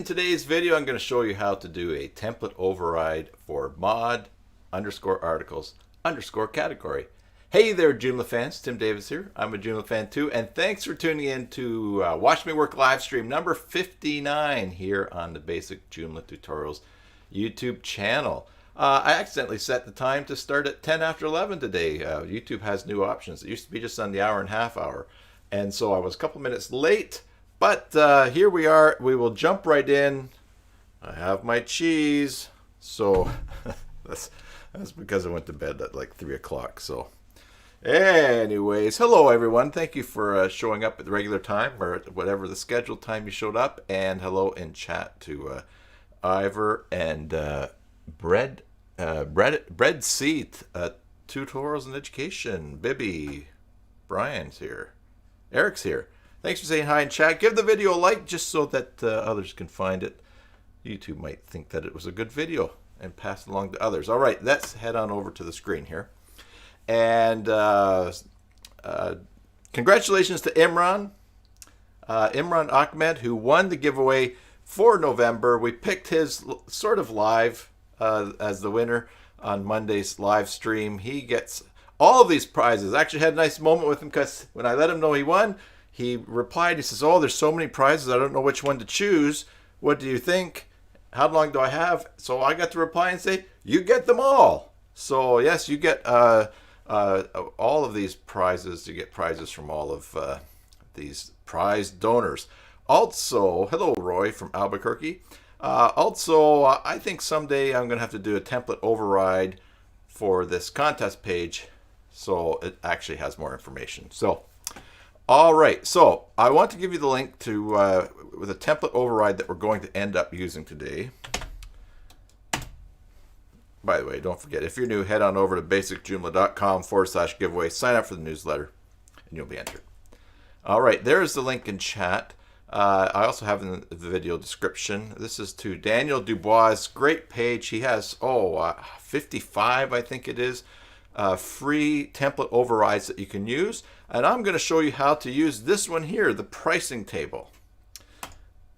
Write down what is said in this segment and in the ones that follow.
today's video, I'm going to show you how to do a template override for mod underscore articles underscore category. Hey there, Joomla fans. Tim Davis here. I'm a Joomla fan too, and thanks for tuning in to Watch Me Work live stream number 59 here on the Basic Joomla Tutorials YouTube channel. I accidentally set the time to start at 10 after 11 today. YouTube has new options. It used to be just on the hour and a half hour, and so I was a couple minutes late. But here we are. We will jump right in. I have my cheese. So that's because I went to bed at like 3 o'clock. So anyways, hello everyone. Thank you for showing up at the regular time or at whatever the scheduled time you showed up. And hello in chat to Ivor and Bread Seat, Tutorials and Education. Bibby, Brian's here. Eric's here. Thanks for saying hi in chat. Give the video a like just so that others can find it. YouTube might think that it was a good video and pass it along to others. All right, let's head on over to the screen here. And congratulations to Imran Ahmed, who won the giveaway for November. We picked his sort of live as the winner on Monday's live stream. He gets all of these prizes. I actually had a nice moment with him because when I let him know he won, he replied, he says, "Oh, there's so many prizes, I don't know which one to choose. What do you think? How long do I have?" So I got to reply and say, "You get them all." So yes, you get all of these prizes. You get prizes from all of these prize donors. Also, hello, Roy from Albuquerque. I think someday I'm going to have to do a template override for this contest page so it actually has more information. So all right, so I want to give you the link to with a template override that we're going to end up using today. By the way, don't forget, if you're new, head on over to basicjoomla.com/giveaway, sign up for the newsletter, and you'll be entered. All right, there's the link in chat. I also have in the video description. This is to Daniel Dubois' great page. He has 55, I think it is, free template overrides that you can use. And I'm going to show you how to use this one here, the pricing table.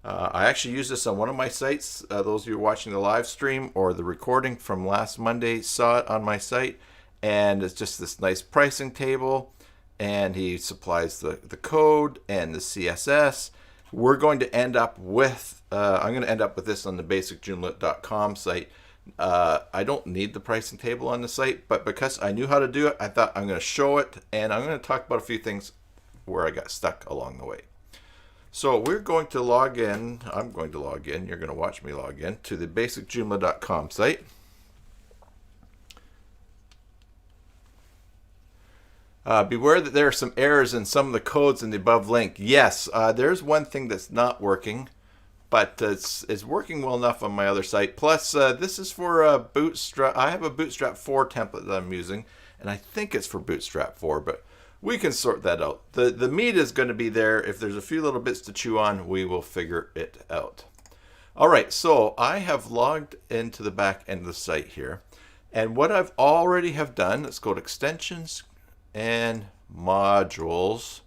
I actually used this on one of my sites. Those of you watching the live stream or the recording from last Monday saw it on my site. And it's just this nice pricing table. And he supplies the code and the CSS. We're going to end up with, I'm going to end up with this on the basicjoomla.com site. I don't need the pricing table on the site, but because I knew how to do it, I thought I'm going to show it, and I'm going to talk about a few things where I got stuck along the way. So we're going to log in. I'm going to log in. You're going to watch me log in to the basicjoomla.com site. Beware that there are some errors in some of the codes in the above link. Yes, there's one thing that's not working, but it's working well enough on my other site. Plus, this is for Bootstrap. I have a Bootstrap 4 template that I'm using, and I think it's for Bootstrap 4, but we can sort that out. The meat is going to be there. If there's a few little bits to chew on, we will figure it out. All right, so I have logged into the back end of the site here, and what I've already have done, let's go to extensions and modules.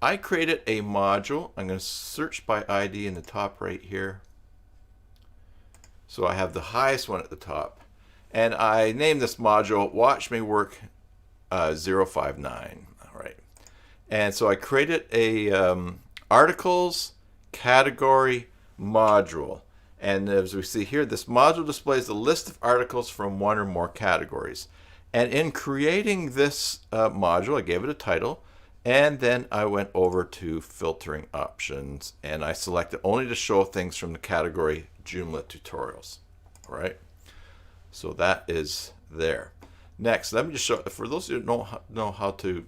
I created a module. I'm going to search by ID in the top right here. So I have the highest one at the top. And I named this module Watch Me Work 059. All right. And so I created a articles category module. And as we see here, this module displays a list of articles from one or more categories. And in creating this module, I gave it a title. And then I went over to filtering options, and I selected only to show things from the category Joomla tutorials. All right, so that is there. Next, let me just show, for those who don't know how to,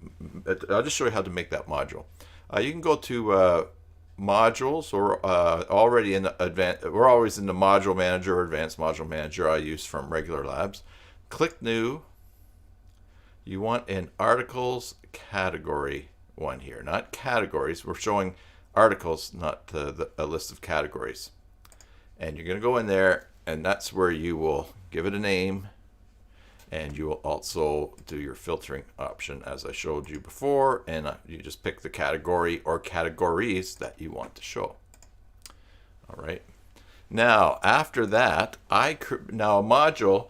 I'll just show you how to make that module. You can go to modules, or already in the we're always in the module manager or advanced module manager I use from Regular Labs. Click new. You want an articles category one here, not categories. We're showing articles, not a list of categories. And you're going to go in there, and that's where you will give it a name, and you will also do your filtering option as I showed you before, and you just pick the category or categories that you want to show. All right. Now, after that, now a module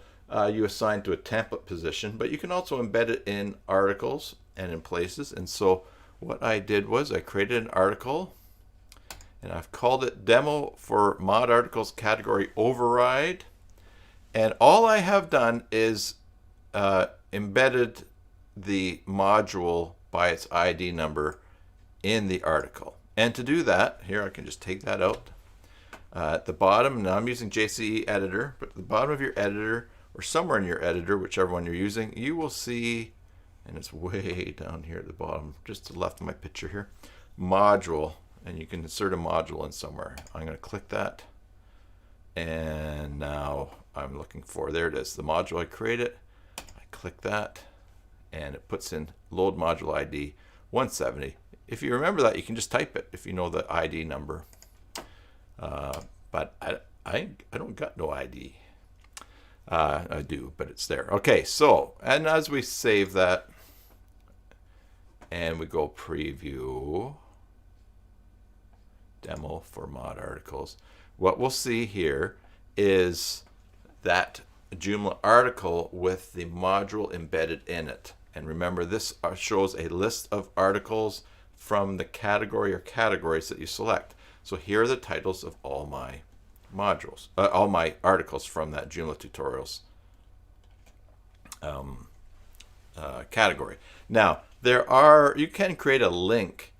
you assign to a template position, but you can also embed it in articles and in places. And so what I did was I created an article, and I've called it Demo for Mod Articles Category Override. And all I have done is embedded the module by its ID number in the article. And to do that, here I can just take that out. At the bottom, now I'm using JCE editor, but at the bottom of your editor, or somewhere in your editor, whichever one you're using, you will see, and it's way down here at the bottom, just to the left of my picture here, module, and you can insert a module in somewhere. I'm going to click that, and now I'm looking for, there it is, the module I created. I click that, and it puts in load module ID 170. If you remember that, you can just type it if you know the ID number. But I don't got no ID. I do, but it's there. Okay, so, and as we save that and we go preview demo for mod articles, what we'll see here is that Joomla article with the module embedded in it. And remember, this shows a list of articles from the category or categories that you select. So here are the titles of all my modules, all my articles from that Joomla tutorials category. Now, you can create a link,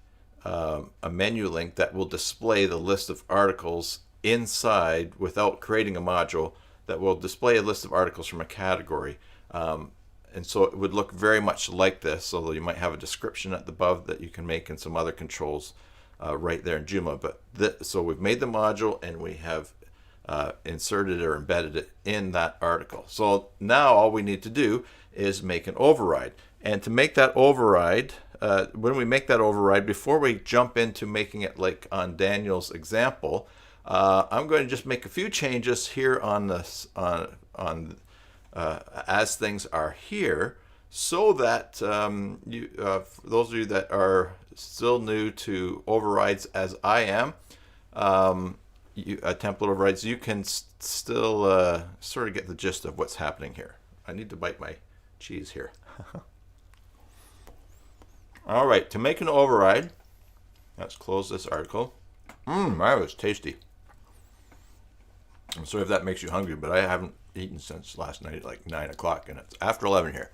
a menu link that will display the list of articles inside without creating a module that will display a list of articles from a category. And so it would look very much like this, although you might have a description at the above that you can make and some other controls right there in Joomla. But so we've made the module and we have inserted or embedded it in that article. So now all we need to do is make an override. And to make that override, when we make that override, before we jump into making it like on Daniel's example, I'm going to just make a few changes here on this as things are here, so that for those of you that are still new to overrides as I am, template overrides, you can still sort of get the gist of what's happening here. I need to bite my cheese here. All right, to make an override, let's close this article. That was tasty. I'm sorry if that makes you hungry, but I haven't eaten since last night at like 9 o'clock, and it's after 11 here.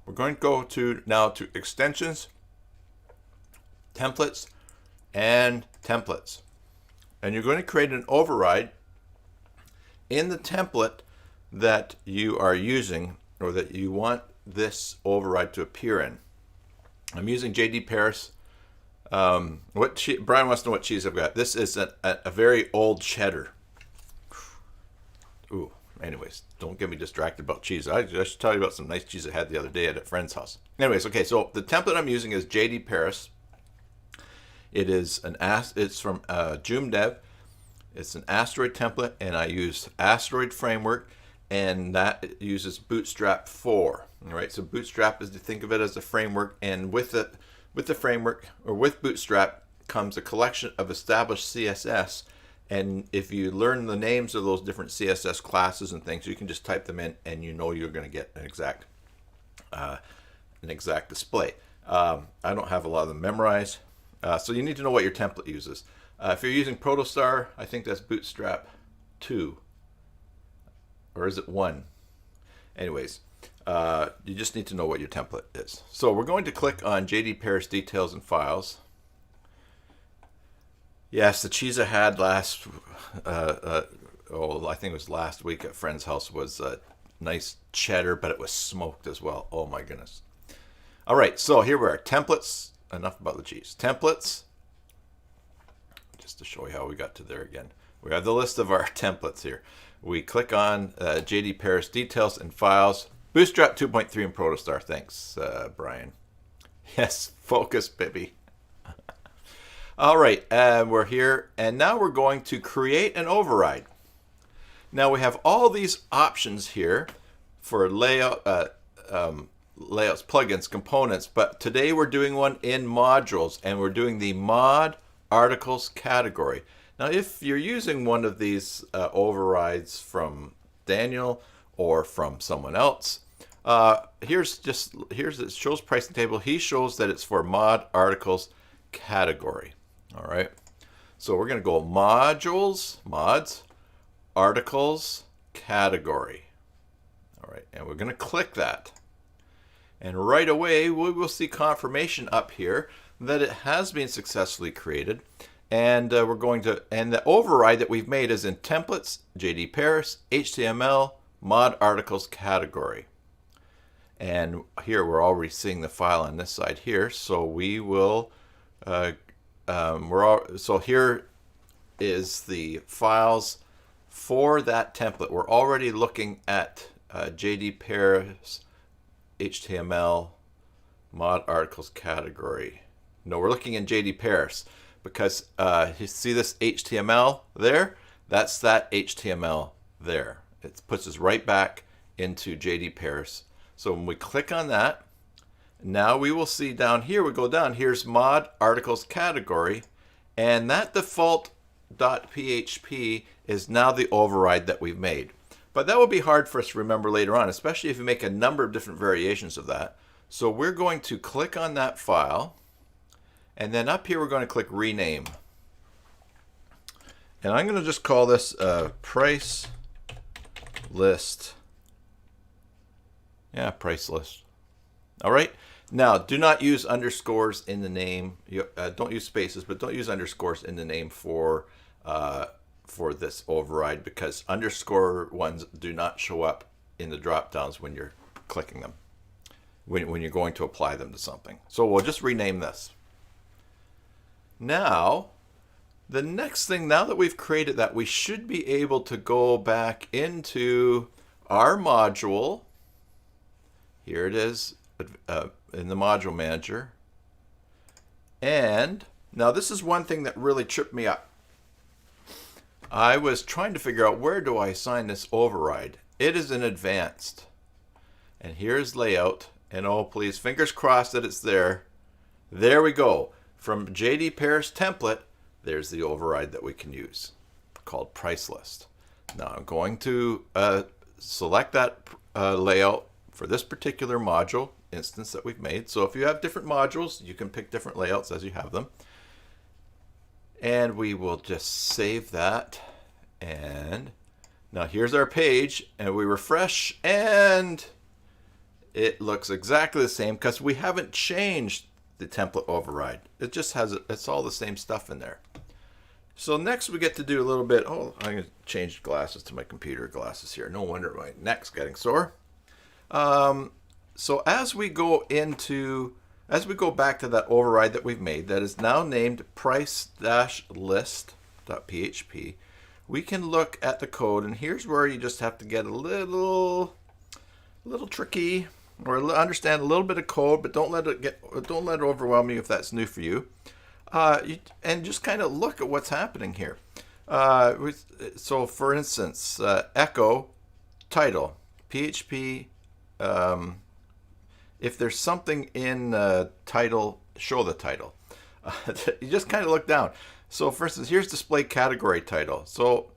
We're going to go now to extensions, templates, and templates. And you're going to create an override in the template that you are using, or that you want this override to appear in. I'm using JD Paris. Brian wants to know what cheese I've got. This is a very old cheddar. Ooh, anyways, don't get me distracted about cheese. I should tell you about some nice cheese I had the other day at a friend's house. Anyways, okay, so the template I'm using is JD Paris. It is it's from Joomdev. It's an Asteroid template, and I use Asteroid framework, and that uses Bootstrap 4. All right, so Bootstrap is to think of it as a framework, and with the framework, or with Bootstrap, comes a collection of established CSS. And if you learn the names of those different CSS classes and things, you can just type them in, and you know you're going to get an exact display. I don't have a lot of them memorized, so you need to know what your template uses. If you're using Protostar, I think that's Bootstrap 2, or is it 1? Anyways, you just need to know what your template is. So we're going to click on JD Paris Details and Files. Yes, the cheese I had I think it was last week at a friend's house, was nice cheddar, but it was smoked as well. Oh my goodness. All right, so here we are. Templates. Enough about the cheese. Templates. Just to show you how we got to there again. We have the list of our templates here. We click on JD Paris Details and Files. Bootstrap 2.3 and Protostar. Thanks, Brian. Yes, focus, baby. All right, we're here, and now we're going to create an override. Now we have all these options here for layout, layouts, plugins, components, but today we're doing one in modules, and we're doing the mod articles category. Now, if you're using one of these overrides from Daniel or from someone else, here's it shows pricing table. He shows that it's for mod articles category. All right. So we're going to go modules, mods, articles, category. All right. And we're going to click that. And right away, we will see confirmation up here that it has been successfully created. And we're going to, and the override that we've made is in templates, JD Paris, HTML, mod articles category. And here we're already seeing the file on this side here. So we will, so here is the files for that template. We're already looking at JD Paris, HTML, mod articles category. No, we're looking in JD Paris because you see this HTML there? That's that HTML there. It puts us right back into JD Paris. So when we click on that, now we will see down here, we go down, here's mod articles category, and that default .php is now the override that we've made. But that will be hard for us to remember later on, especially if you make a number of different variations of that. So we're going to click on that file, and then up here we're going to click rename. And I'm going to just call this price list. Yeah, price list. All right. Now, do not use underscores in the name. Don't use spaces, but don't use underscores in the name for this override, because underscore ones do not show up in the drop downs when you're clicking them, when you're going to apply them to something. So we'll just rename this. Now, the next thing, now that we've created that, we should be able to go back into our module. Here it is in the module manager. And now this is one thing that really tripped me up. I was trying to figure out, where do I assign this override? It is in advanced. And here's layout. And oh, please, fingers crossed that it's there. There we go. From JD Paris template, there's the override that we can use, called price list. Now I'm going to select that layout for this particular module instance that we've made. So if you have different modules, you can pick different layouts as you have them. And we will just save that. And now here's our page, and we refresh, and it looks exactly the same because we haven't changed the template override. It just has, it's all the same stuff in there. So next we get to do a little bit, oh, I'm going to change glasses to my computer glasses here. No wonder my neck's getting sore. So as we go back to that override that we've made that is now named price-list.php, we can look at the code, and here's where you just have to get a little tricky, or understand a little bit of code, but don't let it overwhelm you if that's new for you. And just kind of look at what's happening here. So for instance, echo title PHP. If there's something in title, show the title. You just kind of look down. So for instance, here's display category title. So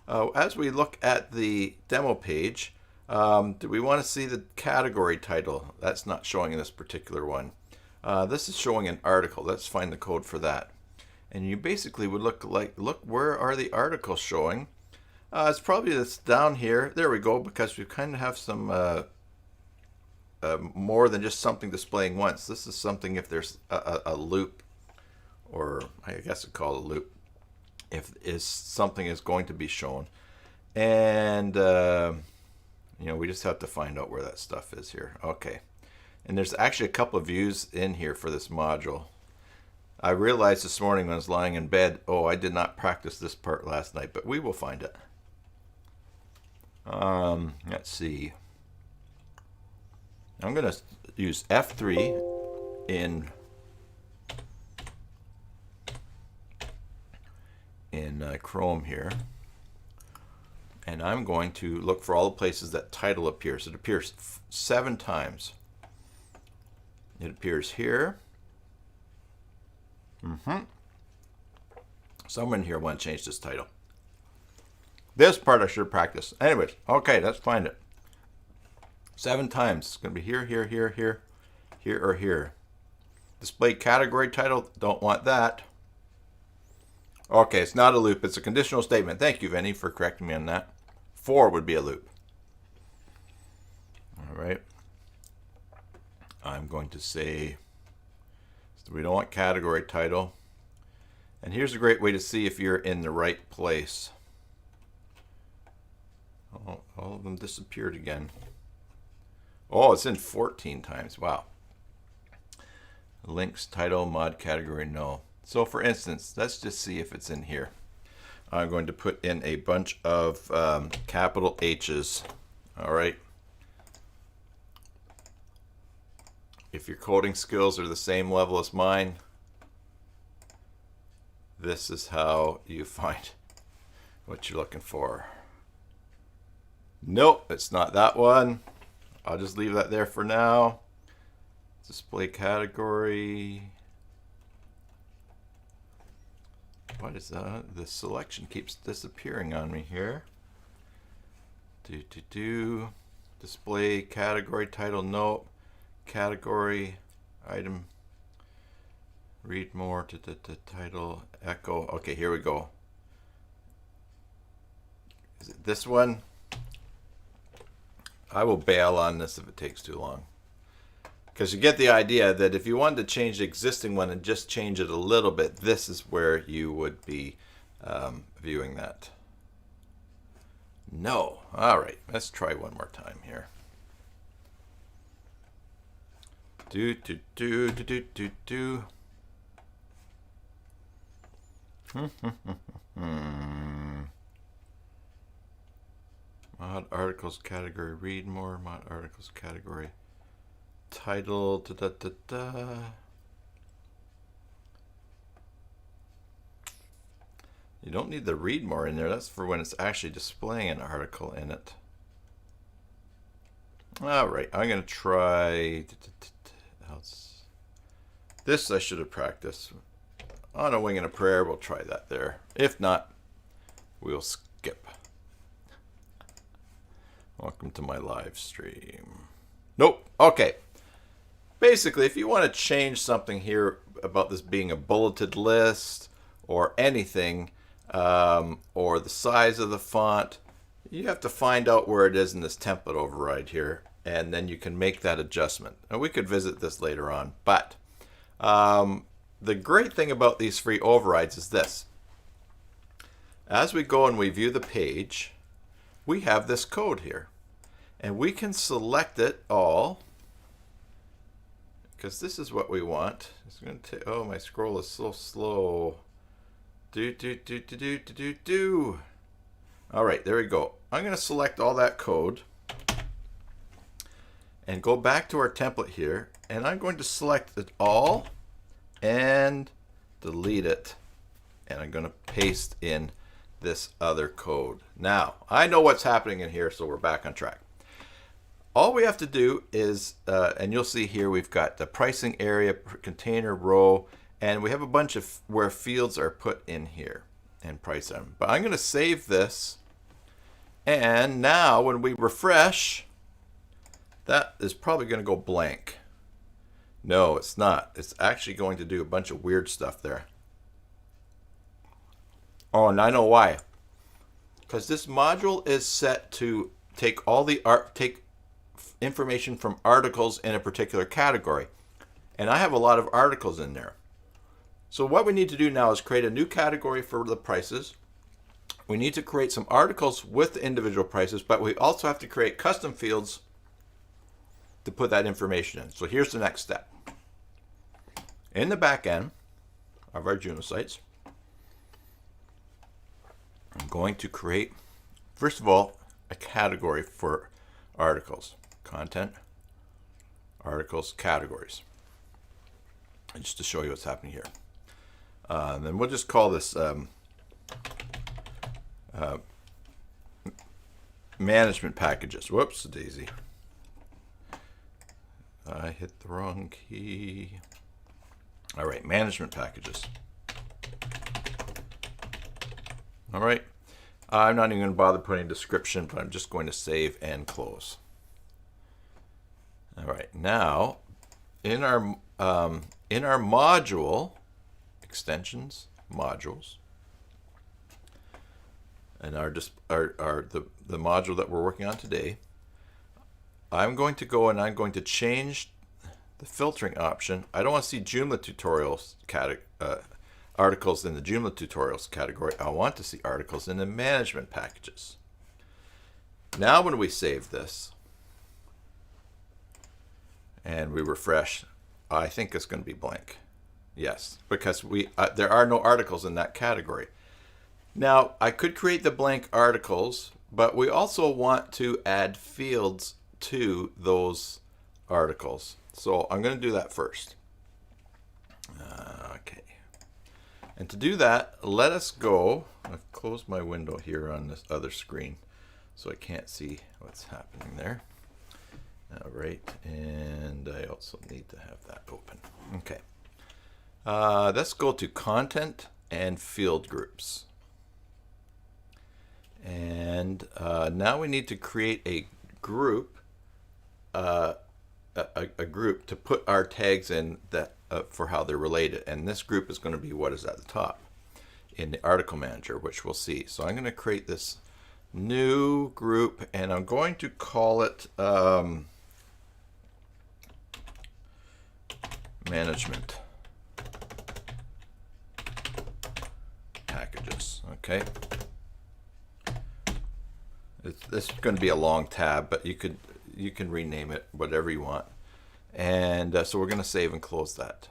as we look at the demo page, do we want to see the category title? That's not showing in this particular one. This is showing an article. Let's find the code for that. And you basically would look, where are the articles showing? It's probably this down here. There we go, because we kind of have some more than just something displaying once. This is something if there's a loop, or I guess I'd call it a loop, if something is going to be shown. And we just have to find out where that stuff is here. Okay. And there's actually a couple of views in here for this module. I realized this morning when I was lying in bed, oh, I did not practice this part last night, but we will find it. Let's see. I'm going to use F3 in Chrome here. And I'm going to look for all the places that title appears. It appears 7 times. It appears here. Someone here want to change this title. This part I should practice. Anyways, okay, let's find it. 7 times. It's going to be here, here, here, here, here, or here. Display category title. Don't want that. Okay, it's not a loop. It's a conditional statement. Thank you, Vinny, for correcting me on that. 4 would be a loop. All right. I'm going to say we don't want category title. And here's a great way to see if you're in the right place. Oh, all of them disappeared again. Oh, it's in 14 times. Wow. Links, title, mod, category, no. So for instance, let's just see if it's in here. I'm going to put in a bunch of capital H's. All right. If your coding skills are the same level as mine, this is how you find what you're looking for. Nope, it's not that one. I'll just leave that there for now. Display category. What is that? The selection keeps disappearing on me here. Display category title, nope. Category item. Read more to title echo. Okay, here we go. Is it this one? I will bail on this if it takes too long. Because you get the idea that if you wanted to change the existing one and just change it a little bit, this is where you would be viewing that. No. All right, let's try one more time here. Mod articles category, read more, mod articles category, title, You don't need the read more in there. That's for when it's actually displaying an article in it. All right, I'm going to try this. I should have practiced. On a wing and a prayer, we'll try that there. If not, we'll skip. Welcome to my live stream. Nope. Okay. Basically, if you want to change something here about this being a bulleted list or anything, or the size of the font, you have to find out where it is in this template override here, and then you can make that adjustment. And we could visit this later on, but the great thing about these free overrides is this. As we go and we view the page, we have this code here, and we can select it all because this is what we want. It's going to take, oh, my scroll is so slow. All right, there we go. I'm going to select all that code and go back to our template here, and I'm going to select it all and delete it, and I'm going to paste in this other code. Now, I know what's happening in here, so we're back on track. All we have to do is, and you'll see here, we've got the pricing area, container, row, and we have a bunch of where fields are put in here and price them. But I'm going to save this, and now when we refresh, that is probably going to go blank. No, it's not. It's actually going to do a bunch of weird stuff there. Oh, and I know why. Because this module is set to take all the take information from articles in a particular category. And I have a lot of articles in there. So what we need to do now is create a new category for the prices. We need to create some articles with the individual prices, but we also have to create custom fields to put that information in. So here's the next step. In the back end of our Joomla sites, I'm going to create, first of all, a category for articles. Content, articles, categories. And just to show you what's happening here. And then we'll just call this management packages. Whoops, daisy. I hit the wrong key. All right, management packages. All right. I'm not even going to bother putting a description, but I'm just going to save and close. All right. Now, in our module, extensions, modules, and the module that we're working on today, I'm going to go and I'm going to change the filtering option. I don't want to see Joomla tutorials articles in the Joomla tutorials category. I want to see articles in the management packages. Now when we save this and we refresh, I think it's going to be blank. Yes, because there are no articles in that category. Now I could create the blank articles, but we also want to add fields to those articles. So I'm going to do that first. Okay. And to do that, let us go. I've closed my window here on this other screen, so I can't see what's happening there. All right, and I also need to have that open. Okay. Let's go to content and field groups. And now we need to create a group, a group to put our tags in that for how they're related. And this group is going to be what is at the top in the article manager, which we'll see. So I'm going to create this new group, and I'm going to call it management packages. Okay. This is going to be a long tab, but you can rename it whatever you want. And so we're going to save and close that.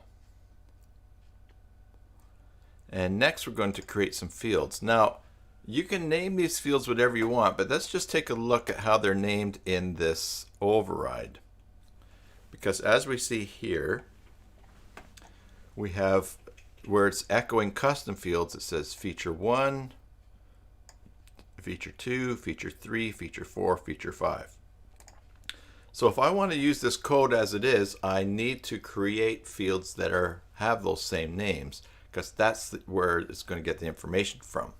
And next we're going to create some fields. Now you can name these fields whatever you want, but let's just take a look at how they're named in this override. Because as we see here, we have where it's echoing custom fields, it says feature 1, feature 2, feature 3, feature 4, feature 5. So if I want to use this code as it is, I need to create fields that have those same names, because that's where it's going to get the information from.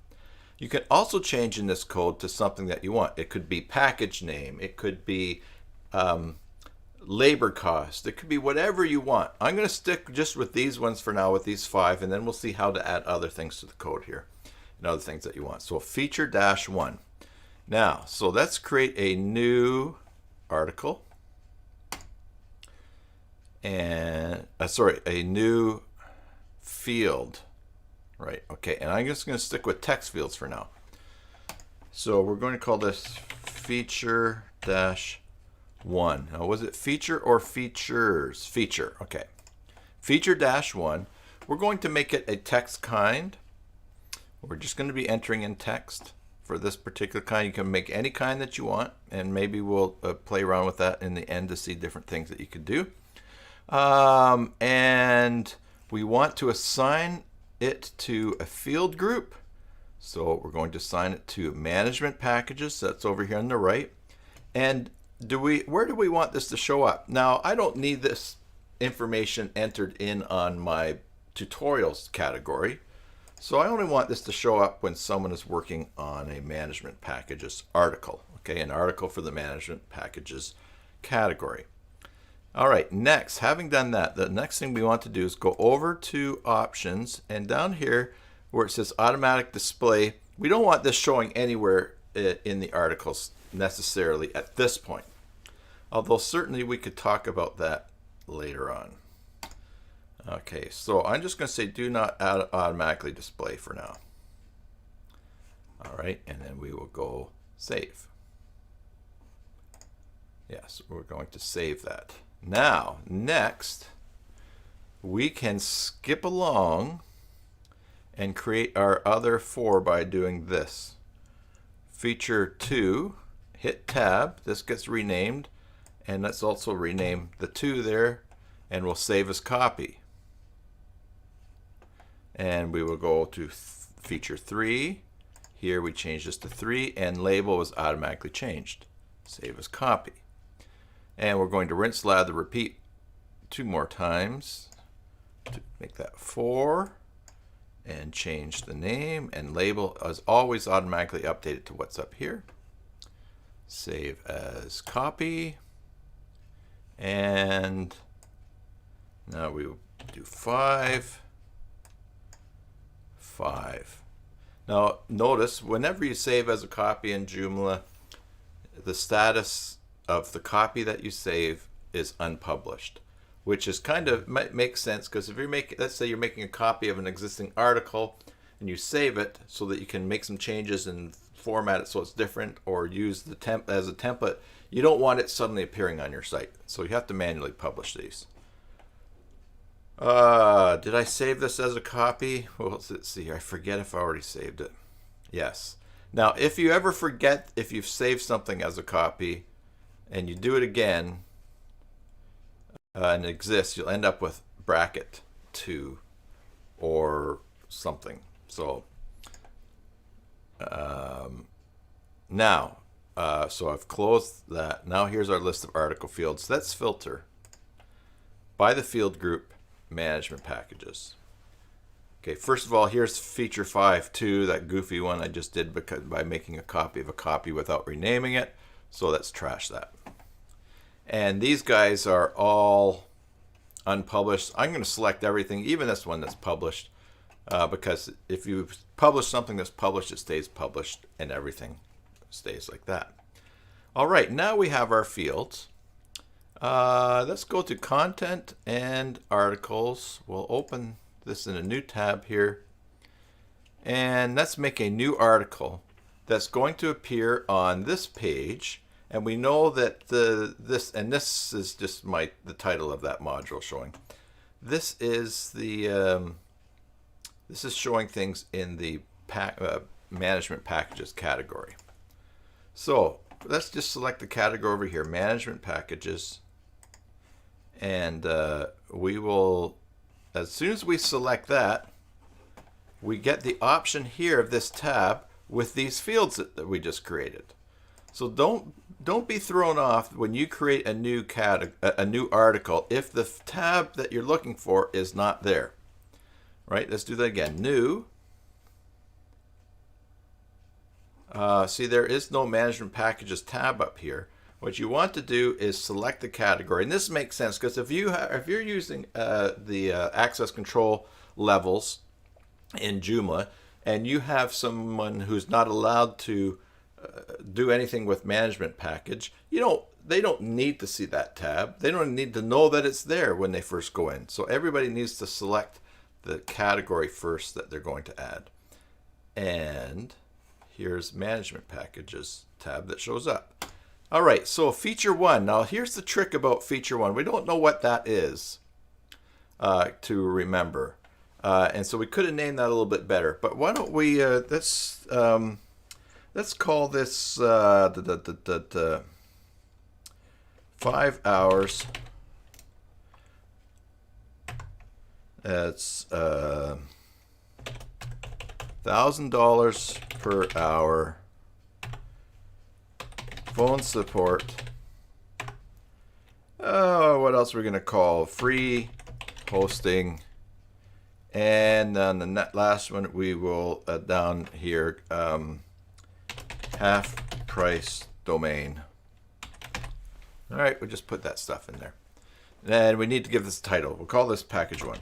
You can also change in this code to something that you want. It could be package name, it could be labor cost, it could be whatever you want. I'm going to stick just with these ones for now, with these 5, and then we'll see how to add other things to the code here and other things that you want. So feature -1. Now, so let's create a new article and a new field, right? Okay, and I'm just going to stick with text fields for now. So we're going to call this feature -1. Now, was it feature or features? Feature. Okay, feature -1. We're going to make it a text kind. We're just going to be entering in text for this particular kind. You can make any kind that you want, and maybe we'll play around with that in the end to see different things that you could do. And we want to assign it to a field group. So we're going to assign it to management packages. That's over here on the right. And where do we want this to show up? Now, I don't need this information entered in on my tutorials category. So I only want this to show up when someone is working on a management packages article. Okay, an article for the management packages category. All right, next, having done that, the next thing we want to do is go over to options, and down here where it says automatic display, we don't want this showing anywhere in the articles necessarily at this point. Although certainly we could talk about that later on. Okay, so I'm just going to say do not automatically display for now. All right, and then we will go save. Yes, we're going to save that. Now, next, we can skip along and create our other 4 by doing this. Feature 2, hit tab, this gets renamed, and let's also rename the 2 there, and we'll save as copy. And we will go to feature 3. Here we change this to 3, and label was automatically changed. Save as copy. And we're going to rinse, lather, repeat 2 more times to make that 4. and change the name and label as always automatically updated to what's up here. Save as copy. And now we will do 5. Now notice whenever you save as a copy in Joomla, the status of the copy that you save is unpublished, which is kind of makes sense because if you're making, let's say you're making a copy of an existing article and you save it so that you can make some changes and format it so it's different or use the temp as a template, you don't want it suddenly appearing on your site. So you have to manually publish these. Did I save this as a copy? Well, let's see. I forget if I already saved it. Yes. Now, if you ever forget if you've saved something as a copy and you do it again and it exists, you'll end up with bracket 2 or something. So now, so I've closed that. Now here's our list of article fields. Let's filter by the field group management packages. Okay, first of all, here's feature 5.2, that goofy one I just did because by making a copy of a copy without renaming it. So let's trash that. And these guys are all unpublished. I'm going to select everything, even this one that's published, because if you publish something that's published, it stays published and everything stays like that. All right, now we have our fields. Let's go to content and articles. We'll open this in a new tab here. And let's make a new article that's going to appear on this page. And we know that this is just the title of that module showing. This is the this is showing things in the management packages category. So let's just select the category over here, management packages. And we will, as soon as we select that, we get the option here of this tab with these fields that we just created. So don't be thrown off when you create a new article if the tab that you're looking for is not there. Right? Let's do that again. New. See, there is no management packages tab up here. What you want to do is select the category, and this makes sense because if you're using the access control levels in Joomla, and you have someone who's not allowed to do anything with management package, they don't need to see that tab. They don't need to know that it's there when they first go in. So everybody needs to select the category first that they're going to add. And here's management packages tab that shows up. All right, so feature 1. Now here's the trick about feature 1. We don't know what that is to remember. And so we could have named that a little bit better. But why don't we, let's call this 5 hours. That's $1,000 per hour. Phone support. What else are we going to call? Free hosting. And then the last one we will down here, half price domain. All right, we'll just put that stuff in there. And we need to give this a title. We'll call this package 1.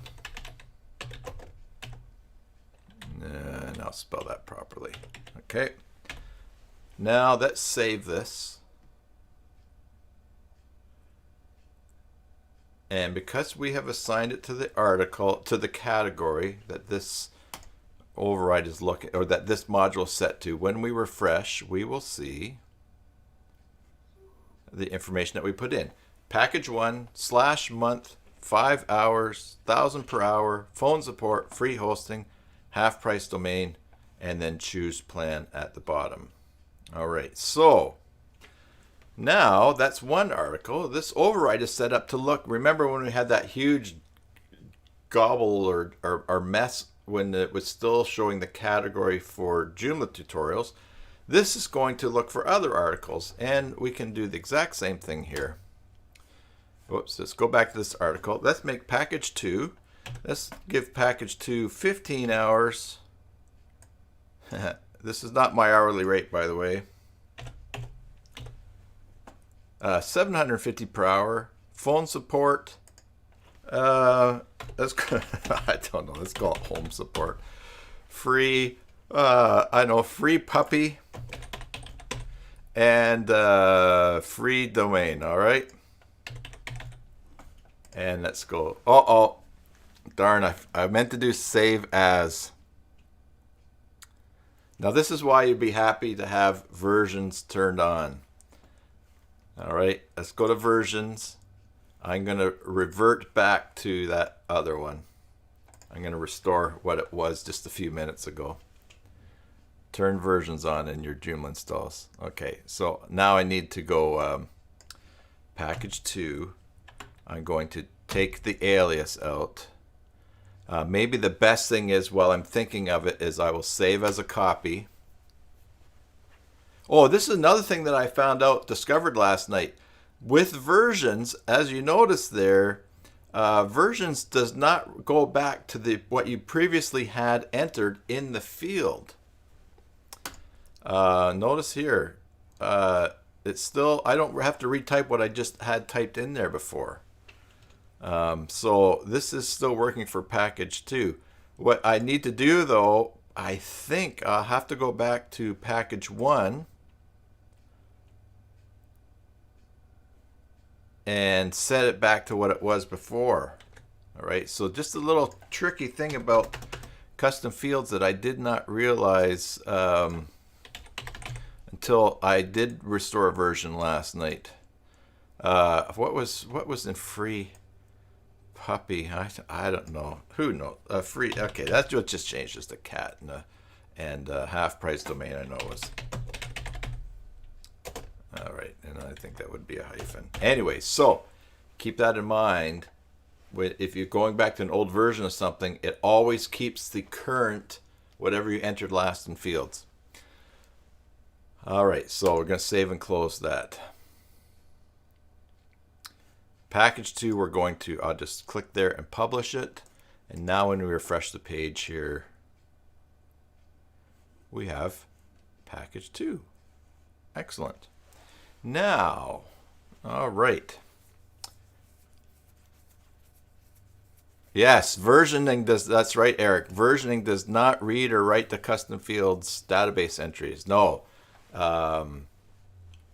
And I'll spell that properly. Okay. Now let's save this. And because we have assigned it to the article, to the category that this override is looking, or that this module is set to, when we refresh, we will see the information that we put in. Package 1 /month, 5 hours, 1,000 per hour, phone support, free hosting, half price domain, and then choose plan at the bottom. All right, so now that's one article. This override is set up to look, remember when we had that huge gobble or mess when it was still showing the category for Joomla tutorials? This is going to look for other articles, and we can do the exact same thing here. Whoops, let's go back to this article. Let's make package 2. Let's give package 2 15 hours. This is not my hourly rate, by the way. 750 per hour. Phone support. Let's I don't know. Let's call it home support. Free. I know, free puppy and free domain. All right. And let's go. Oh, darn! I meant to do save as. Now this is why you'd be happy to have versions turned on. All right, let's go to versions. I'm going to revert back to that other one. I'm going to restore what it was just a few minutes ago. Turn versions on in your Joomla installs. Okay, so now I need to go package 2. I'm going to take the alias out. Maybe the best thing is, while I'm thinking of it, is I will save as a copy. Oh, this is another thing that I discovered last night. With versions, as you notice there, versions does not go back to what you previously had entered in the field. Notice here, it's still, I don't have to retype what I just had typed in there before. So this is still working for package 2. What I need to do, though, I think I'll have to go back to package 1 and set it back to what it was before. All right, so just a little tricky thing about custom fields that I did not realize until I did restore a version last night. What was in free puppy? I don't know. Who knows? Free. Okay, that's what just changed. Just a cat and half price domain. I know was. All right, and I think that would be a hyphen. Anyway, so keep that in mind. If you're going back to an old version of something, it always keeps the current whatever you entered last in fields. All right, so we're going to save and close that. Package 2, I'll just click there and publish it. And now when we refresh the page here, we have package 2. Excellent. Now, all right. Yes, versioning that's right, Eric. Versioning does not read or write the custom fields database entries. No.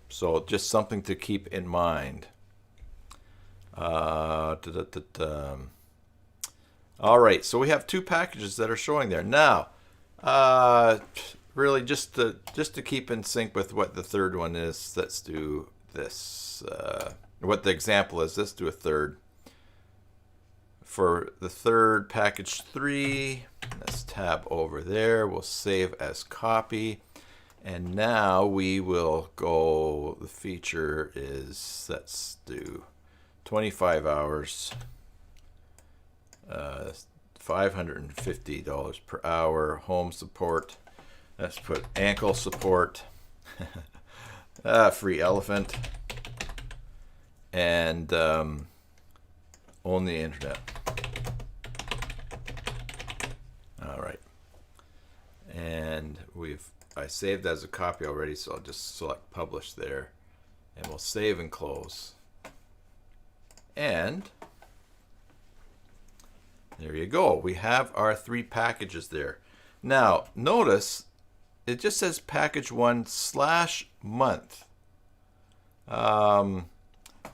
So just something to keep in mind. All right, so we have 2 packages that are showing there. Now, really just to keep in sync with what the third one is, let's do this. What the example is, let's do a third. For the third, package 3, let's tab over there. We'll save as copy. And now we will go, the feature is, let's do 25 hours, $550 per hour, home support. Let's put ankle support, free elephant, and own the internet. All right, and I saved as a copy already, so I'll just select publish there, and we'll save and close. And there you go. We have our 3 packages there. Now, notice it just says package 1/month.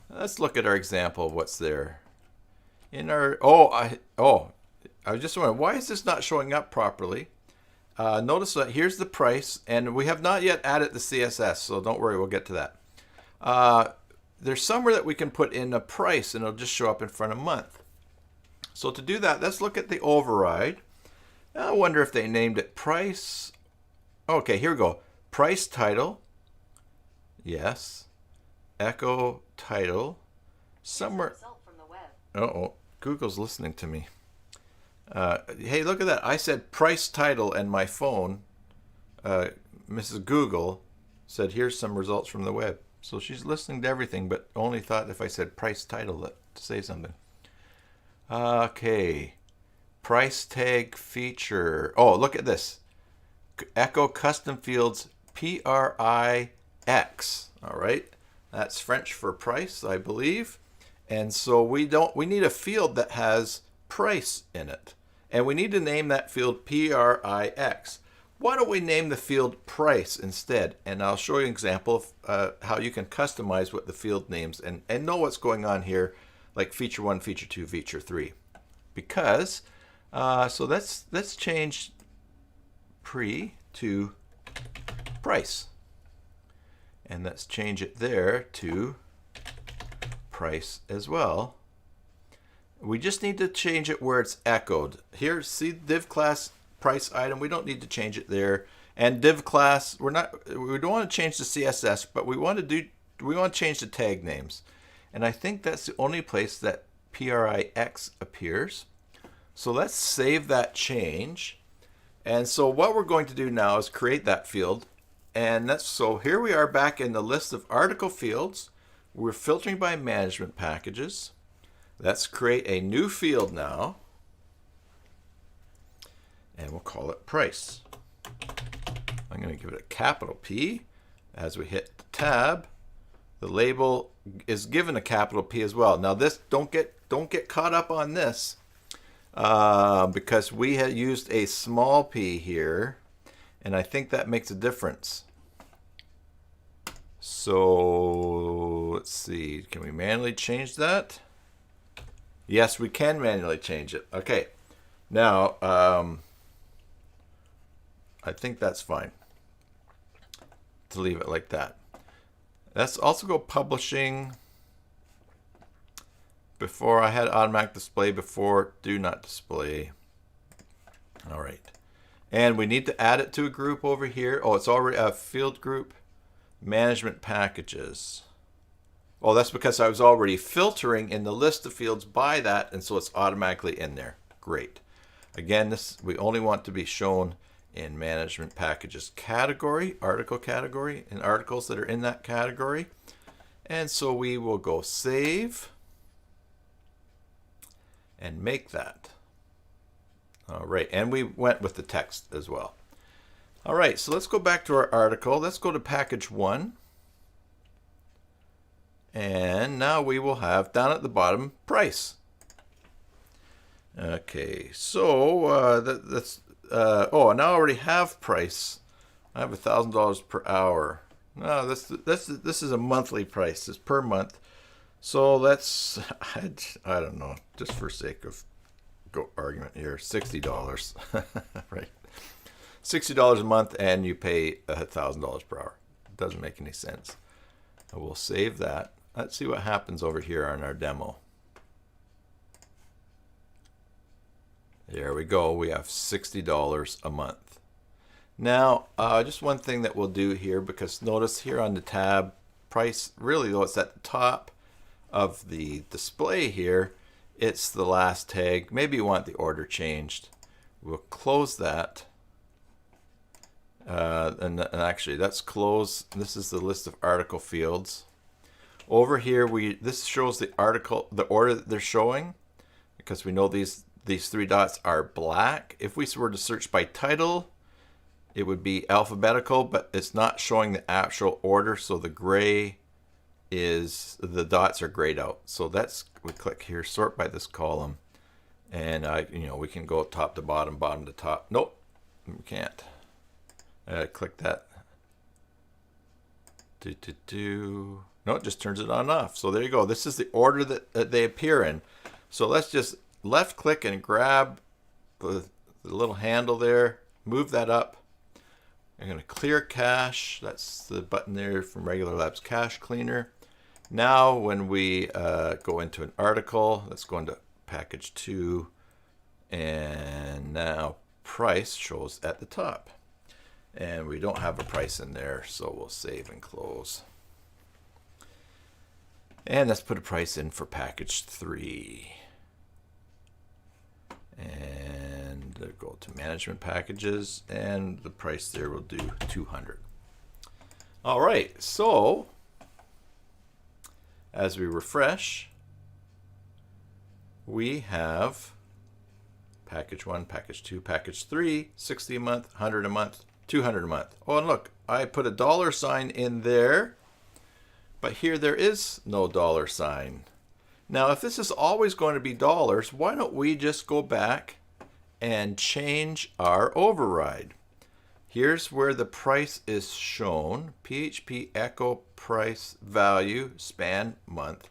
Let's look at our example of what's there. In our I was just wondering, why is this not showing up properly? Notice that here's the price, and we have not yet added the CSS, so don't worry, we'll get to that. There's somewhere that we can put in a price, and it'll just show up in front of month. So to do that, let's look at the override. I wonder if they named it price. Okay, here we go. Price title. Yes. Echo title. Somewhere. Uh-oh. Google's listening to me. Hey, look at that. I said price title, and my phone, Mrs. Google, said, here's some results from the web. So she's listening to everything, but only thought if I said price title to say something. Okay. price tag feature. Oh, look at this. Echo custom fields PRIX. All right. That's French for price, I believe. And so we need a field that has price in it. And we need to name that field PRIX. Why don't we name the field price instead? And I'll show you an example of how you can customize what the field names and know what's going on here, like feature 1, feature 2, feature 3. Because, so let's change pre to price. And let's change it there to price as well. We just need to change it where it's echoed. Here, see div class price item. We don't need to change it there. And div class, we don't want to change the CSS, but we want to change the tag names. And I think that's the only place that PRIX appears. So let's save that change. And so what we're going to do now is create that field. And so here we are back in the list of article fields. We're filtering by management packages. Let's create a new field now. And we'll call it price. I'm going to give it a capital P. As we hit the tab, the label is given a capital P as well. Now this, don't get caught up on this because we had used a small p here, and I think that makes a difference. So let's see, can we manually change that? Yes, we can manually change it. Okay, now I think that's fine to leave it like that. Let's also go publishing. Before I had automatic display, before do not display. All right. And we need to add it to a group over here. Oh, it's already a field group, management packages. Oh, that's because I was already filtering in the list of fields by that, and so it's automatically in there. Great. Again, this we only want to be shown in management packages category, article category, and articles that are in that category. And so we will go save and make that. All right, and we went with the text as well. All right, so let's go back to our article. Let's go to package 1. And now we will have down at the bottom price. Okay, so that's oh, and I already have price. I have $1,000 per hour. No, this is a monthly price. It's per month. So let's, I don't know, just for sake of argument here, $60, right? $60 a month, and you pay $1,000 per hour. It doesn't make any sense. I will save that. Let's see what happens over here on our demo. There we go. We have $60 a month. Now, just one thing that we'll do here, because notice here on the tab, price, really though, it's at the top of the display here. It's the last tag. Maybe you want the order changed. We'll close that. And actually, let's close. This is the list of article fields. Over here, this shows the article, the order that they're showing, because we know these 3 dots are black. If we were to search by title, it would be alphabetical, but it's not showing the actual order, so the gray is, the dots are grayed out. So we click here, sort by this column, and we can go top to bottom, bottom to top. Nope, we can't. Click that. No, it just turns it on and off. So there you go. This is the order that they appear in. So let's just left click and grab the little handle there, move that up. I'm going to clear cache. That's the button there from Regular Labs Cache Cleaner. Now when we go into an article, let's go into package 2, and now price shows at the top. And we don't have a price in there, so we'll save and close. And let's put a price in for package 3. And go to management packages, and the price there will do 200. All right, so as we refresh, we have Package 1, Package 2, Package 3, 60 a month, 100 a month, 200 a month. Oh, and look, I put a $sign in there, but here there is no $sign. Now, if this is always going to be dollars, why don't we just go back and change our override? Here's where the price is shown. PHP echo price value span month.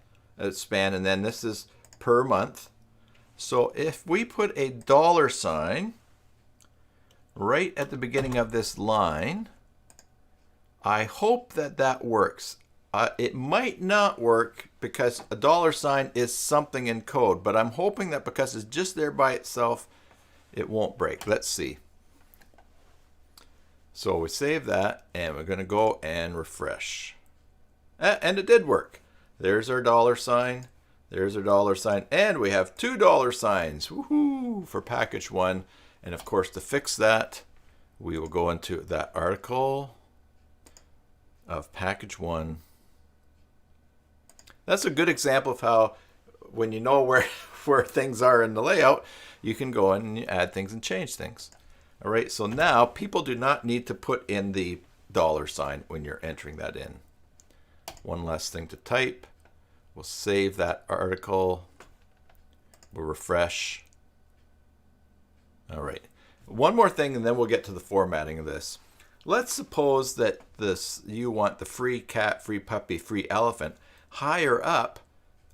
Span, and then this is per month. So if we put a $sign right at the beginning of this line, I hope that that works. It might not work because a $sign is something in code, but I'm hoping that because it's just there by itself, it won't break. Let's see. So we save that, and we're going to go and refresh. And it did work. There's our $sign. There's our $sign. And we have two $signs. Woohoo! For package 1. And of course, to fix that, we will go into that article of package 1. That's a good example of how, when you know where things are in the layout, you can go in and add things and change things. All right, so now people do not need to put in the $sign when you're entering that in. One last thing to type. We'll save that article. We'll refresh. All right. One more thing, and then we'll get to the formatting of this. Let's suppose that you want the free cat, free puppy, free elephant higher up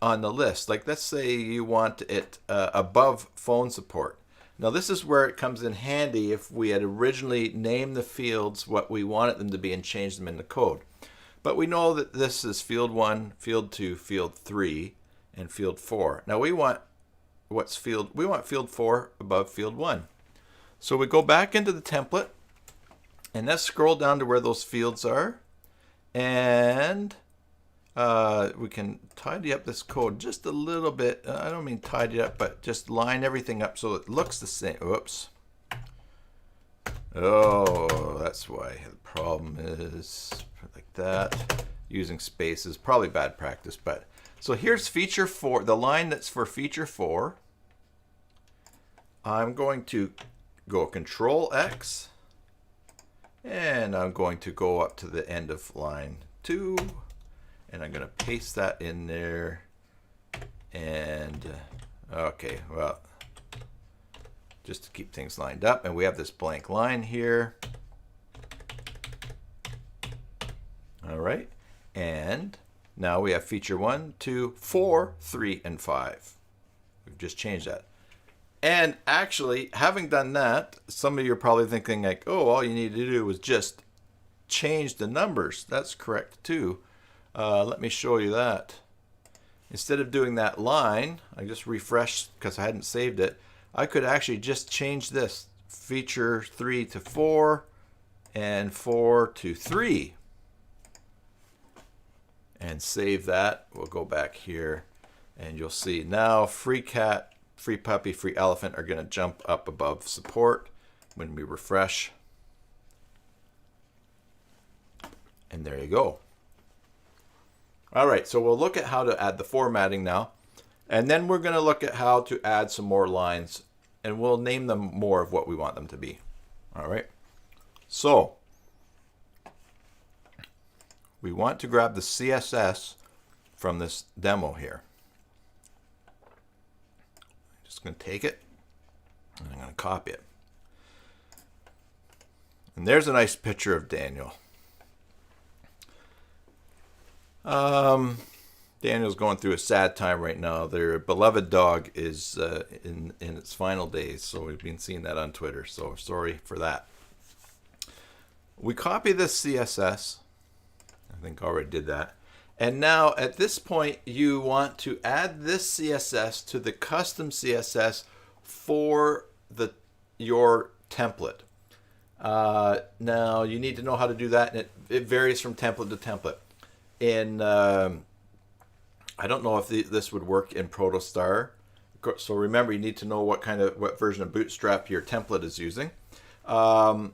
on the list. Like, let's say you want it above phone support. Now, this is where it comes in handy if we had originally named the fields what we wanted them to be and changed them in the code. But we know that this is field 1, field 2, field 3, and field 4. Now, we want field 4 above field 1. So we go back into the template, and let's scroll down to where those fields are. And we can tidy up this code just a little bit. I don't mean tidy up, but just line everything up so it looks the same. Oops. Oh, that's why the problem is like that. Using spaces, probably bad practice. But so here's feature 4, the line that's for feature 4. I'm going to go Control X, and I'm going to go up to the end of line 2. And I'm going to paste that in there. And, okay, well, just to keep things lined up. And we have this blank line here. All right. And now we have feature 1, 2, 4, 3, and 5. We've just changed that. And actually, having done that, some of you are probably thinking like, oh, all you need to do is just change the numbers. That's correct, too. Let me show you that. Instead of doing that line, I just refreshed because I hadn't saved it. I could actually just change this feature 3 to 4 and 4 to 3 and save that. We'll go back here and you'll see now free cat, free puppy, free elephant are going to jump up above support when we refresh. And there you go. All right, so we'll look at how to add the formatting now. And then we're going to look at how to add some more lines. And we'll name them more of what we want them to be. All right. So we want to grab the CSS from this demo here. I'm just going to take it. And I'm going to copy it. And there's a nice picture of Daniel. Daniel's going through a sad time right now. Their beloved dog is in its final days, so we've been seeing that on Twitter, so sorry for that. We copy this CSS. I think I already did that. And now at this point, you want to add this CSS to the custom CSS for your template. Now, you need to know how to do that, and it varies from template to template. I don't know if this would work in Protostar. So remember, you need to know what version of Bootstrap your template is using. But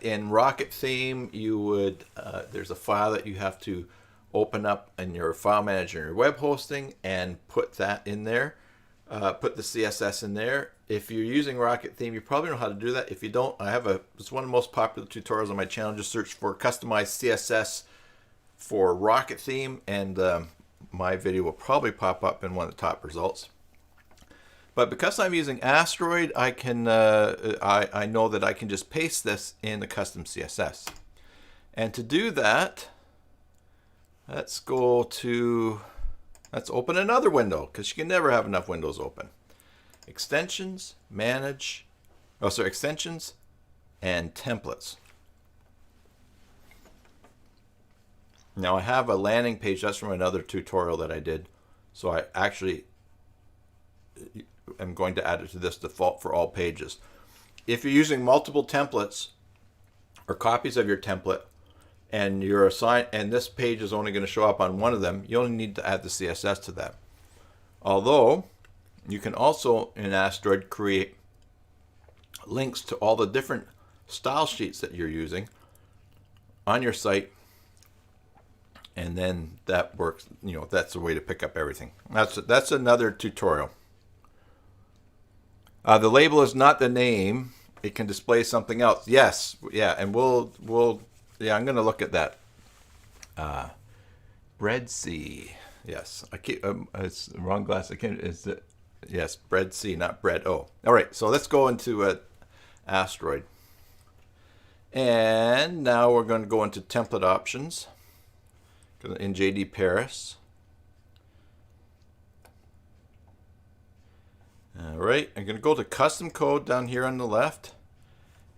in Rocket Theme, you would there's a file that you have to open up in your file manager in your web hosting and put that in there. put the CSS in there. If you're using Rocket Theme, you probably know how to do that. If you don't, it's one of the most popular tutorials on my channel. Just search for customized CSS for Rocket Theme, and my video will probably pop up in one of the top results. But because I'm using Asteroid, I know that I can just paste this in the custom CSS. And to do that, let's open another window, because you can never have enough windows open. Extensions, extensions and templates. Now I have a landing page, that's from another tutorial that I did. So I actually am going to add it to this default for all pages. If you're using multiple templates or copies of your template, and this page is only going to show up on one of them, you only need to add the CSS to that. Although you can also in Asteroid create links to all the different style sheets that you're using on your site, and then that works. That's the way to pick up everything. That's another tutorial. The label is not the name; it can display something else. Yes, yeah, and yeah, I'm going to look at that. Bread C. Yes, I keep. It's the wrong glass. Yes, bread C, not bread O. All right, so let's go into Asteroid. And now we're going to go into template options in JD Paris. All right, I'm going to go to custom code down here on the left.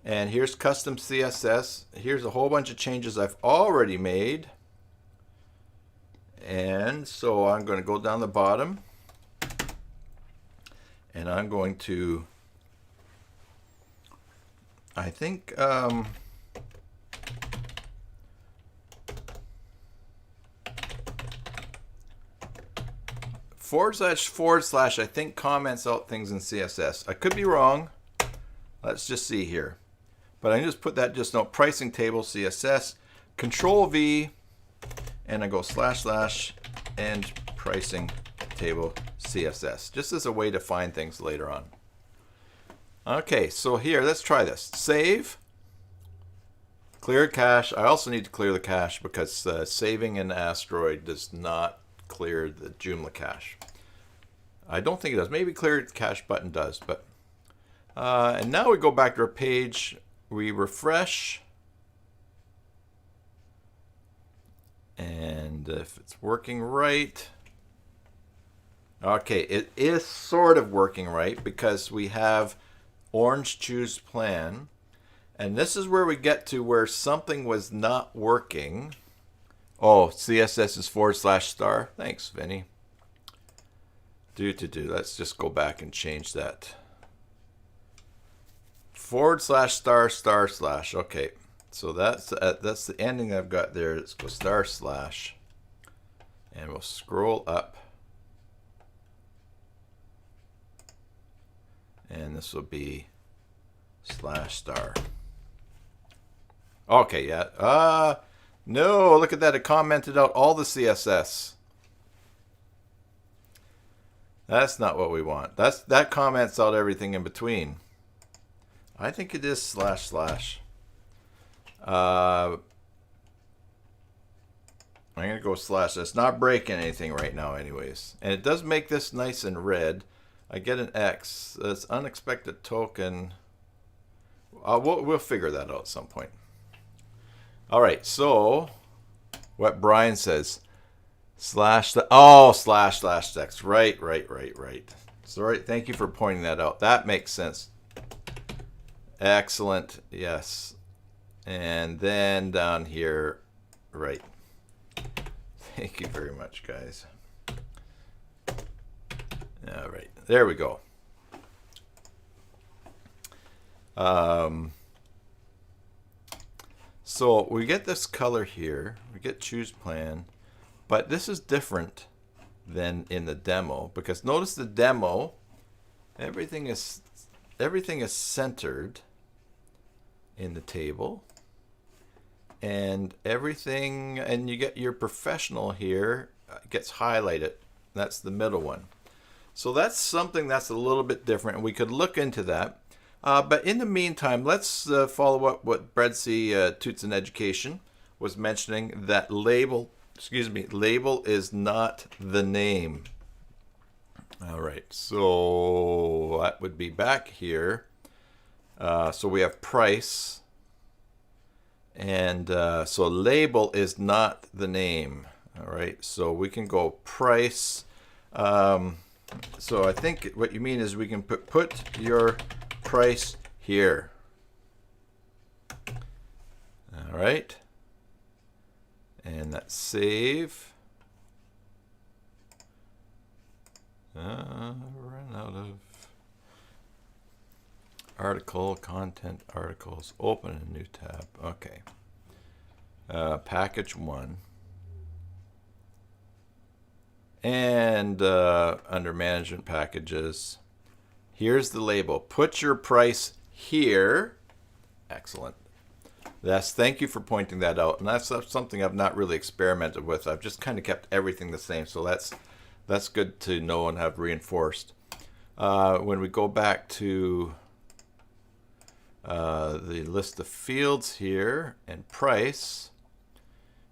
And here's custom CSS. Here's a whole bunch of changes I've already made. And so I'm going to go down the bottom. And I'm going to, I think, // I think comments out things in CSS. I could be wrong. Let's just see here. But I just put that note pricing table CSS, Control V, and I go / and pricing table CSS, just as a way to find things later on. Okay, so here, let's try this. Save, clear cache. I also need to clear the cache because saving in Asteroid does not clear the Joomla cache. I don't think it does. Maybe clear cache button does, but and now we go back to our page. We refresh, and if it's working right, okay, it is sort of working right because we have orange choose plan, and this is where we get to where something was not working. Oh, CSS is /*. Thanks, Vinny. Let's just go back and change that. /*//. Okay, so that's the ending I've got there. Let's go // and we'll scroll up, and this will be /*. Okay, yeah. No, look at that. It commented out all the CSS. That's not what we want. That comments out everything in between. I think it is //. I'm going to go /. It's not breaking anything right now anyways. And it does make this nice and red. I get an X. It's unexpected token. We'll figure that out at some point. All right, so what Brian says, // text. Right. Sorry, thank you for pointing that out. That makes sense. Excellent, yes. And then down here, right. Thank you very much, guys. All right, there we go. So we get this color here, we get choose plan, but this is different than in the demo, because notice the demo, everything is centered in the table, and you get your professional here gets highlighted. That's the middle one. So that's something that's a little bit different, and we could look into that. But in the meantime, let's follow up what Bredsy Toots in Education was mentioning, that label, label is not the name. All right, so that would be back here. So we have price, and so label is not the name. All right, so we can go price. So I think what you mean is we can put your price here. All right, and that's save. Run out of article, content, articles, open a new tab. Okay. Package 1. And under management packages, here's the label. Put your price here. Excellent. Thank you for pointing that out. And that's something I've not really experimented with. I've just kind of kept everything the same. So that's good to know and have reinforced. When we go back to the list of fields here and price,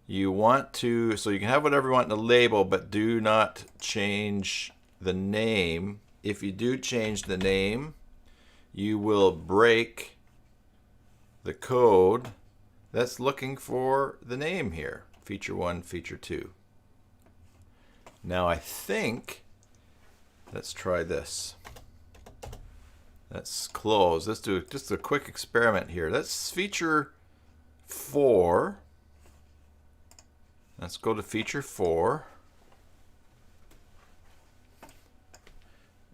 you want to, so you can have whatever you want in the label, but do not change the name. If you do change the name, you will break the code that's looking for the name here. Feature 1, feature 2. Now I think, let's try this. Let's close. Let's do just a quick experiment here. Let's feature 4. Let's go to feature 4.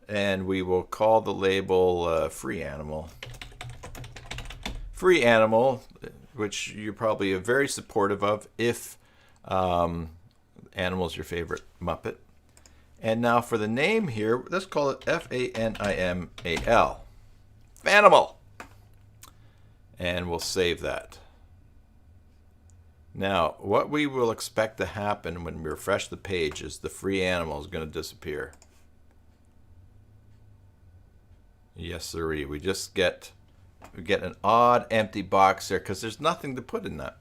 And we will call the label free animal. Free animal, which you're probably very supportive of if animal is your favorite Muppet. And now for the name here, let's call it F-A-N-I-M-A-L. Fanimal. And we'll save that. Now, what we will expect to happen when we refresh the page is the free animal is going to disappear. Yes, sirree. We just get an odd empty box there because there's nothing to put in that.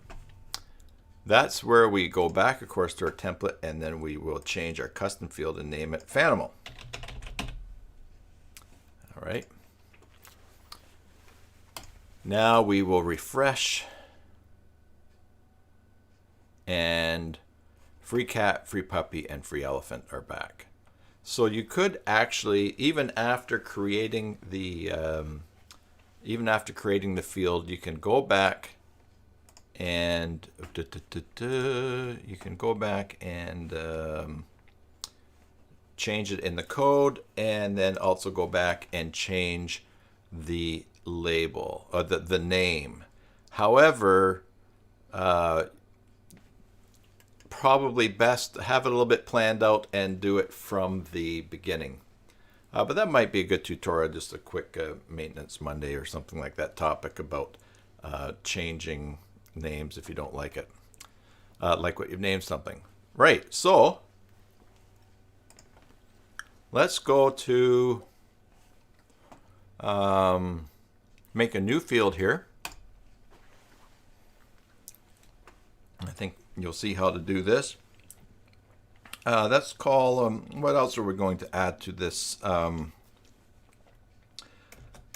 That's where we go back, of course, to our template, and then we will change our custom field and name it Fanimal. All right. Now we will refresh, and free cat, free puppy, and free elephant are back. So you could actually, even after creating the field, you can go back and change it in the code, and then also go back and change the label or the name. However, probably best have it a little bit planned out and do it from the beginning. But that might be a good tutorial, just a quick maintenance Monday or something like that topic about changing names if you don't like it, like what you've named something. Right, so let's go to make a new field here. I think you'll see how to do this. Let's call, what else are we going to add to this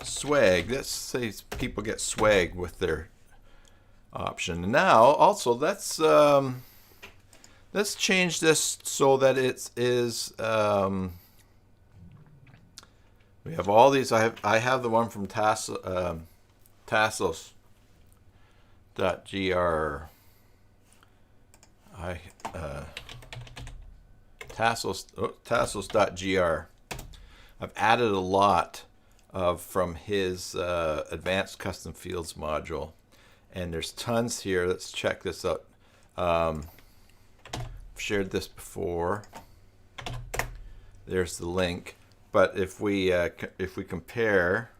swag? Let's say people get swag with their option. Now, also, let's change this so that it is, we have all these. I have the one from Tassos.gr. Tassos.gr. I've added a lot from his advanced custom fields module, and there's tons here. Let's check this out. I've shared this before. There's the link. But if we compare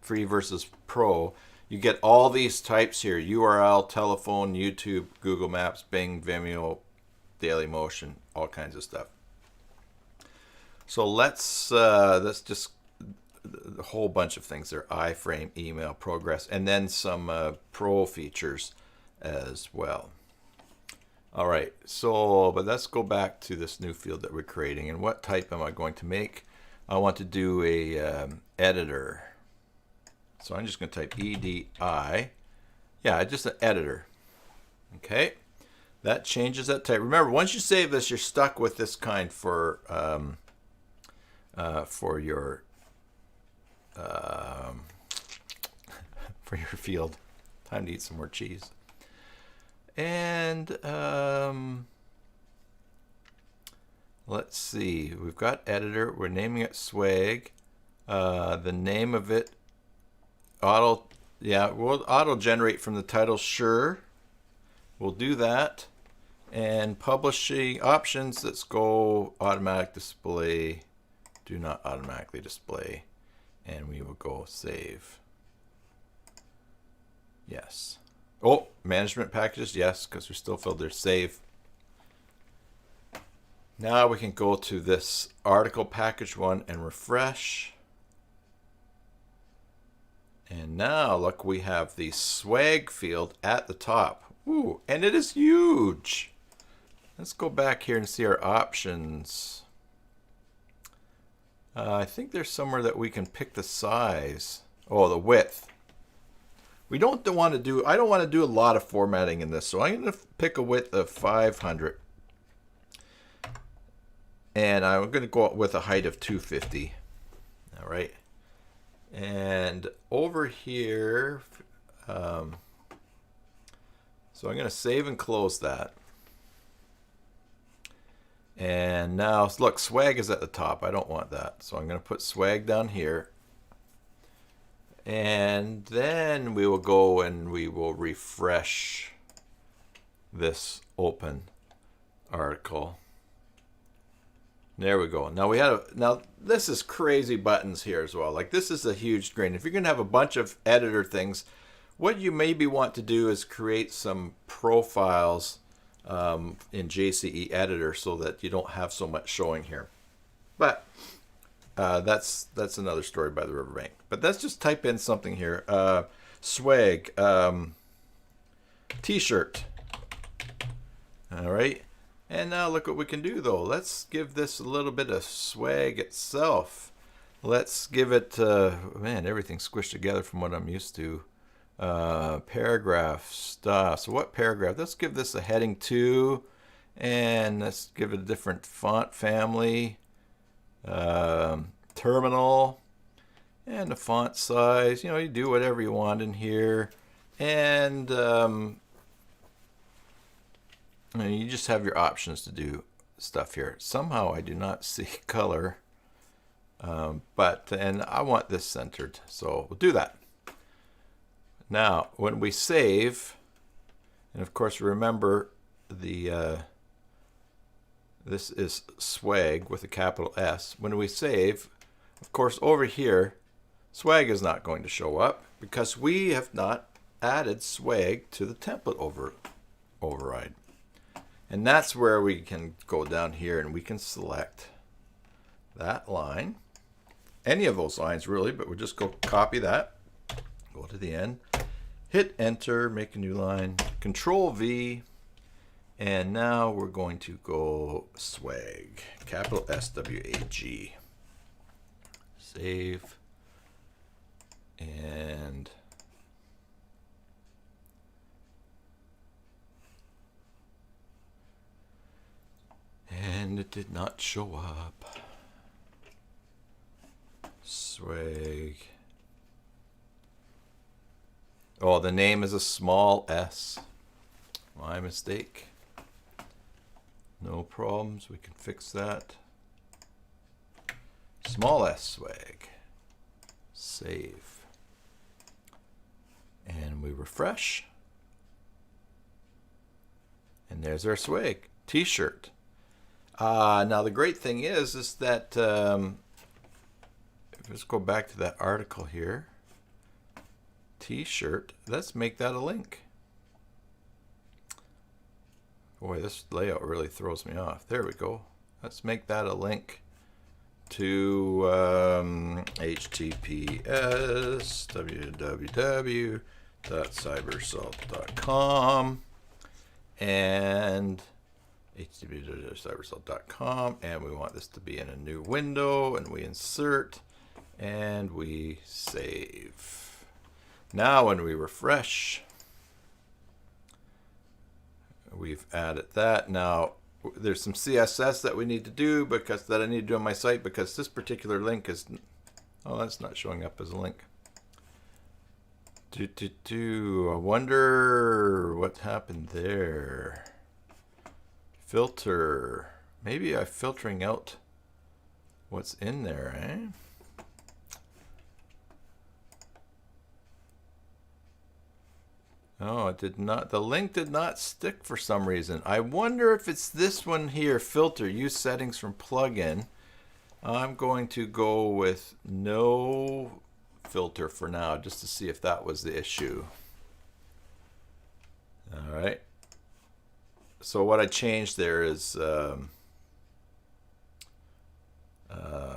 free versus pro, you get all these types here: URL, telephone, YouTube, Google Maps, Bing, Vimeo, Dailymotion, all kinds of stuff. So let's just a whole bunch of things there: iframe, email, progress, and then some pro features as well. All right, so but let's go back to this new field that we're creating. And what type am I going to make? I want to do a editor. So I'm just going to type EDI. Yeah, just an editor. Okay, that changes that type. Remember, once you save this, you're stuck with this kind for your for your field. Time to eat some more cheese. And let's see. We've got editor. We're naming it swag. The name of it we'll auto generate from the title. Sure, we'll do that. And publishing options, let's go automatic display. Do not automatically display. And we will go save. Yes. Oh, management packages, yes, because we're still filtered. Save. Now we can go to this article package one and refresh. And now look, we have the swag field at the top. Ooh, and it is huge. Let's go back here and see our options. I think there's somewhere that we can pick the size. Oh, the width. We don't want to do, I don't want to do a lot of formatting in this, so I'm going to pick a width of 500. And I'm going to go with a height of 250. All right. And over here, so I'm going to save and close that. And now, look, swag is at the top. I don't want that. So I'm going to put swag down here. And then we will go and we will refresh this open article. There we go. Now now this is crazy buttons here as well. Like this is a huge screen. If you're going to have a bunch of editor things, what you maybe want to do is create some profiles in JCE editor so that you don't have so much showing here. But that's another story by the riverbank. But let's just type in something here. Swag t-shirt. All right. And now look what we can do though. Let's give this a little bit of swag itself. Let's give it, man, everything's squished together from what I'm used to. Paragraph stuff. So what paragraph? Let's give this a heading 2. And let's give it a different font family. Terminal. And the font size. You know, you do whatever you want in here. And you just have your options to do stuff here. Somehow I do not see color. And I want this centered. So we'll do that. Now, when we save, and of course remember the this is swag with a capital S. When we save, of course over here, swag is not going to show up because we have not added swag to the template override. And that's where we can go down here and we can select that line. Any of those lines really, but we'll just go copy that. Go to the end, hit enter, make a new line, Control V, and now we're going to go swag, capital SWAG. Save, and it did not show up. Swag. Oh, the name is a small s. My mistake. No problems. We can fix that. Small s swag. Save. And we refresh. And there's our swag. T-shirt. Now the great thing is that let's go back to that article here. T-shirt. Let's make that a link. Boy, this layout really throws me off. There we go. Let's make that a link to https www.cybersalt.com and http://cybersalt.com, and we want this to be in a new window, and we insert and we save. Now when we refresh, we've added that. Now there's some CSS that we need to do because I need to do on my site, because this particular link is, oh, that's not showing up as a link. I wonder what happened there. Filter. Maybe I'm filtering out what's in there, eh? Oh, it did not. The link did not stick for some reason. I wonder if it's this one here, filter, use settings from plugin. I'm going to go with no filter for now, just to see if that was the issue. All right. So what I changed there is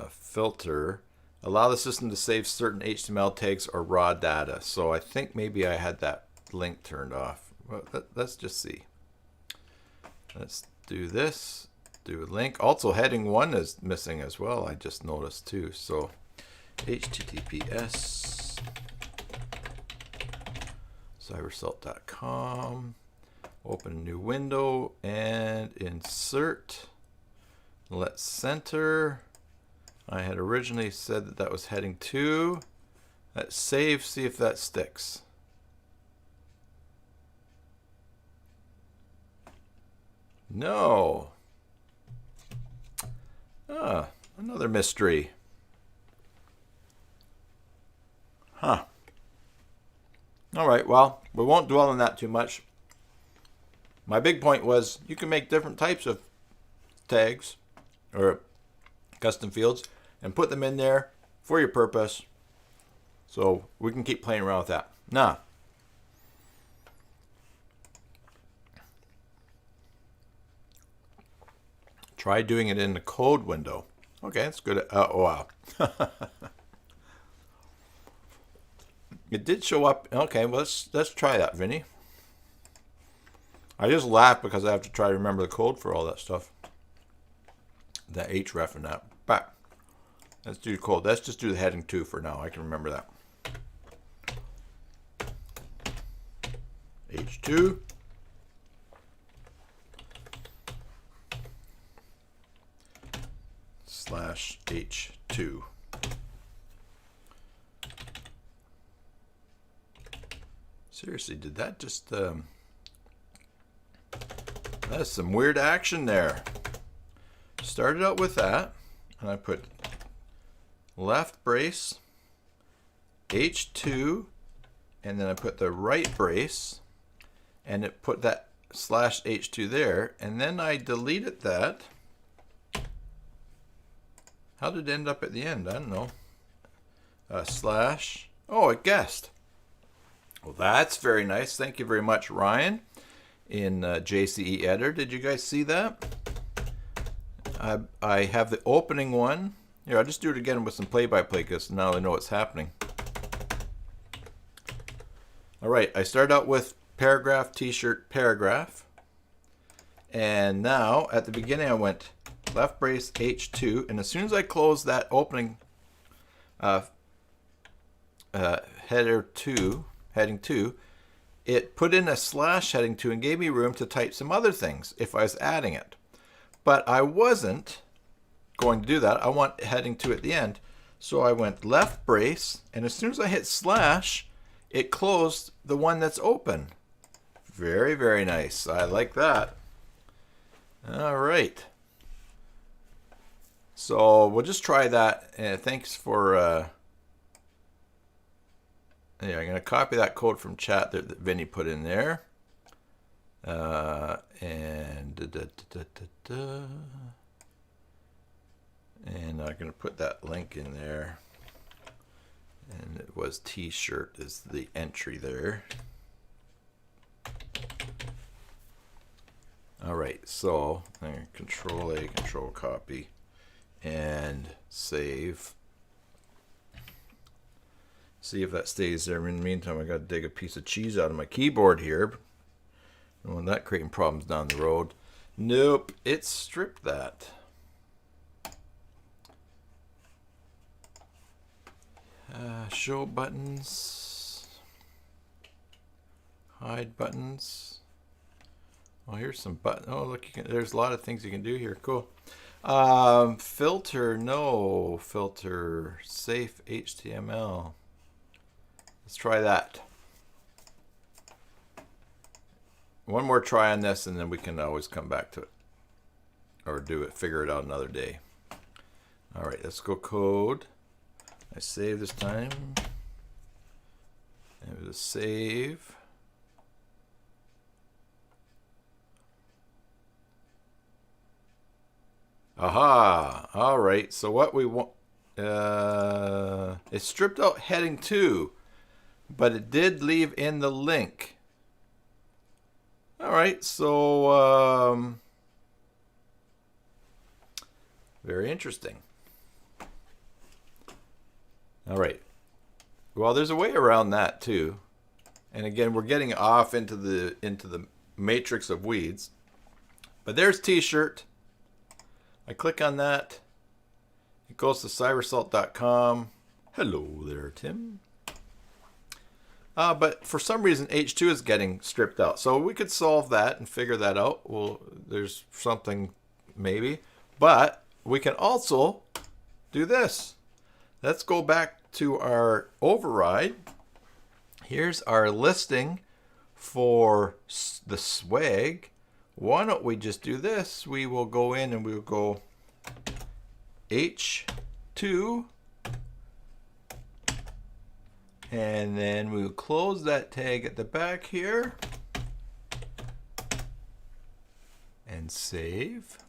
filter. Allow the system to save certain HTML tags or raw data. So I think maybe I had that link turned off. Well, let's just see. Let's do this. Do a link. Also, heading 1 is missing as well. I just noticed too. So https cybersalt.com. Open a new window and insert. Let's center. I had originally said that that was heading 2. Let's save, see if that sticks. No. Ah, another mystery. Huh. All right, well, we won't dwell on that too much. My big point was you can make different types of tags or custom fields and put them in there for your purpose. So we can keep playing around with that. Now, try doing it in the code window. Okay, that's good. Oh, wow. It did show up. Okay, well, let's try that, Vinny. I just laugh because I have to try to remember the code for all that stuff. The href and that. But let's do the code. Let's just do the heading 2 for now. I can remember that. H2. /H2. Seriously, did that just that's some weird action there. Started out with that, and I put left brace H2, and then I put the right brace, and it put that /H2 there, and then I deleted that. How did it end up at the end? I don't know. /. Oh, it guessed. Well, that's very nice. Thank you very much, Ryan, in JCE Editor. Did you guys see that? I have the opening one. Here, I'll just do it again with some play-by-play because now I know what's happening. All right, I start out with paragraph, t-shirt, paragraph. And now, at the beginning, I went left brace H2. And as soon as I close that opening header 2, heading 2, it put in a / heading 2 and gave me room to type some other things if I was adding it. But I wasn't going to do that. I want heading 2 at the end. So I went left brace, and as soon as I hit /, it closed the one that's open. Very, very nice. I like that. All right. So we'll just try that. Thanks for... Yeah, I'm going to copy that code from chat that Vinny put in there. And I'm going to put that link in there. And it was t-shirt is the entry there. All right, so I'm going to Control A, Control copy. and save. See if that stays there. In the meantime, I got to dig a piece of cheese out of my keyboard here. Don't want that creating problems down the road. Nope, it stripped that. Show buttons. Hide buttons. Oh, here's some buttons. Oh, look, there's a lot of things you can do here. Cool. Filter, no. Filter, safe HTML. Let's try that. One more try on this, and then we can always come back to it. Or figure it out another day. All right, let's go code. I save this time. And we'll save. Aha! All right, so what we want, it stripped out heading 2, but it did leave in the link. All right, so very interesting. All right. Well, there's a way around that too. And again, we're getting off into the matrix of weeds. But there's t-shirt. I click on that. It goes to cybersalt.com. Hello there, Tim. But for some reason, H2 is getting stripped out. So we could solve that and figure that out. Well, there's something maybe. But we can also do this. Let's go back to our override. Here's our listing for the swag. Why don't we just do this? We will go in and we will go H2. And then we will close that tag at the back here. And save.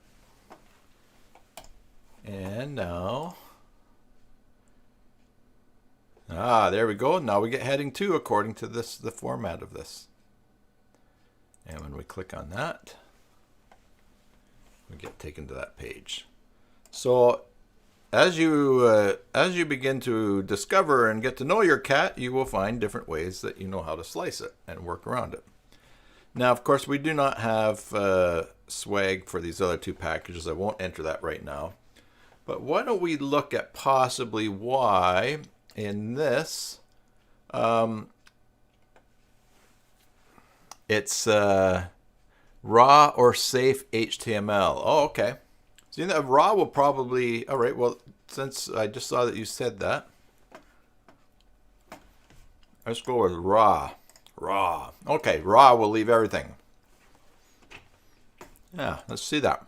And now, there we go. Now we get heading 2 according to the format of this. And when we click on that, we get taken to that page. So as you begin to discover and get to know your cat, you will find different ways that you know how to slice it and work around it. Now, of course, we do not have swag for these other 2 packages. I won't enter that right now. But why don't we look at possibly why in this it's raw or safe HTML. Oh, okay. So the raw will probably, all right, well, since I just saw that you said that, let's go with raw. Raw. Okay, raw will leave everything. Yeah, let's see that.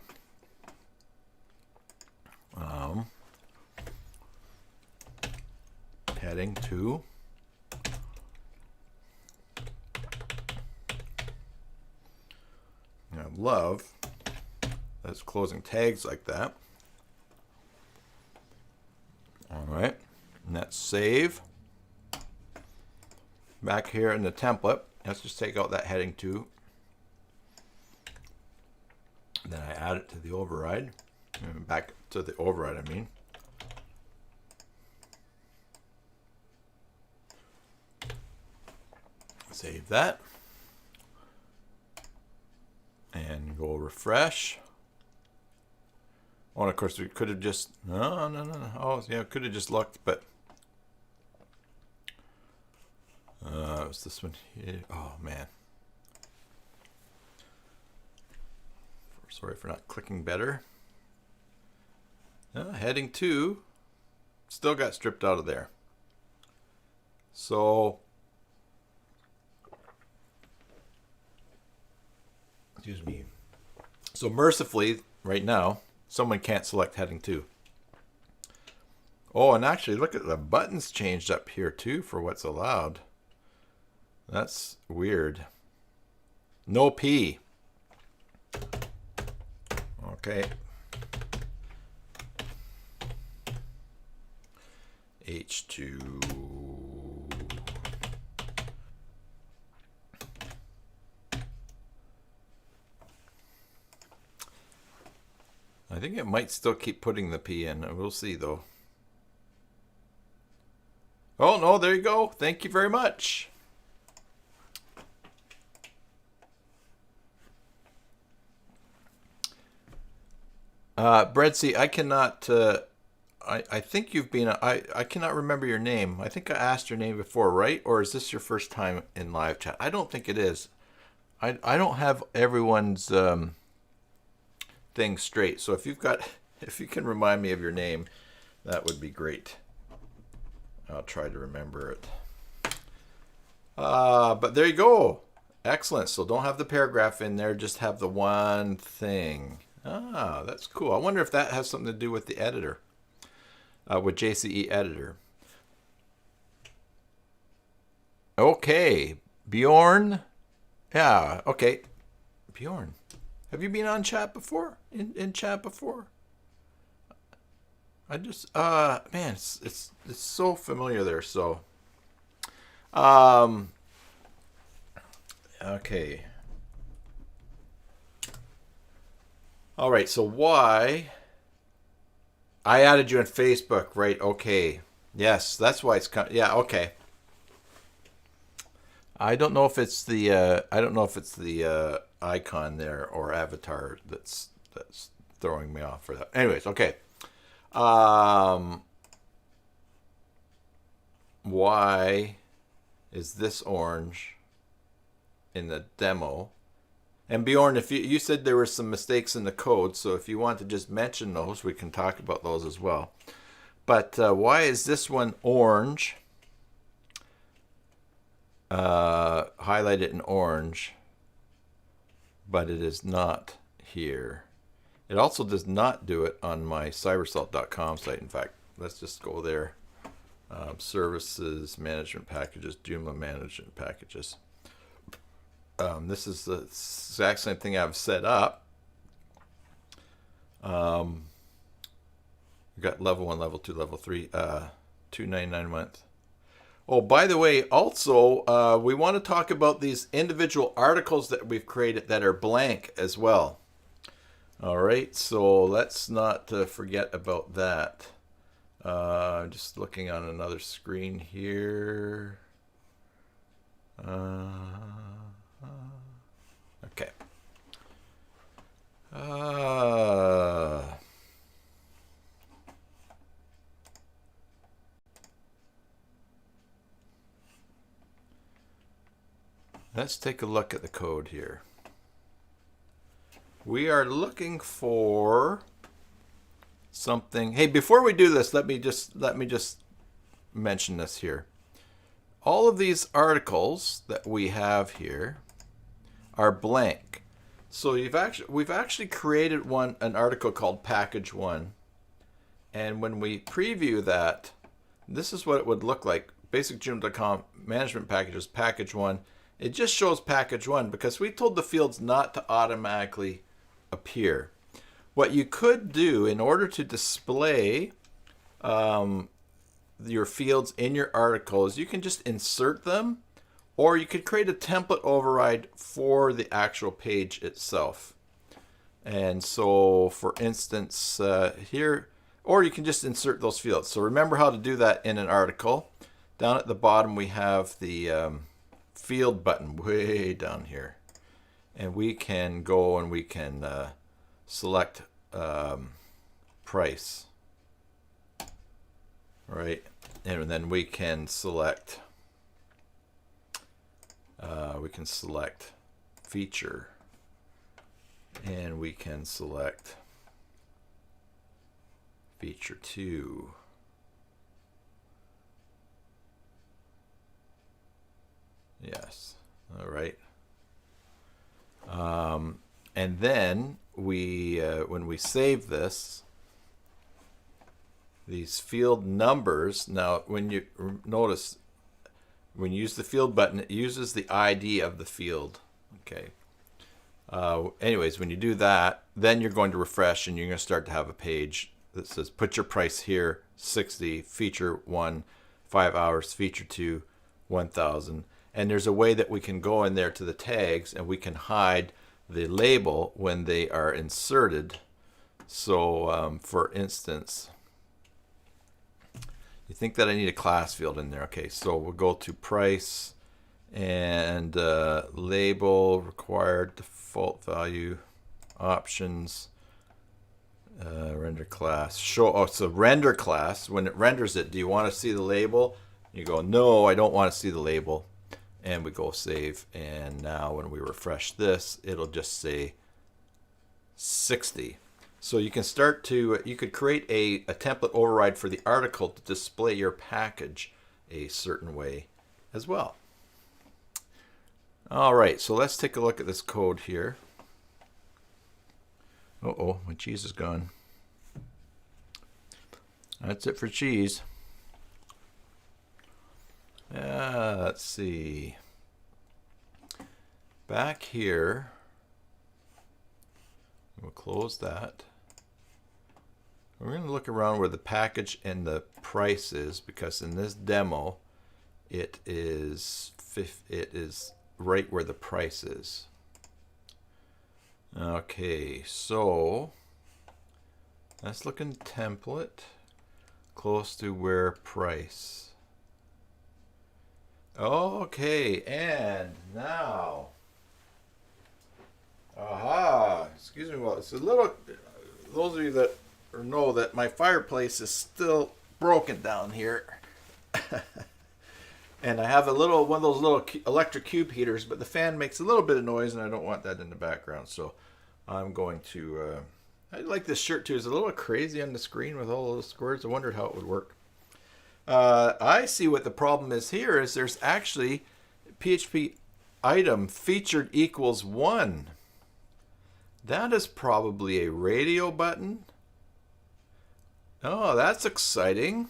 Heading 2. I love that's closing tags like that. All right, and that's save. Back here in the template, let's just take out that heading 2. Then I add it to the override. Back to the override, I mean. Save that. And go refresh. Oh, and of course we could have just, no. Oh, yeah, could have just looked, but it was this one here. Oh, man. Sorry for not clicking better. Heading 2 still got stripped out of there. So, excuse me. So mercifully, right now, someone can't select heading 2. Oh, and actually, look at the buttons changed up here too for what's allowed. That's weird. No P. Okay. H2. I think it might still keep putting the P in. We'll see, though. Oh, no, there you go. Thank you very much. Breadsy, I cannot... I think you've been... I cannot remember your name. I think I asked your name before, right? Or is this your first time in live chat? I don't think it is. I don't have everyone's thing straight. So if you can remind me of your name, that would be great. I'll try to remember it. But there you go. Excellent. So don't have the paragraph in there. Just have the one thing. Ah, that's cool. I wonder if that has something to do with the editor, with JCE editor. Okay, Bjorn. Yeah, okay. Bjorn, have you been on chat before? In chat before? I just man, it's so familiar there. So, okay. All right. So why? I added you on Facebook, right? Okay. Yes, that's why it's coming. Yeah. Okay. I don't know if it's the icon there or avatar that's throwing me off for that. Anyways, okay. Why is this orange in the demo? And Bjorn, if you said there were some mistakes in the code, so if you want to just mention those, we can talk about those as well. But why is this one orange? Highlighted in orange, but it is not here. It also does not do it on my cybersalt.com site. In fact, let's just go there. Services, management packages, Joomla management packages. This is the exact same thing I've set up. We've got level 1, level 2, level 3, $2.99 a month. Oh, by the way, also, we want to talk about these individual articles that we've created that are blank as well. All right, so let's not forget about that. I'm just looking on another screen here. Okay. Let's take a look at the code here. We are looking for something. Hey, before we do this, let me just mention this here. All of these articles that we have here are blank. So we've actually created an article called package 1. And when we preview that, this is what it would look like. Basicjoomla.com management packages, package 1. It just shows package 1 because we told the fields not to automatically appear. What you could do in order to display your fields in your articles, you can just insert them, or you could create a template override for the actual page itself. And so, for instance, here, or you can just insert those fields. So remember how to do that in an article. Down at the bottom, we have the field button way down here. And we can go and we can select price. Right, and then we can select feature, and we can select feature 2. Yes, all right. And then we when we save this, these field numbers, now when you notice, when you use the field button, it uses the ID of the field. Okay. Anyways, when you do that, then you're going to refresh and you're going to start to have a page that says put your price here, 60, feature 1, 5 hours, feature 2, 1,000. And there's a way that we can go in there to the tags and we can hide the label when they are inserted. So for instance, you think that I need a class field in there. Okay, so we'll go to price and label, required default value, options, render class. Show. Oh, it's a render class. When it renders it, do you want to see the label? You go, no, I don't want to see the label. And we go save. And now when we refresh this, it'll just say 60. So you can start to, you could create a template override for the article to display your package a certain way as well. All right, so let's take a look at this code here. Uh-oh, my cheese is gone. That's it for cheese. Let's see. Back here, we'll close that. We're going to look around where the package and the price is, because in this demo, it is right where the price is. Okay, so let's look in template, close to where price. Okay, and now, aha, excuse me, well, it's a little, those of you that know that my fireplace is still broken down here. And I have a little, one of those little electric cube heaters, but the fan makes a little bit of noise and I don't want that in the background. So I'm going to, I like this shirt too. It's a little crazy on the screen with all those squares. I wondered how it would work. I see what the problem is here is there's actually PHP item featured equals 1. That is probably a radio button. Oh, that's exciting.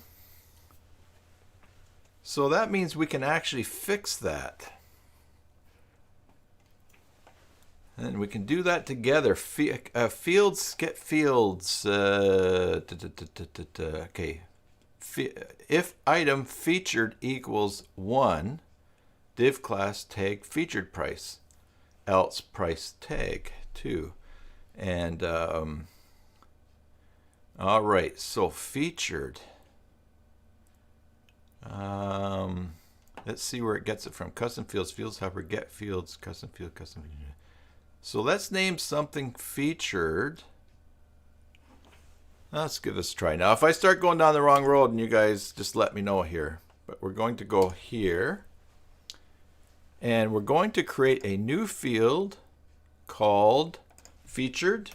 So that means we can actually fix that. And we can do that together. Fields, get fields. Okay. If item featured equals 1, div class tag featured price, else price tag 2. And all right, so featured. Let's see where it gets it from. Custom fields, fields helper, get fields, custom field, custom. So let's name something featured. Let's give this a try. Now, if I start going down the wrong road, and you guys just let me know here. But we're going to go here. And we're going to create a new field called featured.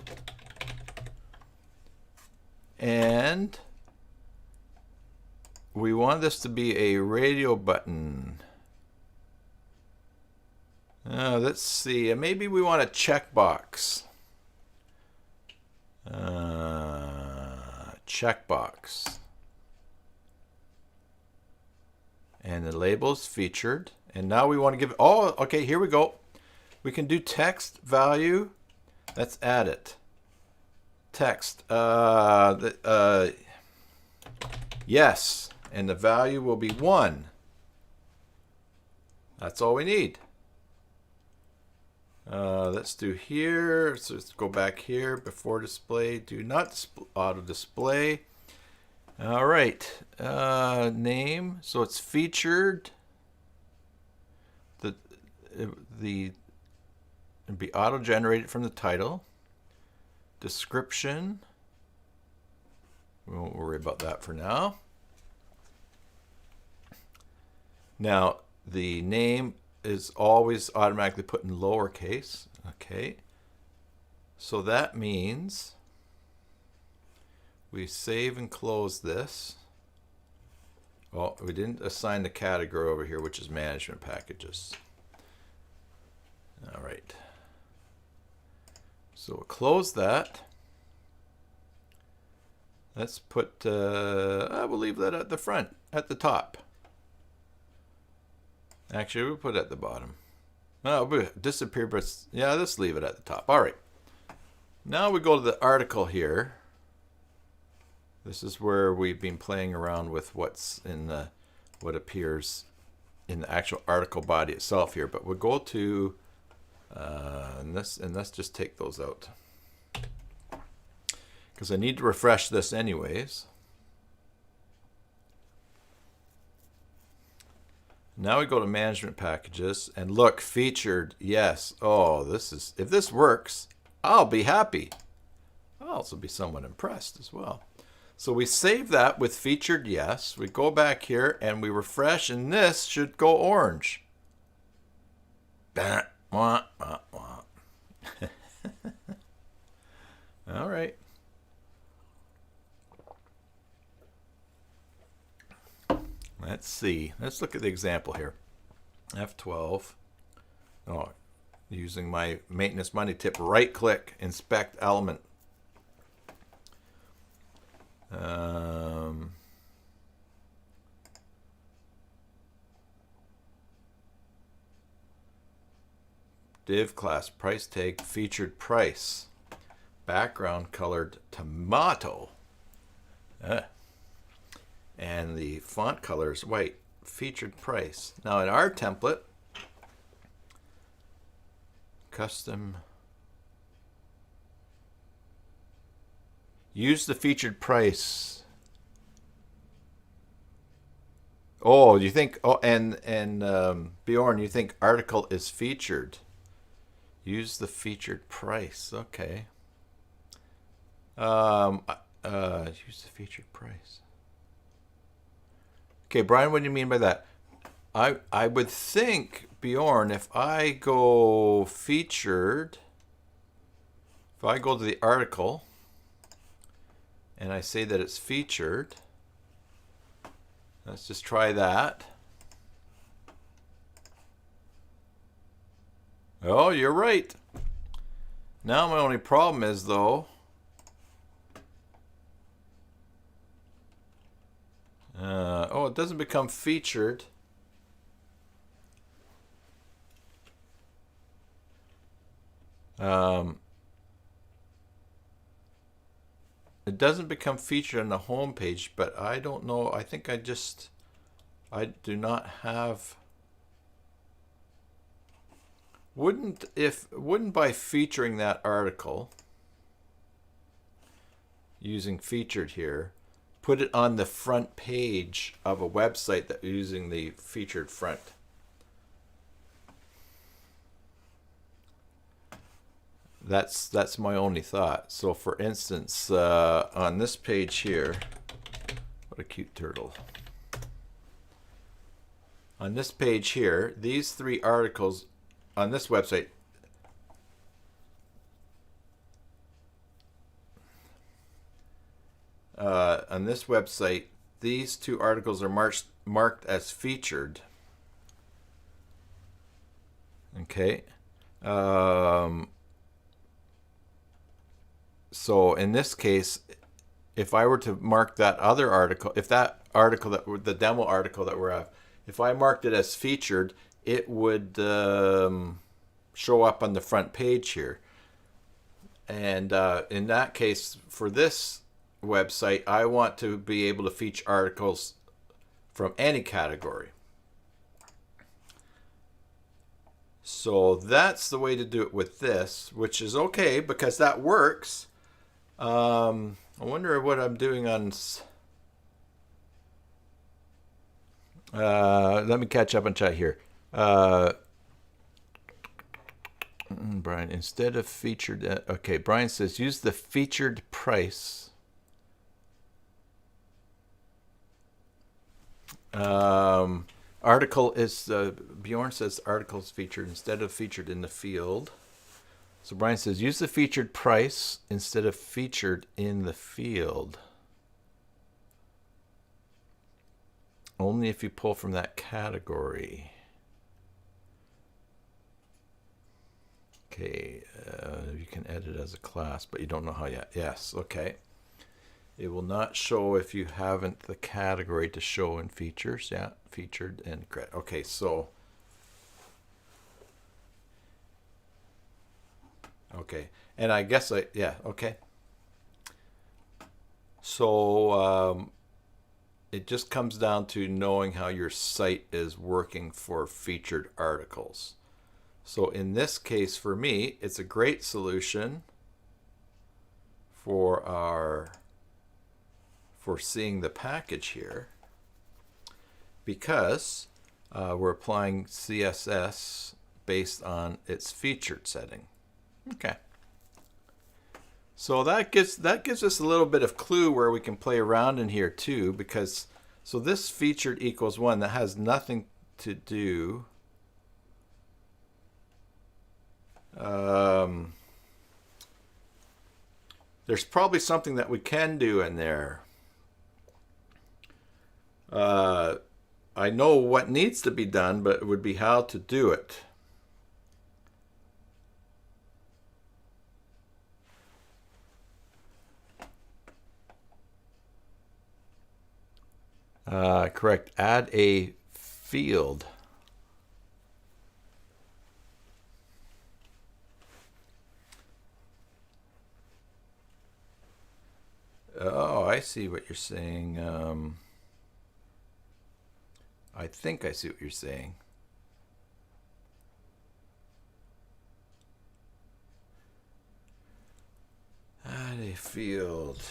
And we want this to be a radio button. Let's see. Maybe we want a checkbox. Checkbox. And the label's featured. And now we want to give. Oh, okay. Here we go. We can do text value. Let's add it. Text. Yes. And the value will be 1. That's all we need. Let's do here. So let's go back here. Before display, do not auto display. All right. Name. So it's featured. It'd be auto generated from the title. Description. We won't worry about that for now. Now, the name is always automatically put in lowercase. Okay. So that means we save and close this. Well, we didn't assign the category over here, which is management packages. All right. So we'll close that. Let's put, I will leave that at the front, at the top. Actually, we'll put it at the bottom. No, it'll disappear, but yeah, let's leave it at the top. All right. Now we go to the article here. This is where we've been playing around with what's in the, what appears in the actual article body itself here. But we'll go to, and let's just take those out. because I need to refresh this anyways. Now we go to management packages and look, featured, yes. Oh, this is, if this works, I'll be happy. I'll also be somewhat impressed as well. So we save that with featured, yes. We go back here and we refresh, and this should go orange. All right. Let's see. Let's look at the example here. F12. Oh, using my maintenance money tip, right click, inspect element. Div class, price tag, featured price. Background colored tomato. And the font color is white. Featured price. Now in our template, custom, use the featured price. Oh, you think, oh, and Bjorn, you think article is featured. Use the featured price. Okay. Use the featured price. Okay, Brian, what do you mean by that? I would think, Bjorn, if I go featured, if I go to the article and I say that it's featured, let's just try that. Oh, you're right. Now my only problem is, though, oh, it doesn't become featured. It doesn't become featured on the home page, but I don't know. I think I do not have. Wouldn't by featuring that article, using featured here, put it on the front page of a website that using the featured front. That's my only thought. So for instance, on this page here, what a cute turtle. On this page here, these three articles on this website, these two articles are marked as featured. Okay. So in this case, if I were to mark that other article, if that article, the demo article that we're at, if I marked it as featured, it would show up on the front page here. And in that case, for this website, I want to be able to feature articles from any category. So that's the way to do it with this, which is okay because that works. I wonder what I'm doing on. Let me catch up on chat here. Brian, instead of featured, okay, Brian says use the featured price. Article is, Bjorn says article is featured instead of featured in the field. So Brian says use the featured price instead of featured in the field. Only if you pull from that category. Okay, you can edit as a class, but you don't know how yet. Yes, okay. It will not show if you haven't the category to show in features. Yeah, featured and credit. Okay, so. Okay, and I guess yeah, okay. So it just comes down to knowing how your site is working for featured articles. So in this case, for me, it's a great solution for seeing the package here, because we're applying CSS based on its featured setting. Okay. So that gives us a little bit of clue where we can play around in here too, because so this featured equals 1, that has nothing to do. There's probably something that we can do in there. I know what needs to be done, but it would be how to do it. Correct. Add a field. Oh, I see what you're saying. I think I see what you're saying. Add a field.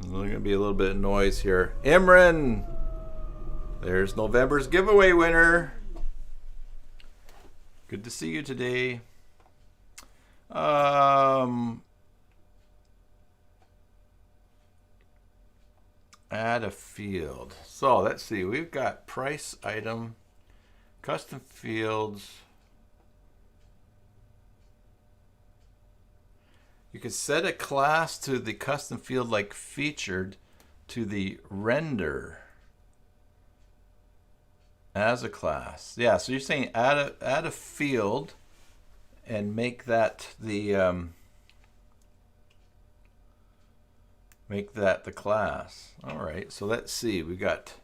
There's going to be a little bit of noise here. Imran! There's November's giveaway winner. Good to see you today. Add a field. So let's see. We've got price item, custom fields. You could set a class to the custom field like featured to the render as a class. Yeah, so you're saying add a field and make that the class. All right, so let's see. We got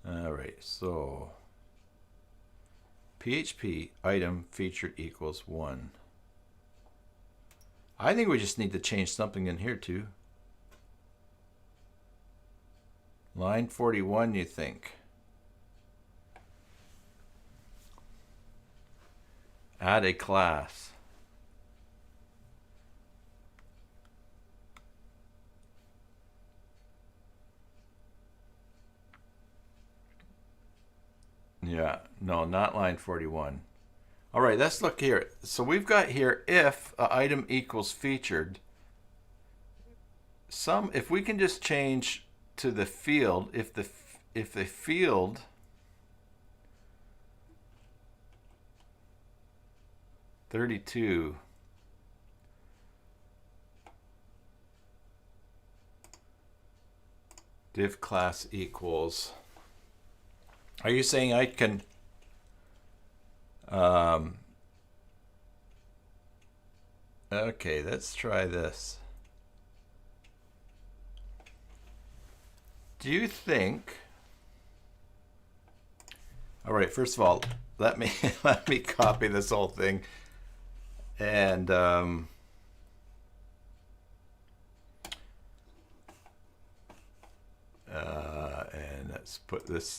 all right, so PHP item featured equals 1. I think we just need to change something in here too. Line 41, you think? Add a class. Yeah, no, not line 41. All right, let's look here. So we've got here if a item equals featured. If we can just change to the field, if the field (32) div class equals. Are you saying I can okay, let's try this. Do you think, all right, first of all, let me copy this whole thing and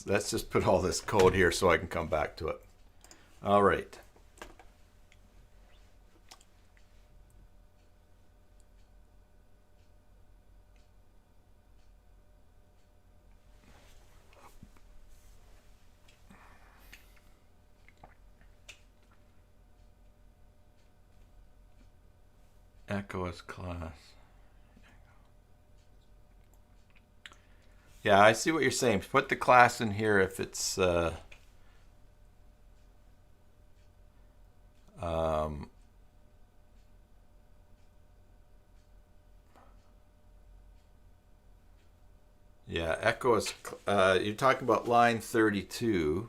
let's just put all this code here so I can come back to it. All right. Echo as class. Yeah, I see what you're saying. Put the class in here if it's yeah, echo is you're talking about line 32.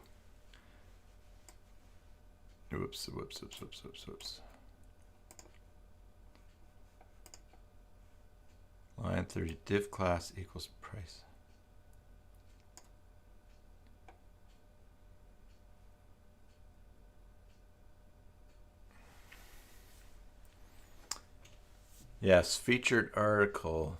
Whoops. Line 30 div class equals price. Yes, featured article.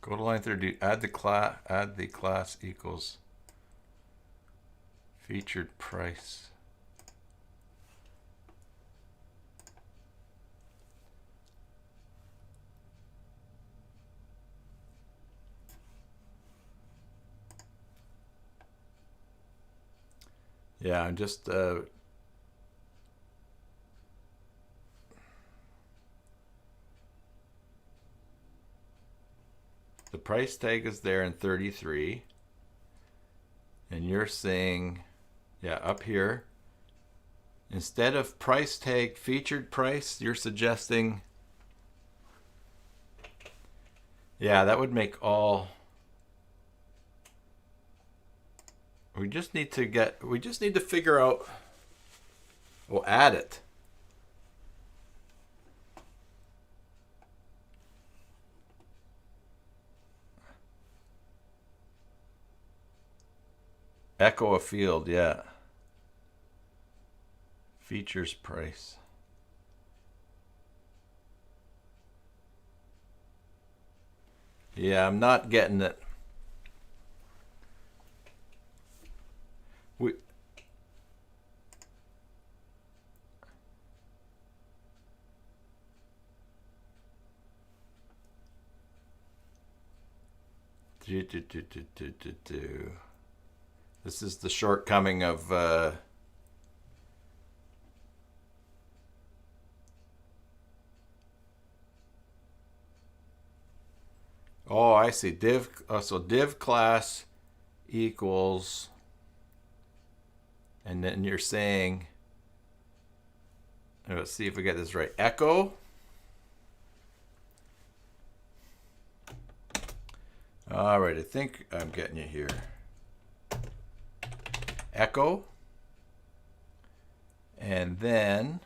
Go to line 30. Add the class equals featured price. Yeah, I'm just the price tag is there in 33, and you're saying, yeah, up here, instead of price tag featured price, you're suggesting, yeah, that would make all. We just need to figure out, we'll add it. Echo a field, yeah. Features price. Yeah, I'm not getting it. We This is the shortcoming of oh, I see. Div so div class equals, and then you're saying, let's see if we get this right. Echo. All right, I think I'm getting you here. Echo, and then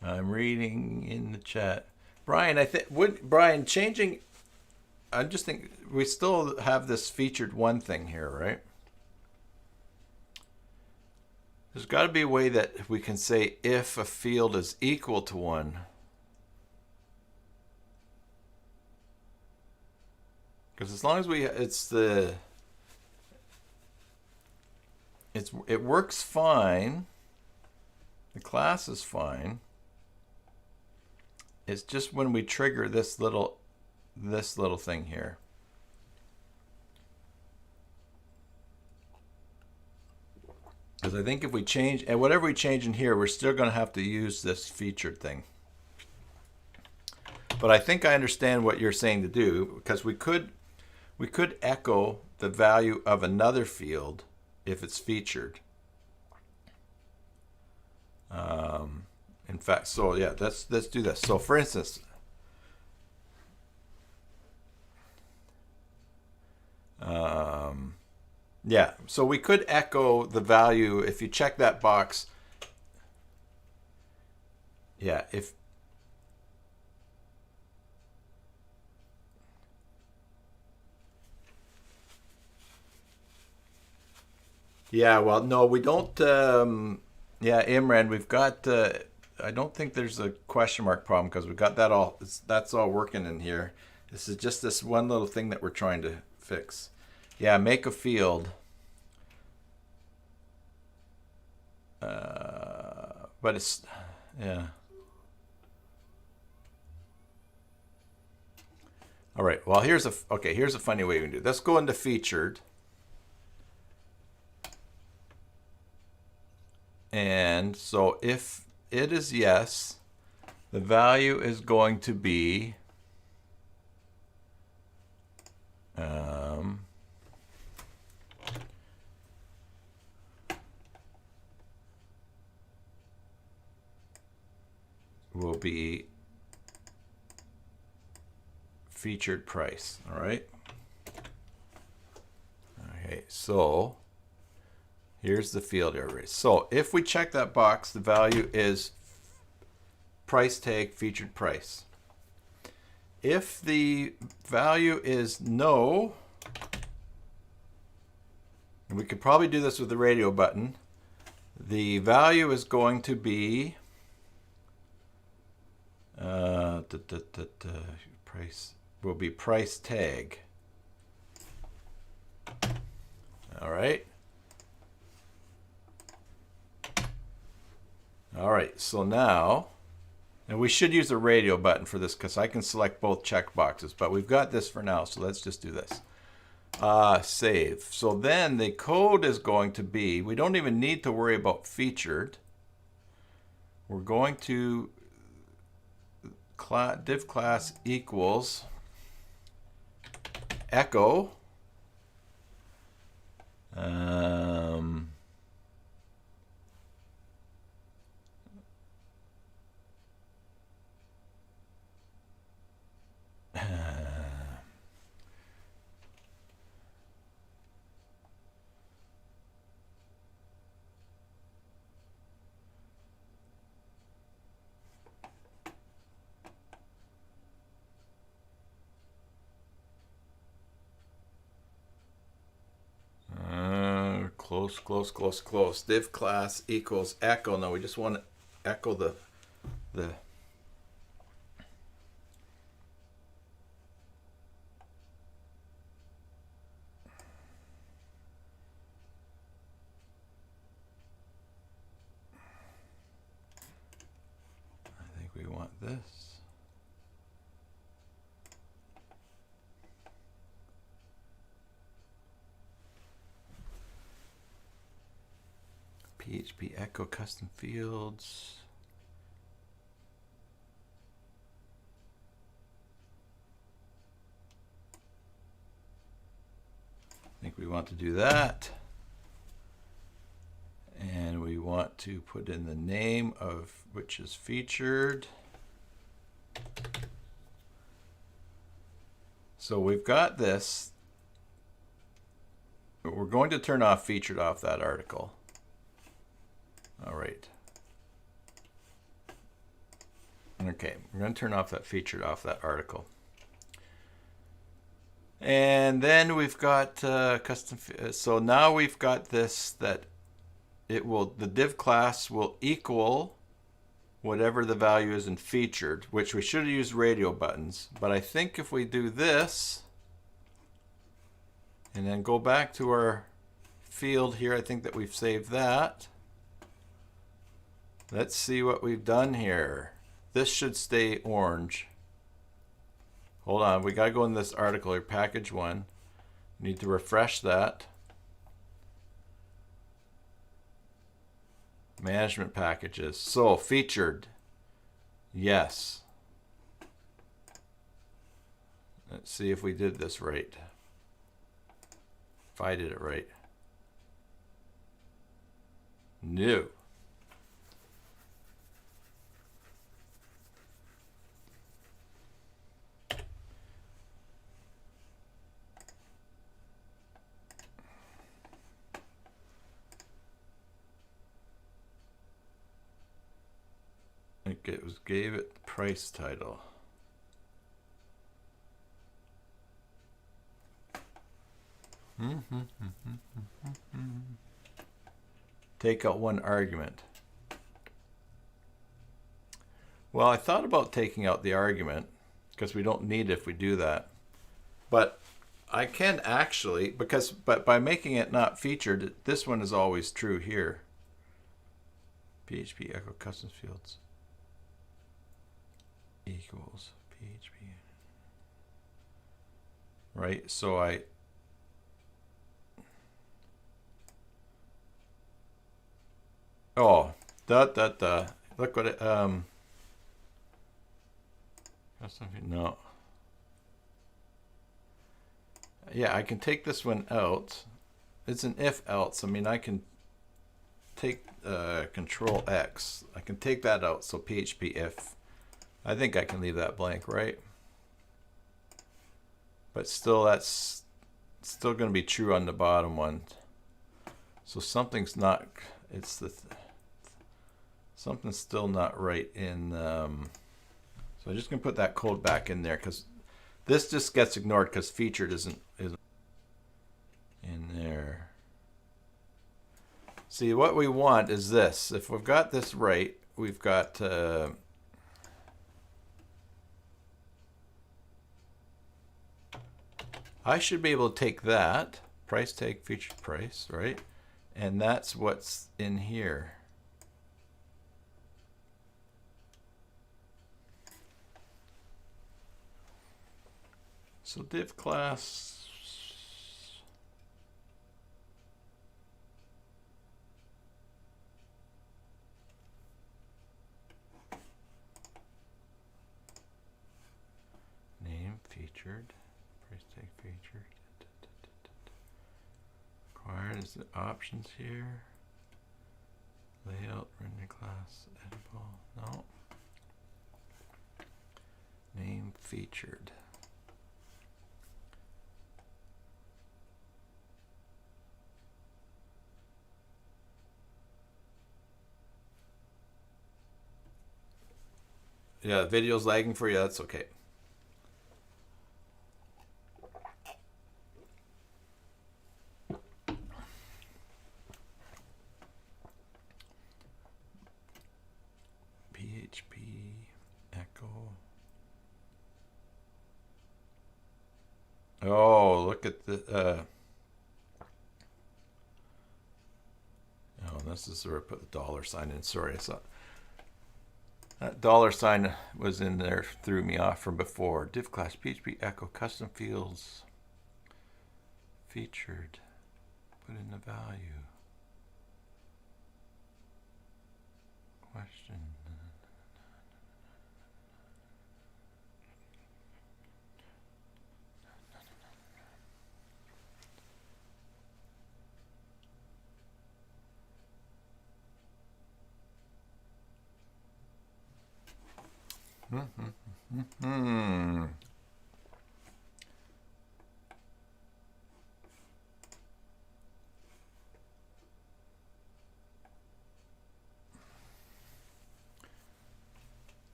I'm reading in the chat. Brian, I think Brian changing. I just think we still have this featured one thing here, right? There's got to be a way that we can say if a field is equal to 1. Because as long as it works fine. The class is fine. It's just when we trigger this little thing here. Because I think if we change, and whatever we change in here, we're still going to have to use this featured thing. But I think I understand what you're saying to do, because we could echo the value of another field if it's featured. In fact, so yeah, let's do this. So for instance, yeah, so we could echo the value if you check that box. Yeah, if yeah, well, no, we don't. Yeah, Imran, we've got. I don't think there's a question mark problem because we've got that all. That's all working in here. This is just this one little thing that we're trying to fix. Yeah, make a field. But it's, yeah. All right. Well, here's a funny way we can do it. Let's go into featured. And so if it is yes, the value is going to be will be featured price. All right. Okay, so here's the field area. So if we check that box, the value is price tag featured price. If the value is no, and we could probably do this with the radio button, the value is going to be price will be price tag. All right. All right, so now, and we should use the radio button for this because I can select both check boxes, but we've got this for now, so let's just do this. Save. So then the code is going to be, we don't even need to worry about featured. We're going to div class equals echo close. Div class equals echo. No, we just want to echo the I think we want this. PHP echo custom fields. I think we want to do that. And we want to put in the name of which is featured. So we've got this. We're going to turn off featured off that article. All right. Okay, we're going to turn off that featured off that article. And then we've got custom. So now we've got this that it will, the div class will equal whatever the value is in featured, which we should have used radio buttons. But I think if we do this and then go back to our field here, I think that we've saved that. Let's see what we've done here. This should stay orange. Hold on, we gotta go in this article here, package 1. Need to refresh that. Management packages. So featured. Yes. Let's see if we did this right. If I did it right. No. It was gave it the price title. Take out one argument. Well, I thought about taking out the argument because we don't need it if we do that. But I can actually, but by making it not featured, this one is always true here. PHP echo custom fields equals PHP. Right, so look what it, no. Yeah, I can take this one out. It's an if else. I mean, I can take Control X. I can take that out, so PHP if. I think I can leave that blank, right? But still, that's still going to be true on the bottom one. So something's not, something's still not right in, so I'm just going to put that code back in there because this just gets ignored because featured isn't in there. See, what we want is this. If we've got this right, we've got I should be able to take that price tag featured price, right? And that's what's in here. So div class, name featured, price tag featured. Required is the options here. Layout, render class, editable, no. Name featured. Yeah, the video's lagging for you, that's okay. PHP echo. Oh, look at the oh, this is where I put the dollar sign in. Sorry, I thought that dollar sign was in there, threw me off from before. Div class PHP echo custom fields featured. Put in the value. Question.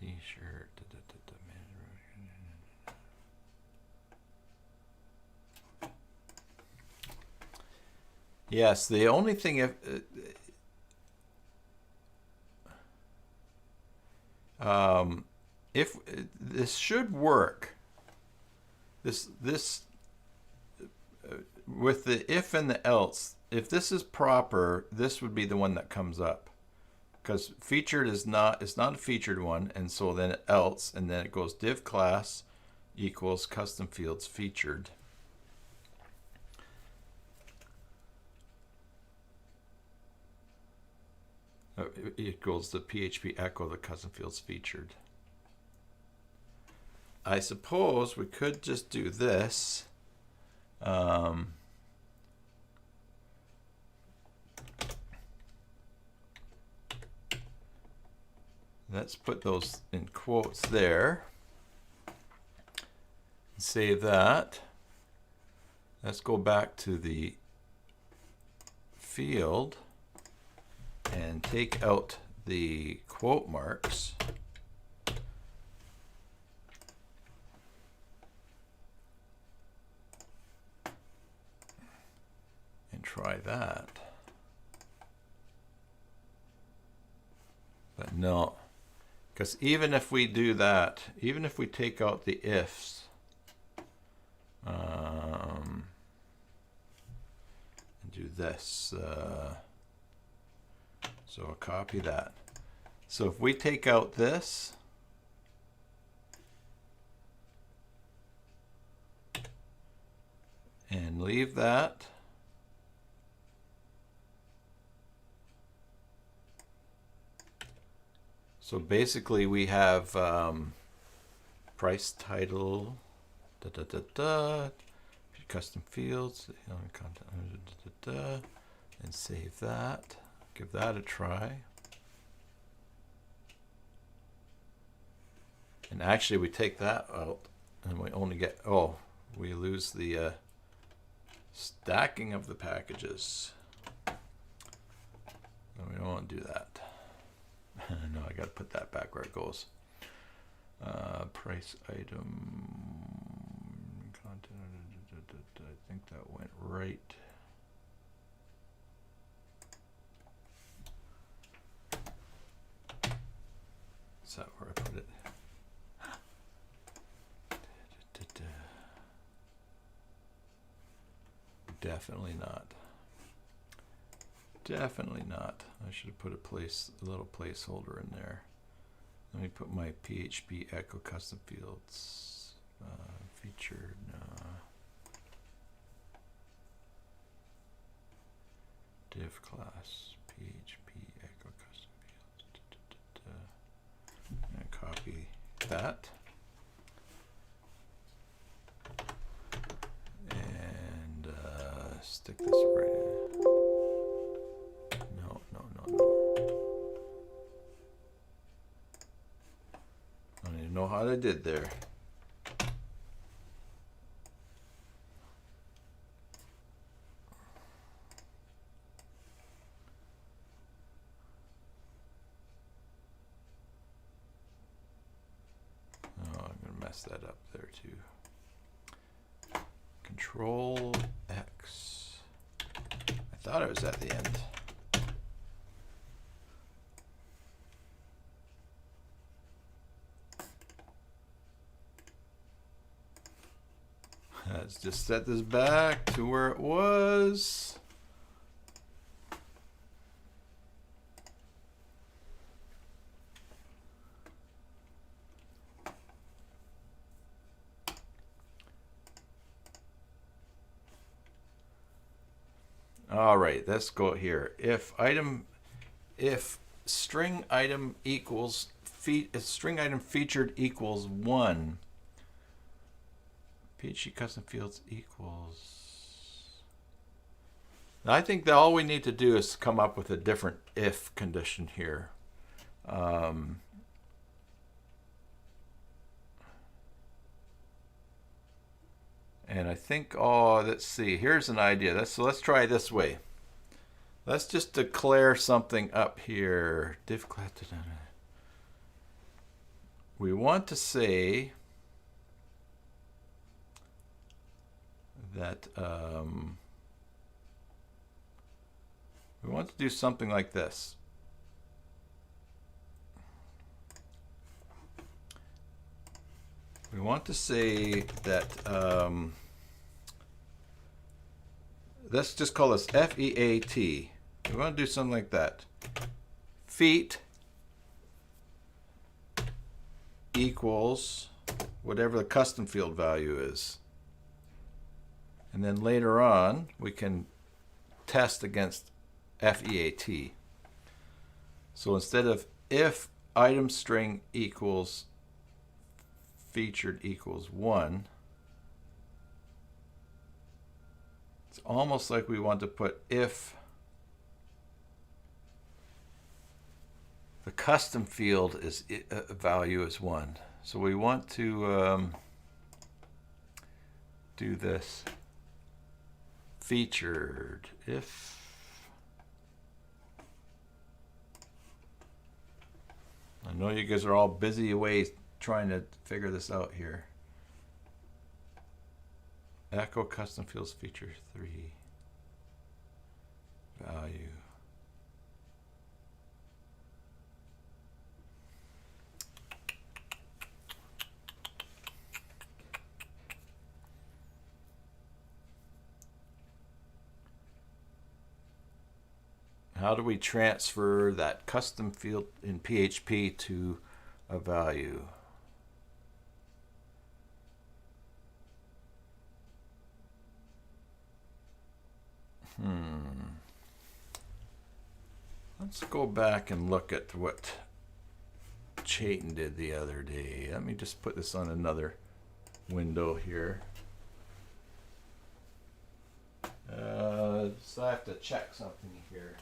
T-shirt. Yes, the only thing if this should work, this with the if and the else, if this is proper, this would be the one that comes up, because featured is not, it's not a featured one, and so then else, and then it goes div class equals custom fields featured. It goes to PHP echo the custom fields featured. I suppose we could just do this. Let's put those in quotes there. Save that. Let's go back to the field and take out the quote marks. And try that. But no, because even if we do that, even if we take out the ifs, and do this, so I'll copy that. So if we take out this, and leave that, so basically we have price title, custom fields, content, and save that. Give that a try. And actually we take that out And we only get, oh, we lose the stacking of the packages. No, we don't want to do that. No, I got to put that back where it goes. Price item content. I think that went right. Is that where I put it? Definitely not. Definitely not. I should have put a little placeholder in there. Let me put my PHP Echo custom fields featured. Div class PHP Echo custom fields. And copy that. And stick this right in. No. I don't even know how I did there. Oh, I'm going to mess that up there too. Control X. I thought it was at the end. Let's just set this back to where it was. All right, let's go here. If string item equals string item featured equals 1. PHP custom fields equals. Now I think that all we need to do is come up with a different if condition here. And I think, let's see, here's an idea. Let's try it this way. Let's just declare something up here. Div class. We want to say that we want to do something like this. We want to say that let's just call this FEAT. We want to do something like that. Feet equals whatever the custom field value is. And then later on, we can test against FEAT. So instead of if item string equals featured equals 1, it's almost like we want to put if the custom field is value is 1. So we want to do this. Featured if I know you guys are all busy away trying to figure this out here. Echo custom fields feature 3 value. How do we transfer that custom field in PHP to a value? Let's go back and look at what Chayton did the other day. Let me just put this on another window here. So I have to check something here.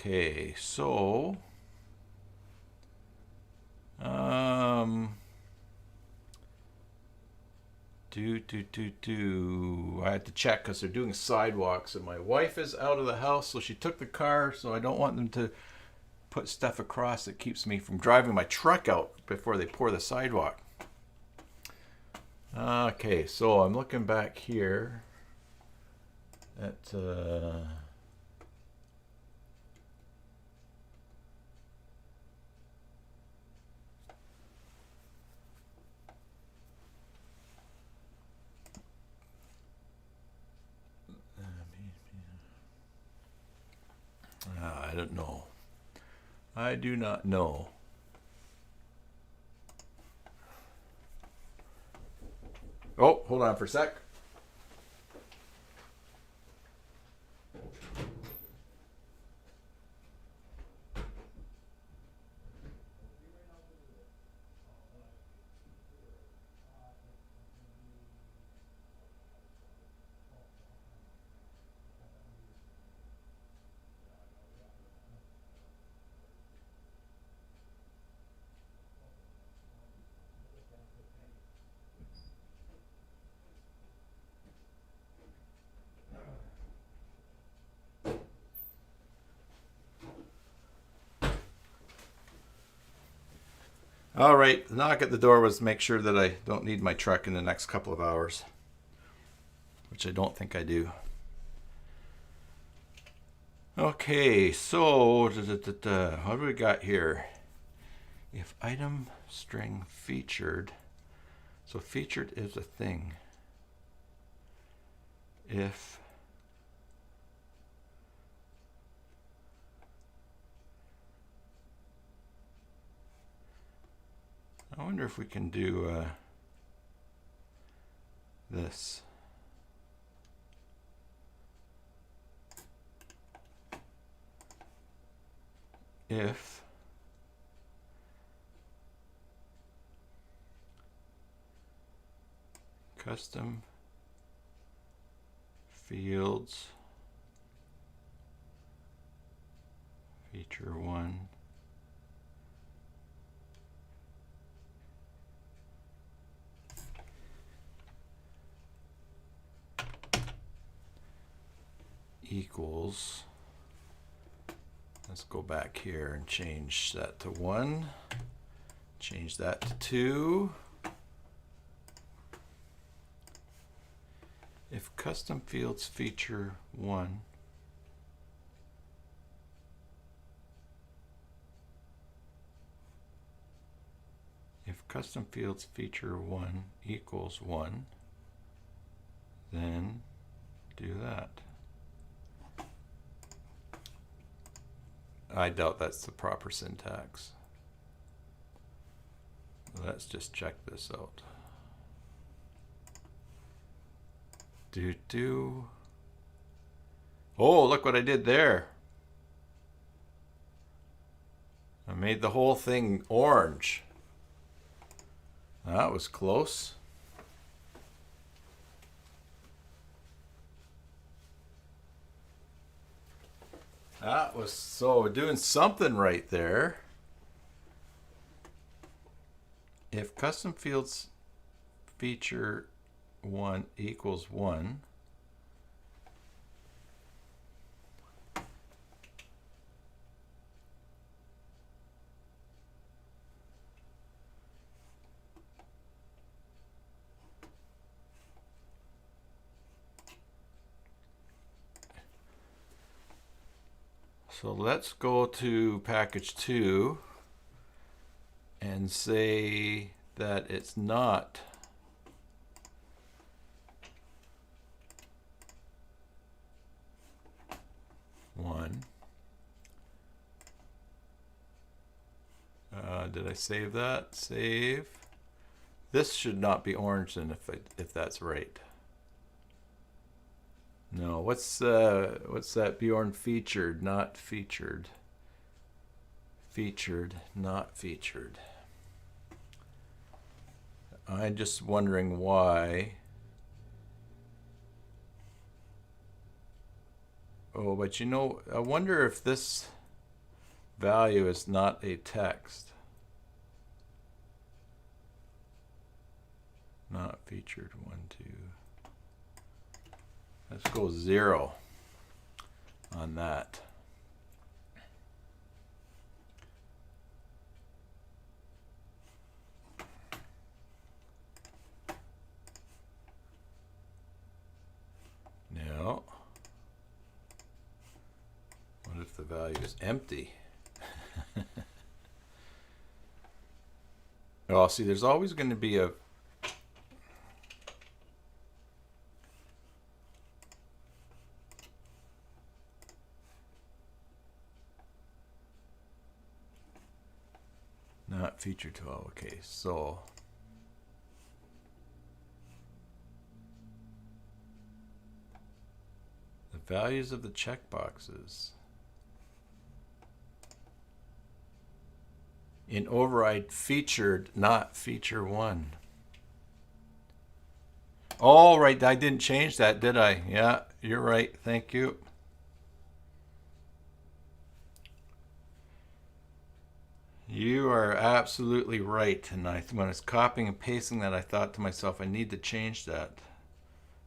Okay, so I had to check because they're doing sidewalks, and my wife is out of the house, so she took the car. So I don't want them to put stuff across that keeps me from driving my truck out before they pour the sidewalk. Okay, so I'm looking back here at I don't know. I do not know. Oh, hold on for a sec. All right, the knock at the door was to make sure that I don't need my truck in the next couple of hours, which I don't think I do. Okay, so what do we got here? If item string featured, so featured is a thing. If I wonder if we can do this. If custom fields feature one equals, let's go back here and change that to 1, change that to 2. If custom fields feature 1, if custom fields feature 1 equals 1, then do that. I doubt that's the proper syntax. Let's just check this out. Oh, look what I did there. I made the whole thing orange. That was close. That was, so we're doing something right there. If custom fields feature 1 equals 1, so let's go to package 2 and say that it's not one. Did I save that? Save. This should not be orange then if that's right. No, what's that, Bjorn? Featured, not featured. Featured, not featured. I'm just wondering why. Oh, but you know, I wonder if this value is not a text. Not featured. 1, 2. Let's go 0 on that. Now, what if the value is empty? Oh, see, there's always going to be a not feature 12. Okay, so the values of the checkboxes in override featured, not feature 1. Oh, right, I didn't change that, did I? Yeah, you're right. Thank you. You are absolutely right. And when I was copying and pasting that, I thought to myself, I need to change that.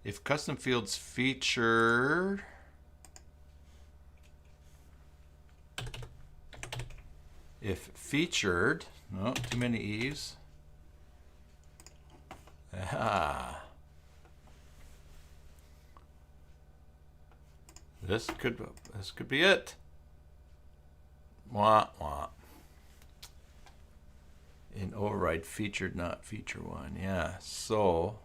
If custom fields feature, if featured, no, too many E's. Ah. This could be it. Wah, wah. In override featured, not feature 1. Yeah, so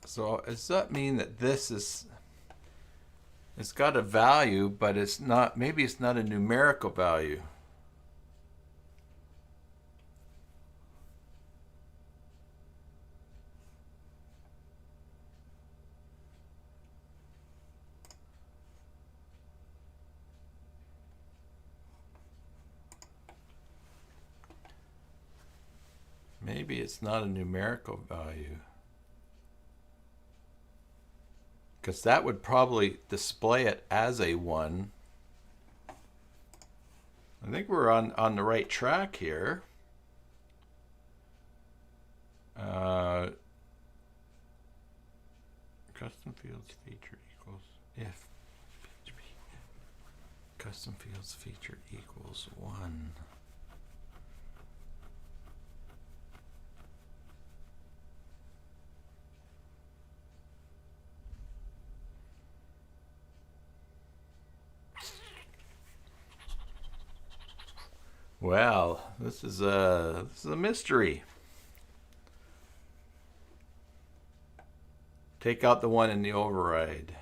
does that mean that this is, it's got a value, but it's not, maybe it's not a numerical value. Maybe it's not a numerical value. Because that would probably display it as a 1. I think we're on the right track here. Custom fields featured equals if PHP. Custom fields featured equals 1. Well, this is a mystery. Take out the 1 in the override.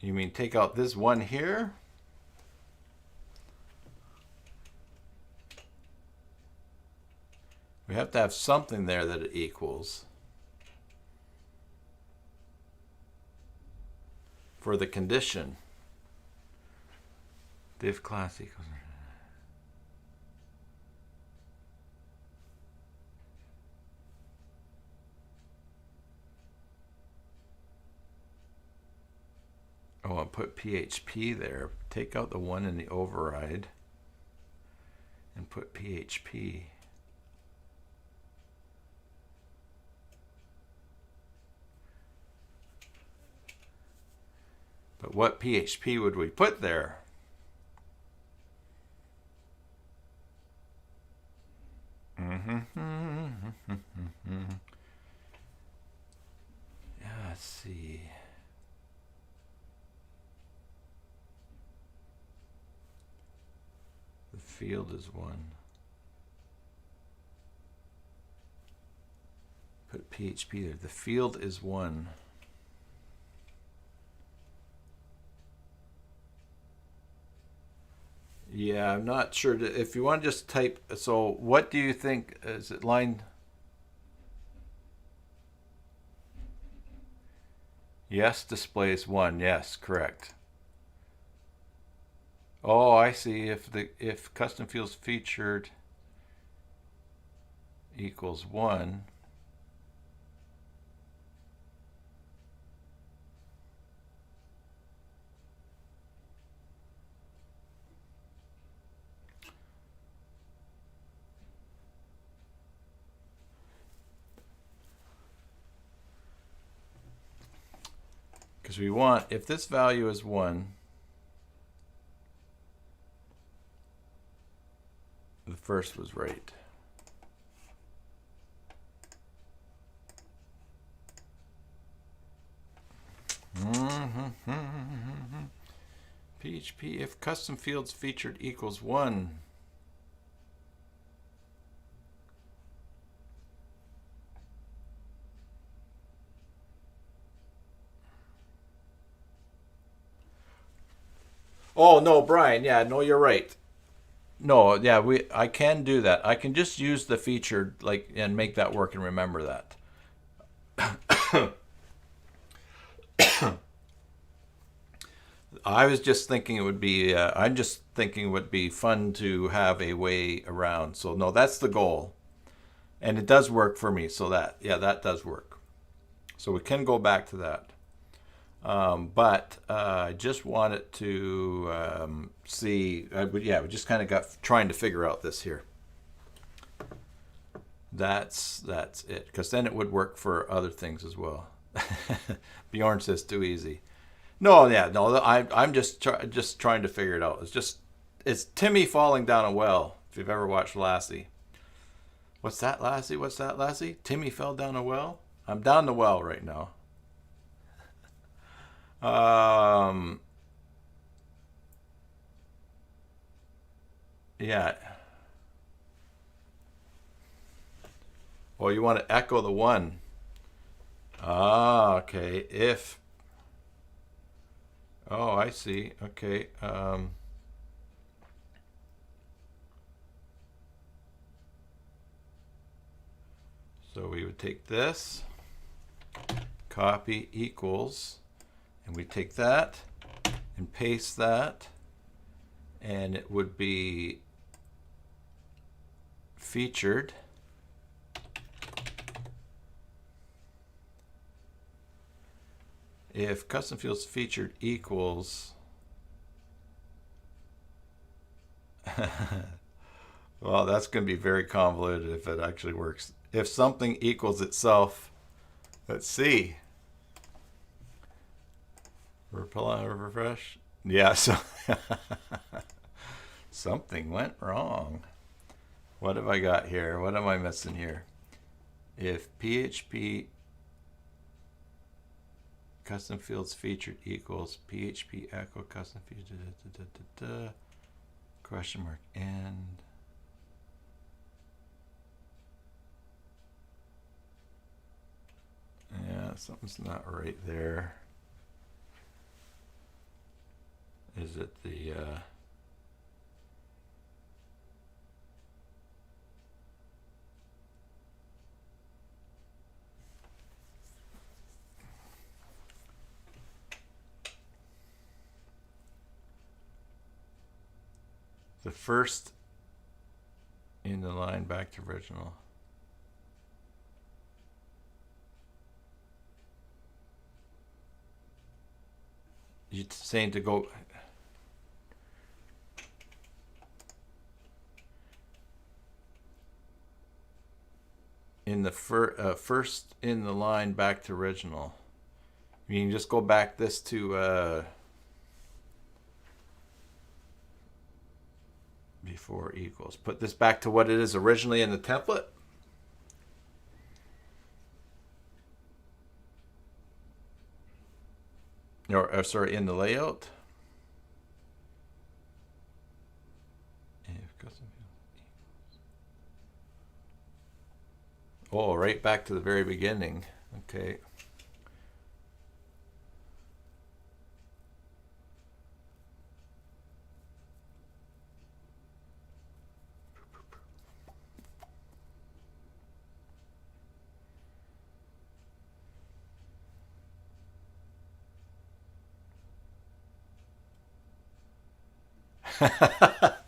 You mean take out this 1 here? We have to have something there that it equals for the condition. Div class equals. Oh, I'll put PHP there. Take out the 1 in the override and put PHP. But what PHP would we put there? Yeah, let's see. The field is 1. Put PHP there. The field is 1. Yeah, I'm not sure. If you want to just type, so what do you think? Is it line? Yes, displays 1. Yes, correct. Oh, I see. If custom fields featured equals 1, Because we want, if this value is 1, the first was right. PHP if custom fields featured equals 1. Oh no, Brian, yeah, no, you're right. No, yeah, I can do that. I can just use the featured like and make that work and remember that. I was just thinking it would be. I'm just thinking it would be fun to have a way around. So no, that's the goal, and it does work for me. So that does work. So we can go back to that, but I just wanted to see. We just kind of got trying to figure out this here. That's it, because then it would work for other things as well. Bjorn says too easy. No, yeah, no. I'm just trying to figure it out. It's Timmy falling down a well. If you've ever watched Lassie. What's that, Lassie? What's that, Lassie? Timmy fell down a well. I'm down the well right now. Yeah. Well, you want to echo the 1. Ah, okay. If. Oh, I see. Okay. So we would take this, copy equals, and we take that and paste that, and it would be featured. If custom fields featured equals, well, that's going to be very convoluted if it actually works. If something equals itself, let's see. Refresh. Yeah, so something went wrong. What have I got here? What am I missing here? If PHP custom fields featured equals PHP echo custom featured question mark and yeah, something's not right there. Is it the first in the line back to original? You're saying to go in the first in the line back to original. You can just go back this to before equals. Put this back to what it is originally in the template. Or sorry, in the layout. Oh, right back to the very beginning. Okay.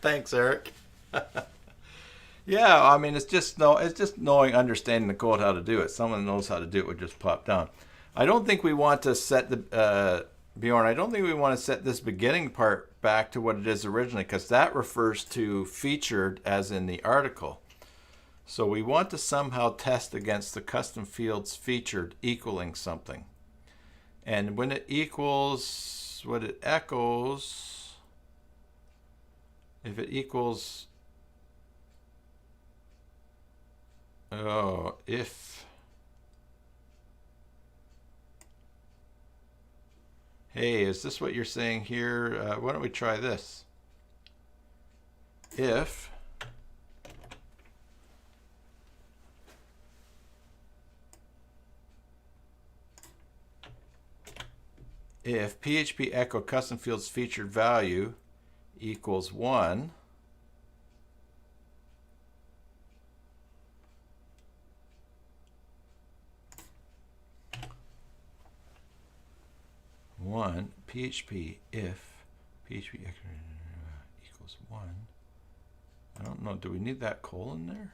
Thanks, Eric. Yeah, I mean, it's just knowing, understanding the code, how to do it. Someone knows how to do it would just pop down. I don't think we want to set the Bjorn. I don't think we want to set this beginning part back to what it is originally, because that refers to featured as in the article. So we want to somehow test against the custom fields featured equaling something. And when it equals what it echoes, if it equals, if, hey, is this what you're saying here? Why don't we try this? If PHP echo custom fields featured value equals 1, PHP if PHP equals 1. I don't know, do we need that colon there?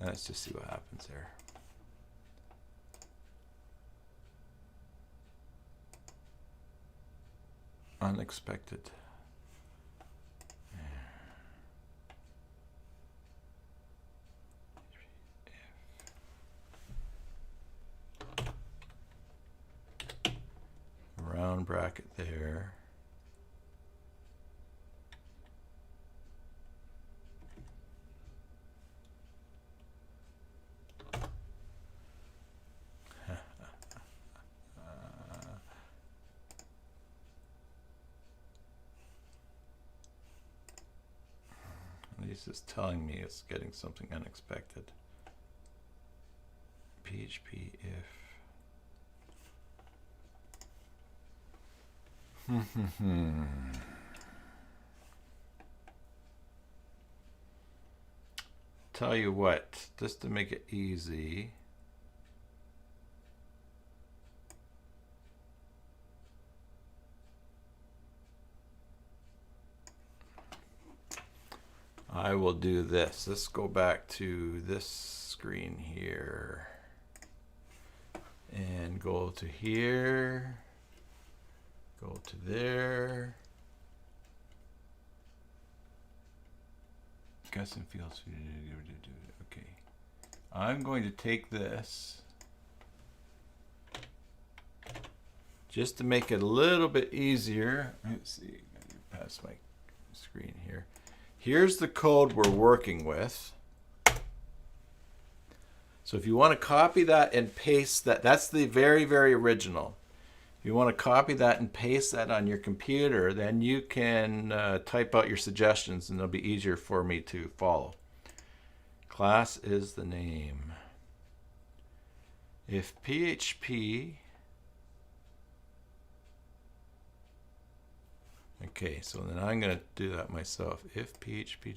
Let's just see what happens there. Unexpected. Round bracket there. This is telling me it's getting something unexpected. PHP if. Tell you what, just to make it easy, I will do this. Let's go back to this screen here and go to here, go to there. Custom fields. Okay. I'm going to take this just to make it a little bit easier. Let's see. I get past my screen here. Here's the code we're working with. So if you want to copy that and paste that, that's the very, very original. If you want to copy that and paste that on your computer, then you can type out your suggestions and it'll be easier for me to follow. Class is the name. If PHP, okay, so then I'm going to do that myself. If PHP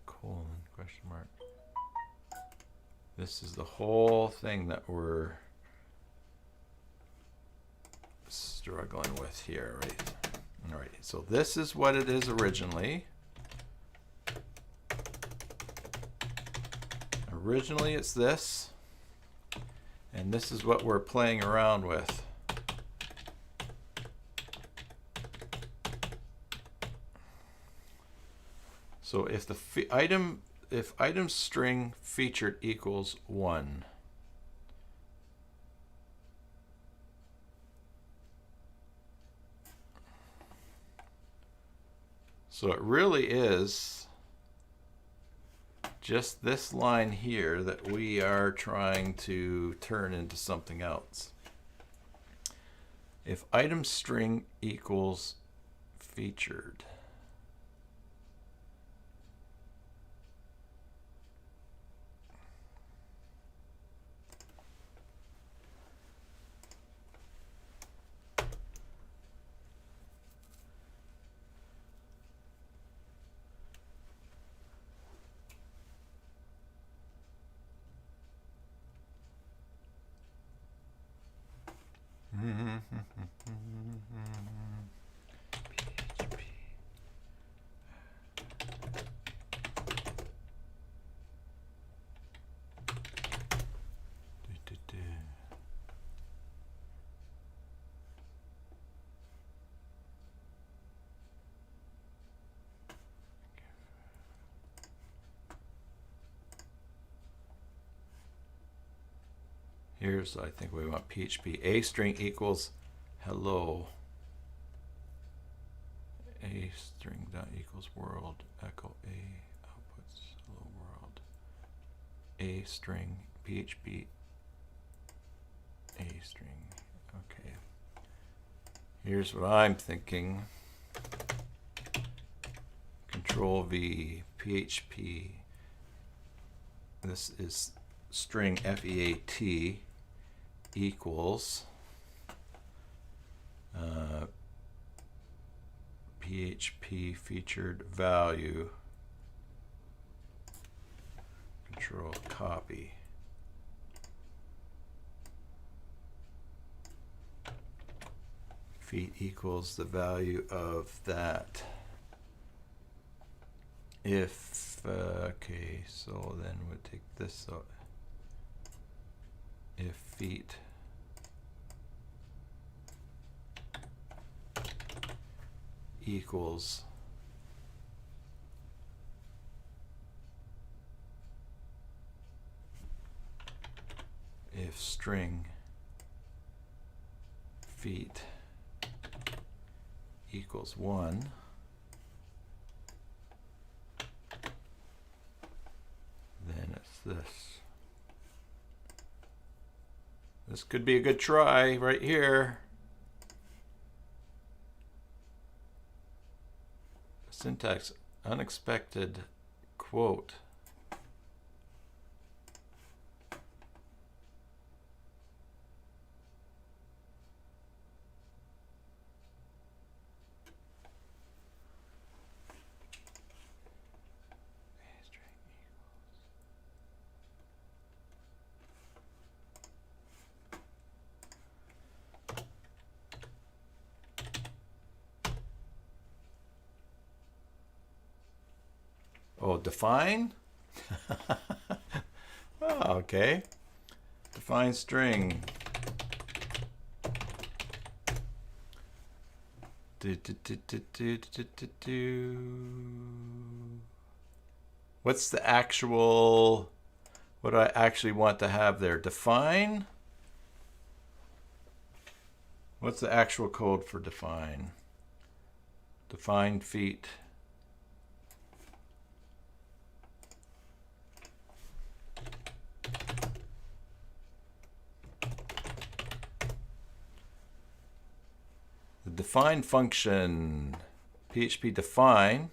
colon question mark. This is the whole thing that we're struggling with here, right? All right, so this is what it is originally. Originally it's this, and this is what we're playing around with. So if the item string featured equals 1, so it really is just this line here that we are trying to turn into something else. If item string equals featured, Here's, I think we want PHP a string equals hello. A string dot equals world echo a outputs hello world. A string PHP a string. Okay. Here's what I'm thinking. Control V PHP. This is string FEAT equals PHP featured value. Control copy. Feet equals the value of that. If okay, so then we'll take this out. If feet equals if string feet equals 1, then it's this. This could be a good try right here. Syntax, unexpected quote. Oh, define? Oh, okay. Define string. What's the actual, what do I actually want to have there? Define? What's the actual code for define? Define feet. The define function, PHP define,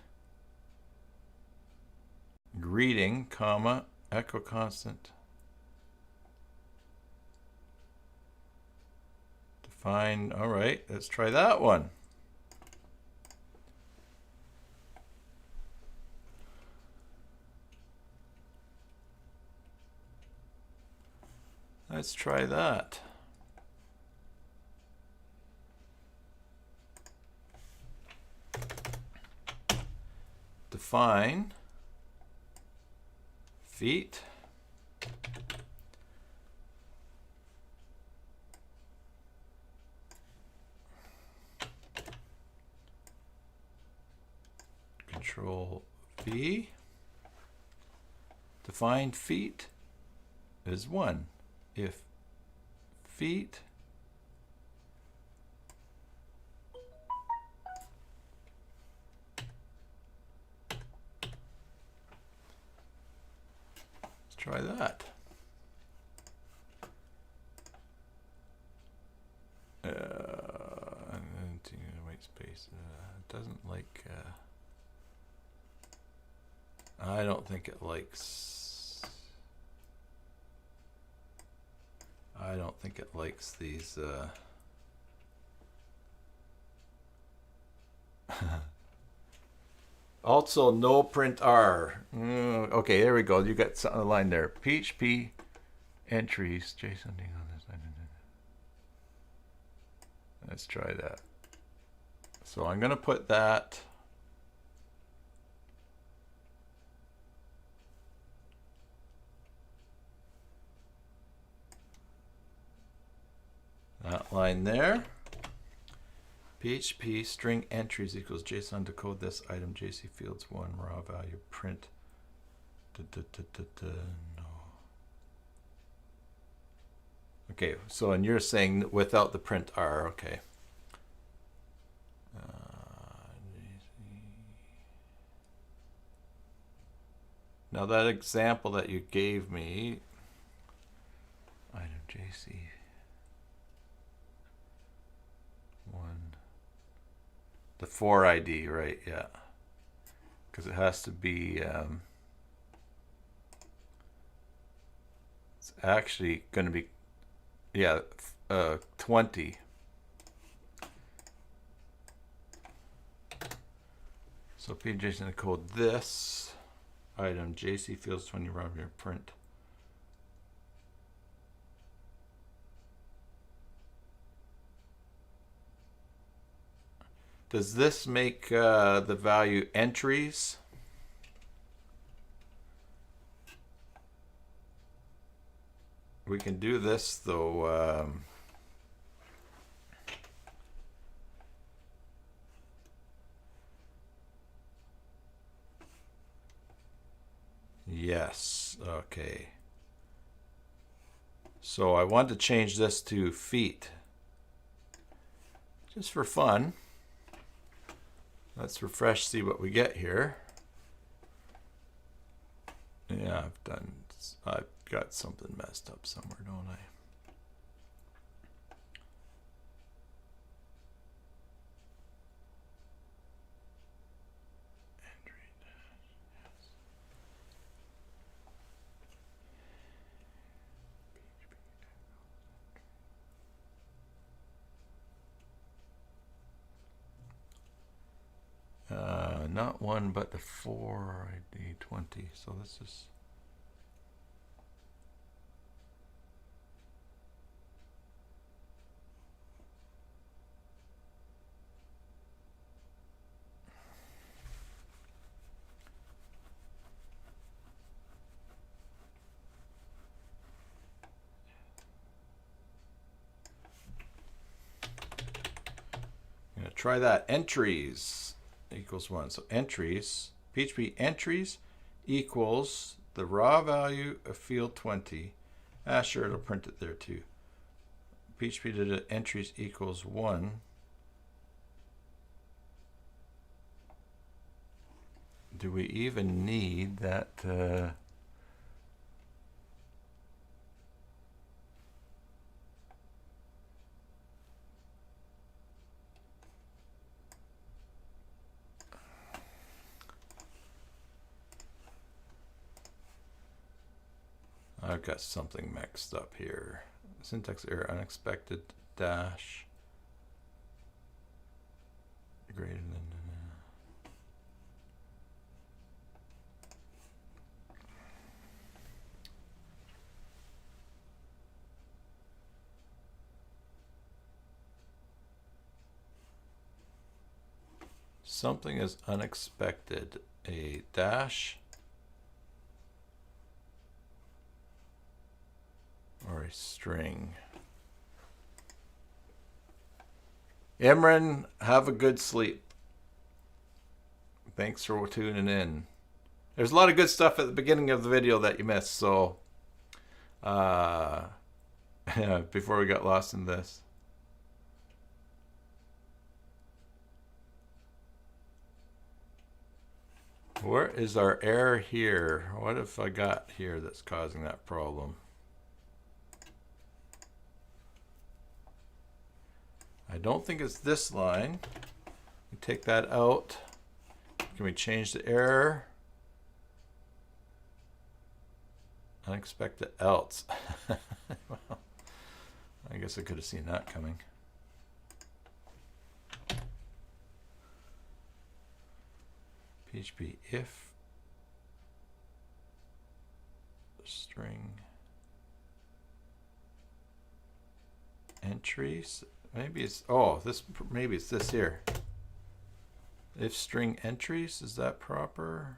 greeting, comma, echo constant. Define, all right, let's try that one. Let's try that. Define feet Control V. Define feet is 1. If feet try that. White space. It doesn't like. I don't think it likes. I don't think it likes these. Also, no print R. Okay, there we go. You got something on the line there. PHP entries. JSON on this. Let's try that. So I'm going to put that. That line there. PHP string entries equals JSON decode this item JC fields 1 raw value print. No. Okay, so and you're saying without the print R, okay. Now that example that you gave me, item JC 1, the 4 ID, right? Yeah, because it has to be. It's actually going to be, yeah, 20. So PJ's going to code this item JC fields 20 around your print. Does this make the value entries? We can do this though. Yes, okay. So I want to change this to feet. Just for fun. Let's refresh, see what we get here. Yeah, I've got something messed up somewhere, don't I? Not 1, but the 4 ID 20. So this is. I'm going to try that. Entries equals 1. So entries, PHP entries equals the raw value of field 20. Sure, it'll print it there too. PHP did it, entries equals 1. Do we even need that? I've got something mixed up here. Syntax error, unexpected dash greater than. Something is unexpected. A dash or a string. Imran, have a good sleep. Thanks for tuning in. There's a lot of good stuff at the beginning of the video that you missed, so before we got lost in this. Where is our error here? What have I got here that's causing that problem? I don't think it's this line. We take that out. Can we change the error? Unexpected else. Well, I guess I could have seen that coming. PHP if string entries. Maybe it's maybe it's this here. If string entries, is that proper?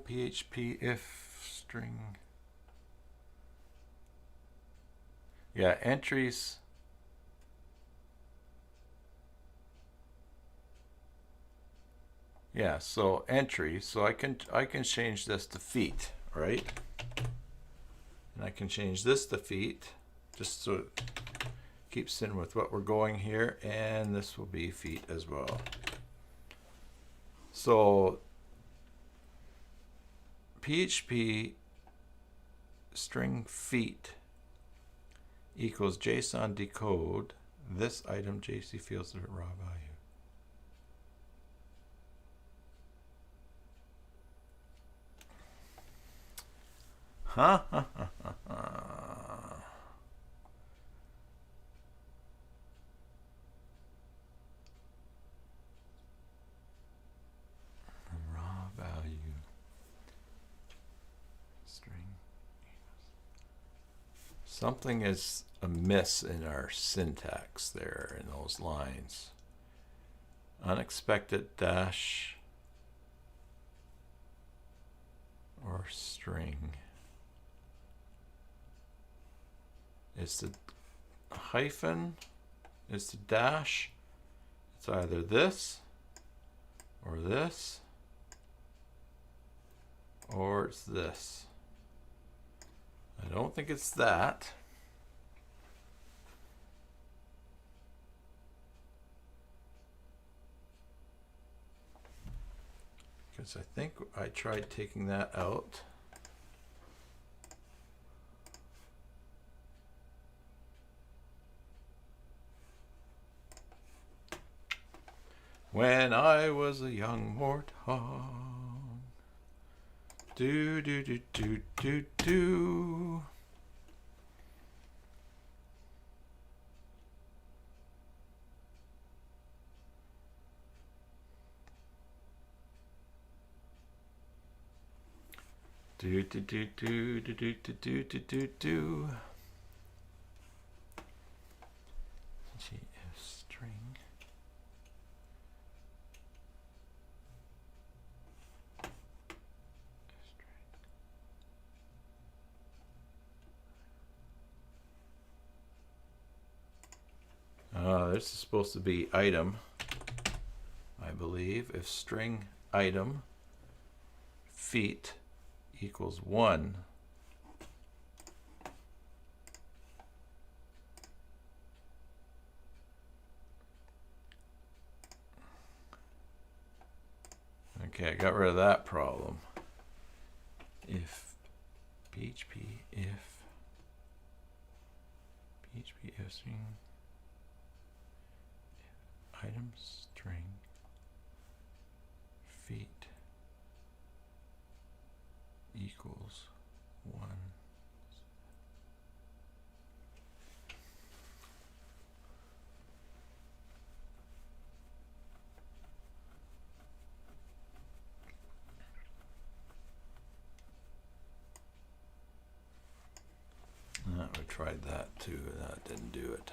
PHP if string. Yeah, entries. Yeah, so entry. So I can change this to feet, right? And I can change this to feet, just so it keeps in with what we're going here, and this will be feet as well. So PHP string feet equals JSON decode this item JC fields the raw value. Huh? Raw value string. Something is amiss in our syntax there in those lines. Unexpected dash or string. It's the hyphen, it's the dash. It's either this or this, or it's this. I don't think it's that. Because I think I tried taking that out. When I was a young warthog. Do do do do do do. Do do do do do do do do do do do. GF string. This is supposed to be item, I believe. If string item feet equals 1, okay, I got rid of that problem. If PHP if string item string feet equals 1. We tried that too, that didn't do it.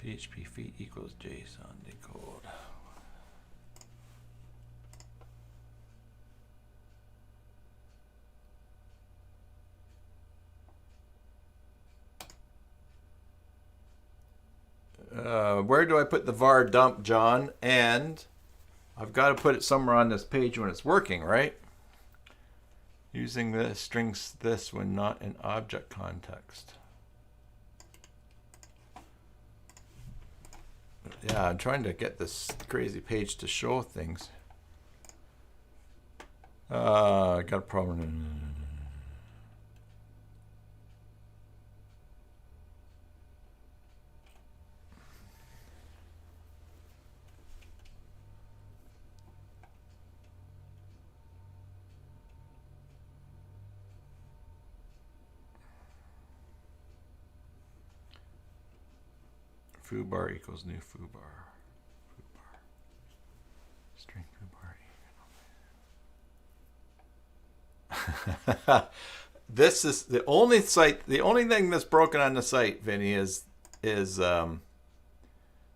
PHP feet equals JSON decode. Where do I put the var dump, John? And I've got to put it somewhere on this page when it's working, right? Using the strings this when not in object context. Yeah, I'm trying to get this crazy page to show things. I got a problem. Foobar equals new foobar. Foobar. String foobar. This is the only site. The only thing that's broken on the site, Vinny, is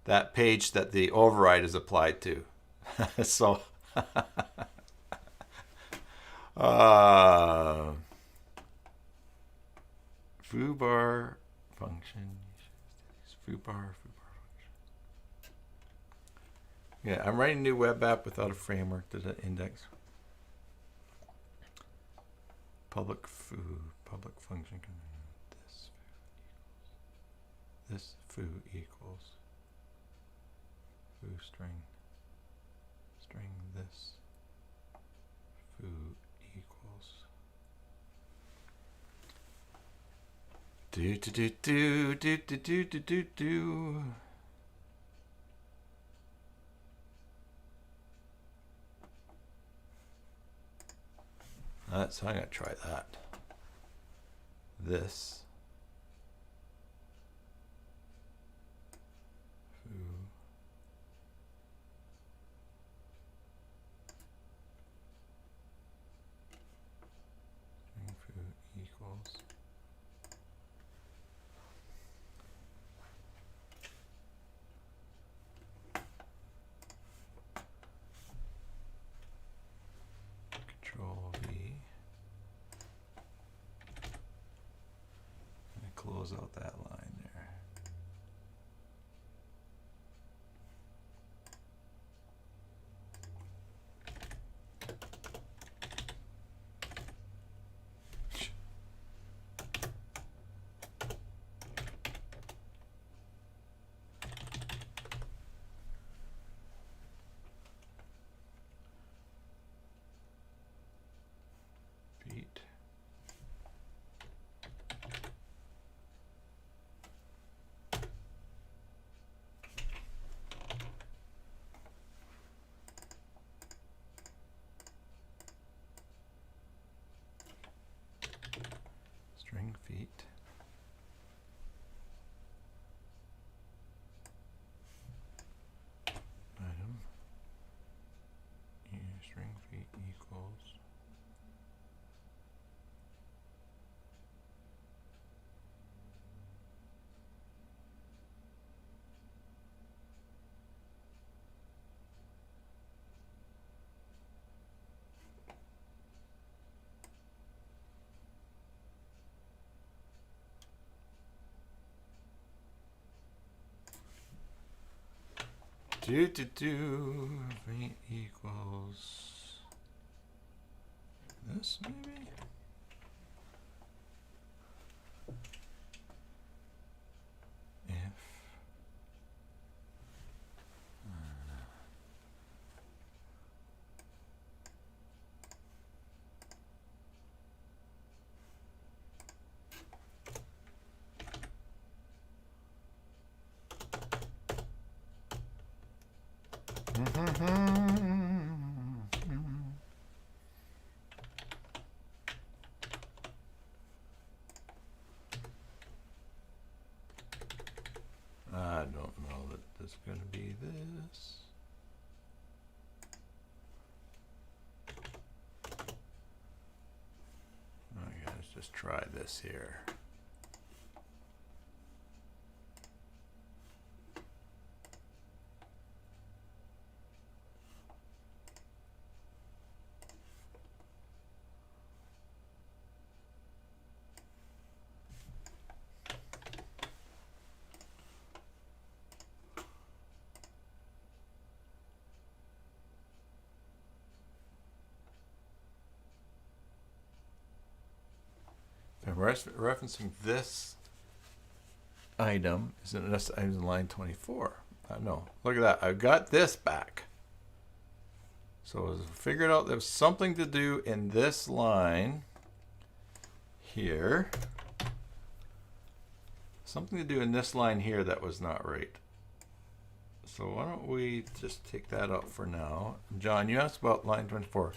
that page that the override is applied to. So. Foobar function. Foobar function. Yeah, I'm writing a new web app without a framework. Does that index? Public function. This foo equals foo string this foo equals do. So I'm gonna try that. This foo equals Control V and close out that line there. Feet. String feet. Item. Yeah, string feet equals feet equals this maybe? If I don't know that there's going to be this. Okay, let's just try this here. If I'm referencing this item, isn't this item in line 24? No, look at that. I've got this back. So I figured out there was something to do in this line here. Something to do in this line here that was not right. So why don't we just take that out for now. John, you asked about line 24.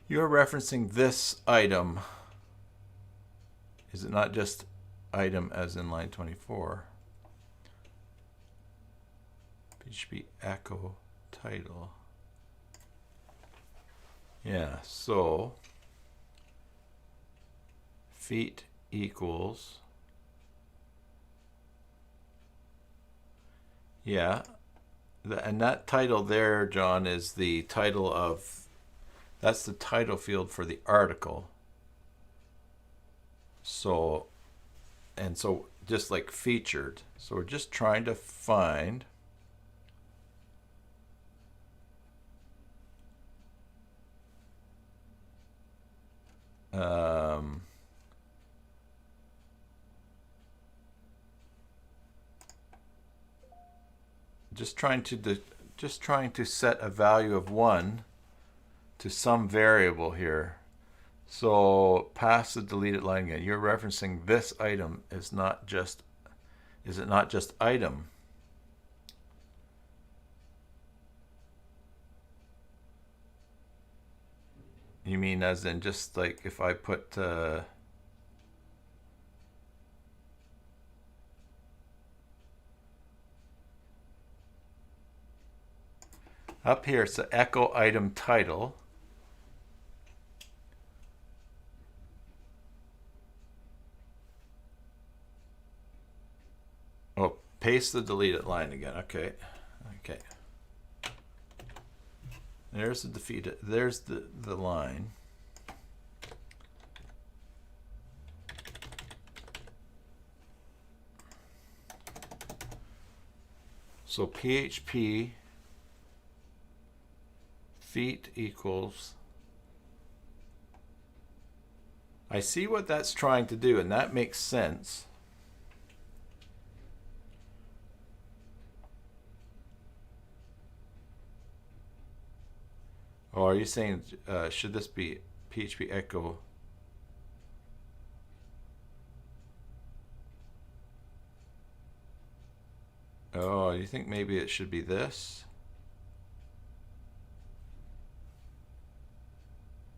You're referencing this item. Is it not just item as in line 24? PHP echo title. Yeah, so feet equals, yeah, and that title there, John, is the title of, that's the title field for the article. So, and so just like featured. So we're just trying to find just trying to set a value of 1 to some variable here. So pass the deleted line again. You're referencing this item is not just, is it not just item? You mean as in just like if I put up here, it's the echo item title. Oh, paste the deleted line again. Okay. Okay. There's the defeated, there's the line. So PHP feet equals, I see what that's trying to do, and that makes sense. Oh, are you saying, should this be PHP echo? Oh, you think maybe it should be this?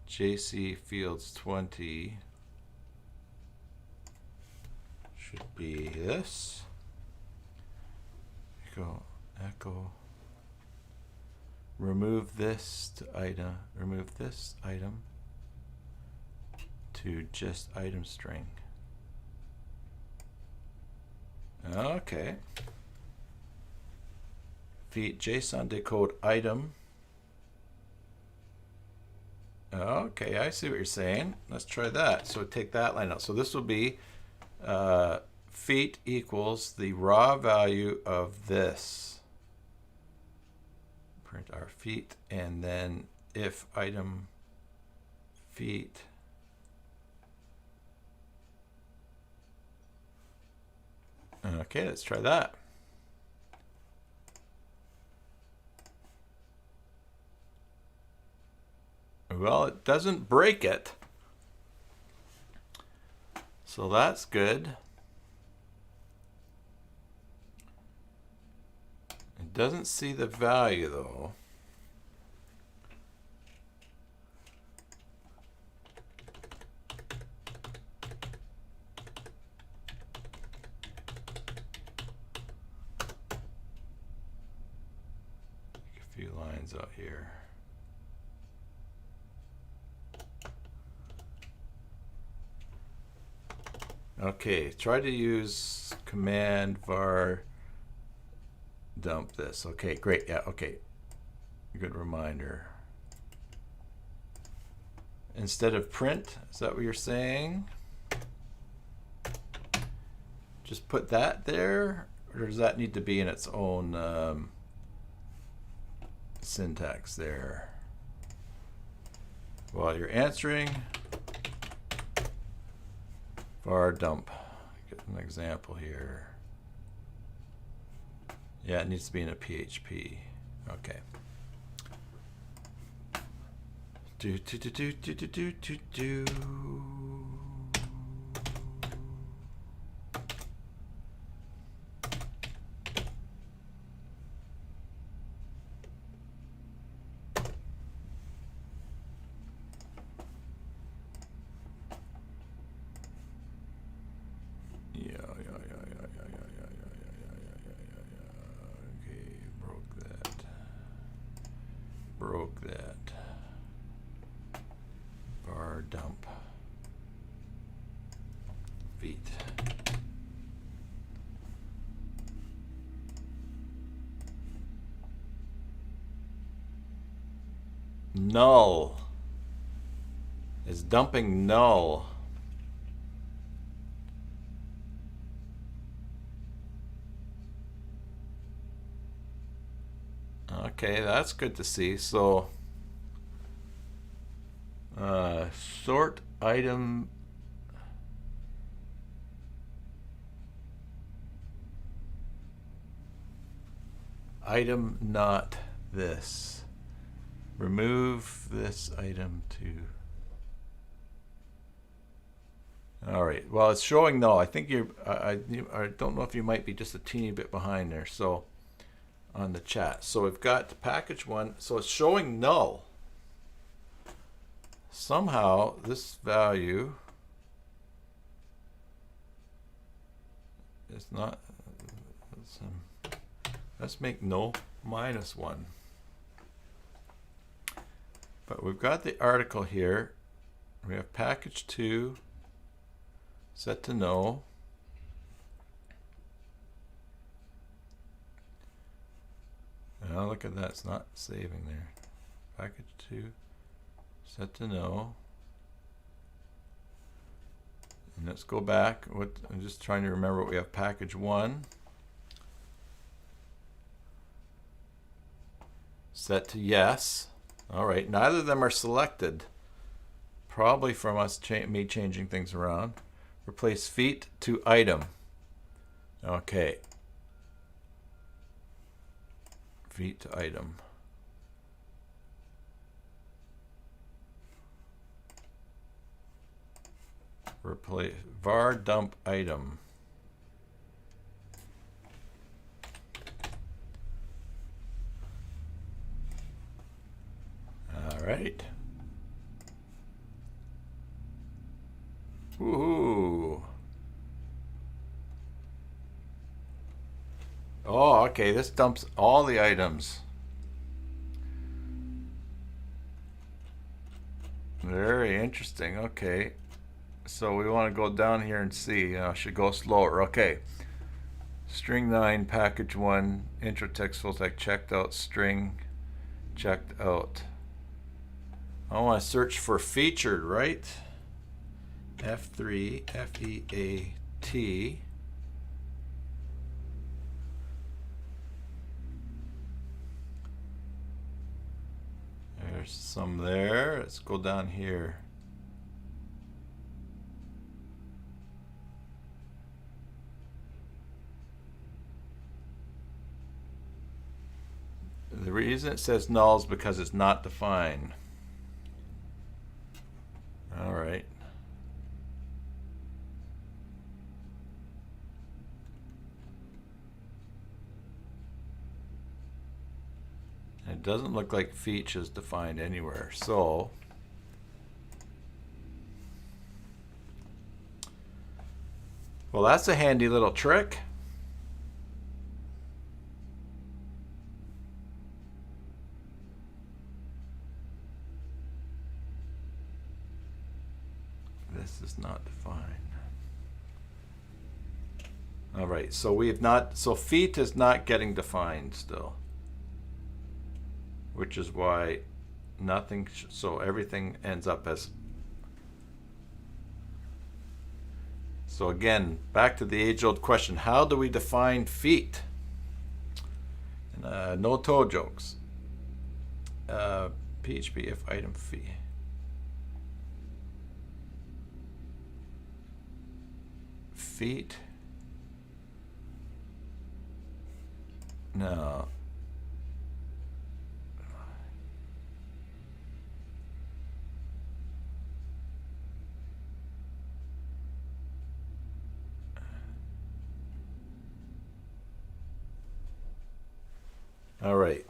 JC fields 20 should be this. Echo. Remove this to item. Remove this item to just item string. Okay. Feet JSON decode item. Okay, I see what you're saying. Let's try that. So take that line out. So this will be feet equals the raw value of this. Print our feet, and then if item feet okay, let's try that. Well, it doesn't break it, so that's good. It doesn't see the value though. A few lines out here. Okay, try to use command var dump this. Okay, great. Yeah, okay. Good reminder. Instead of print, is that what you're saying? Just put that there, or does that need to be in its own syntax there? While you're answering, var dump. Get an example here. Yeah, it needs to be in a PHP. Okay. Do. null. It's dumping null. Okay, that's good to see. So sort item not this. Remove this item to. All right. Well, it's showing null. I think I don't know if you might be just a teeny bit behind there. So on the chat. So we've got package one. So it's showing null. Somehow this value is not. Let's make null -1. But we've got the article here. We have package 2 set to no. Now look at that, it's not saving there. Package 2 set to no. And let's go back. I'm just trying to remember what we have. Package 1 set to yes. All right, neither of them are selected. Probably from us me changing things around. Replace feet to item. Okay. Feet to item. Replace var dump item. All right. Woohoo. Oh, okay, this dumps all the items. Very interesting. Okay. So we want to go down here and see. I should go slower. Okay. String 9, package 1, intro text full text checked out, string checked out. I want to search for featured, right? F3, F-E-A-T. There's some there. Let's go down here. The reason it says null is because it's not defined. All right. It doesn't look like feature is defined anywhere. So well, that's a handy little trick. This is not defined. All right, so we have not, so feet is not getting defined still, which is why nothing, so everything ends up as, so again, back to the age-old question, how do we define feet? And, no toe jokes. PHP if item fee. Feet. No. All right.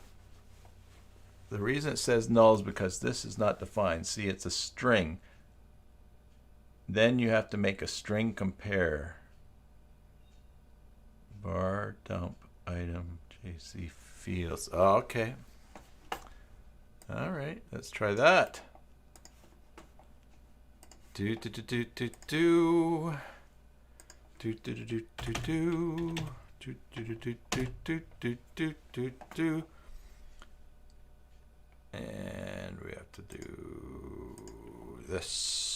The reason it says null is because this is not defined. See, it's a string. Then you have to make a string compare. Var dump item JC fields. Oh, okay. All right, let's try that. Do do do do do do do do do do do do do do do do do do do do. And we have to do this.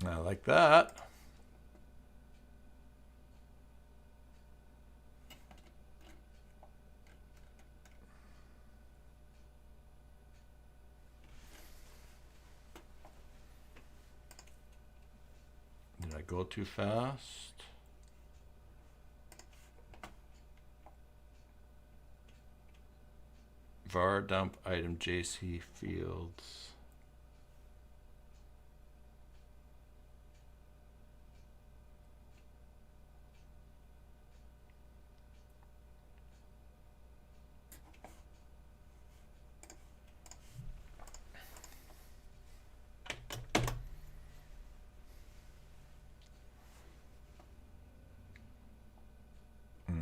I like that. Did I go too fast? Var dump item JC fields.